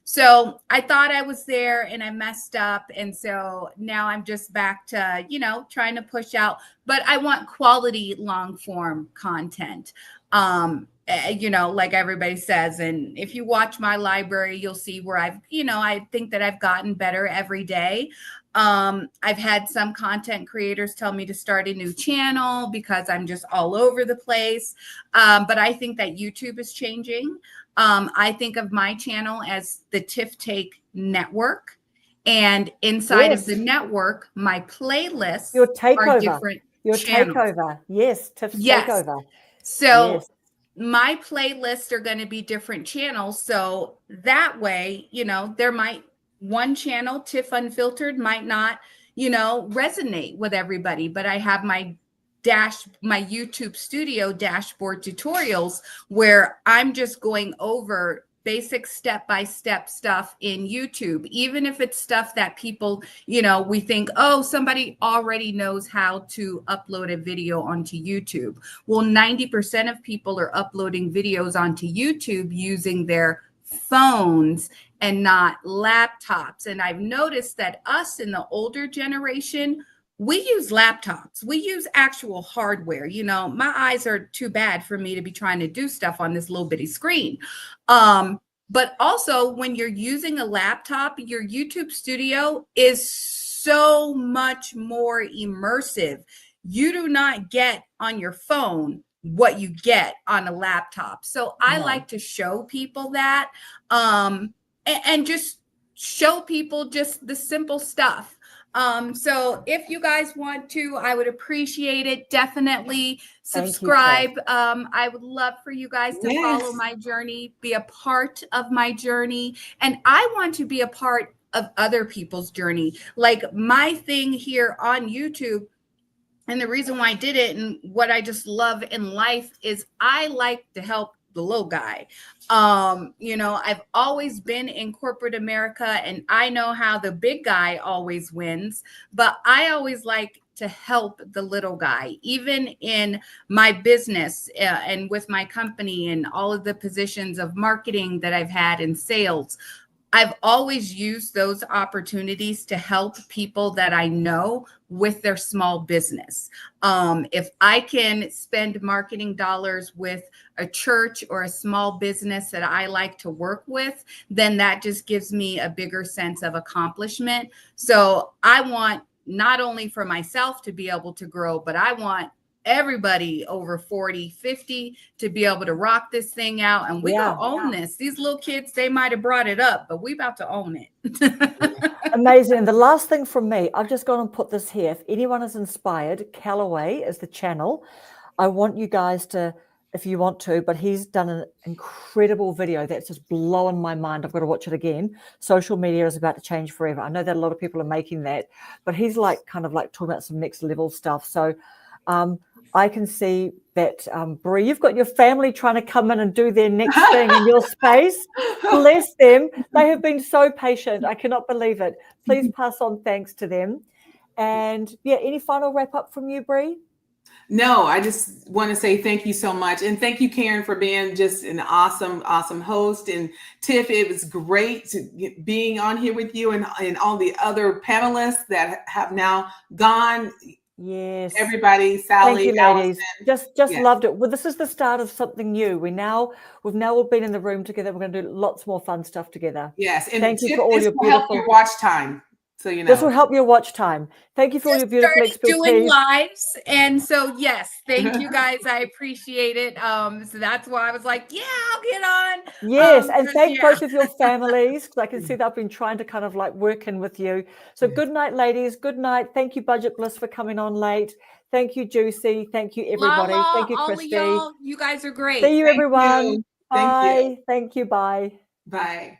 So I thought I was there and I messed up. And so now I'm just back to, trying to push out, but I want quality long form content. Like everybody says, and if you watch my library, you'll see where I think that I've gotten better every day. I've had some content creators tell me to start a new channel because I'm just all over the place. But I think that YouTube is changing. I think of my channel as the Tiff Take Network. And inside of the network, my playlists Your are takeover. different Your channels. takeover. Yes, Tiff's Yes. takeover. So Yes. my playlists are going to be different channels. So that way, there might one channel, Tiff Unfiltered, might not, resonate with everybody, but I have my YouTube studio dashboard tutorials where I'm just going over basic step-by-step stuff in YouTube, even if it's stuff that people, we think, oh, somebody already knows how to upload a video onto YouTube. Well, 90% of people are uploading videos onto YouTube using their phones and not laptops. And I've noticed that us in the older generation, we use laptops. We use actual hardware. My eyes are too bad for me to be trying to do stuff on this little bitty screen. But also when you're using a laptop, your YouTube studio is so much more immersive. You do not get on your phone what you get on a laptop. So I like to show people that and just show people just the simple stuff. So if you guys want to, I would appreciate it. Definitely subscribe. I would love for you guys to follow my journey, be a part of my journey. And I want to be a part of other people's journey. Like my thing here on YouTube, and the reason why I did it and what I just love in life is I like to help the little guy. I've always been in corporate America and I know how the big guy always wins, but I always like to help the little guy, even in my business and with my company and all of the positions of marketing that I've had in sales. I've always used those opportunities to help people that I know with their small business. If I can spend marketing dollars with a church or a small business that I like to work with, then that just gives me a bigger sense of accomplishment. So I want not only for myself to be able to grow, but I want everybody over 40, 50 to be able to rock this thing out. And we gonna own this. These little kids, they might have brought it up, but we about to own it. Amazing. And the last thing from me, I've just gone and put this here. If anyone is inspired, Callaway is the channel. I want you guys to, if you want to, but he's done an incredible video that's just blowing my mind. I've got to watch it again. Social media is about to change forever. I know that a lot of people are making that, but he's kind of talking about some next level stuff. So I can see that, Bree, you've got your family trying to come in and do their next thing in your space. Bless them. They have been so patient. I cannot believe it. Please pass on thanks to them. And yeah, any final wrap up from you, Bree? No, I just want to say thank you so much. And thank you, Karen, for being just an awesome, awesome host. And Tiff, it was great being on here with you and all the other panelists that have now gone. Yes. Everybody, Sally, Thank you, ladies. Allison. Just Yeah. loved it. Well, this is the start of something new. We've now all been in the room together. We're going to do lots more fun stuff together. Yes. And Thank you Tiff, for all this your will help beautiful. your watch time. So you know. This will help your watch time. Thank you for all your Just beautiful started doing expertise. lives, and so yes, thank you guys. I appreciate it. So that's why I was like, yeah, I'll get on. Yes, and 'Cause, thank yeah. both of your families, because I can see they've been trying to kind of like work in with you. So Yes. good night, ladies. Good night. Thank you, Budget Bliss, for coming on late. Thank you, Juicy. Thank you, everybody. Lala, Thank you, all of Christy. y'all, you guys are great. See you, Thank everyone. you. Bye. Thank you. Thank you. Bye. Bye.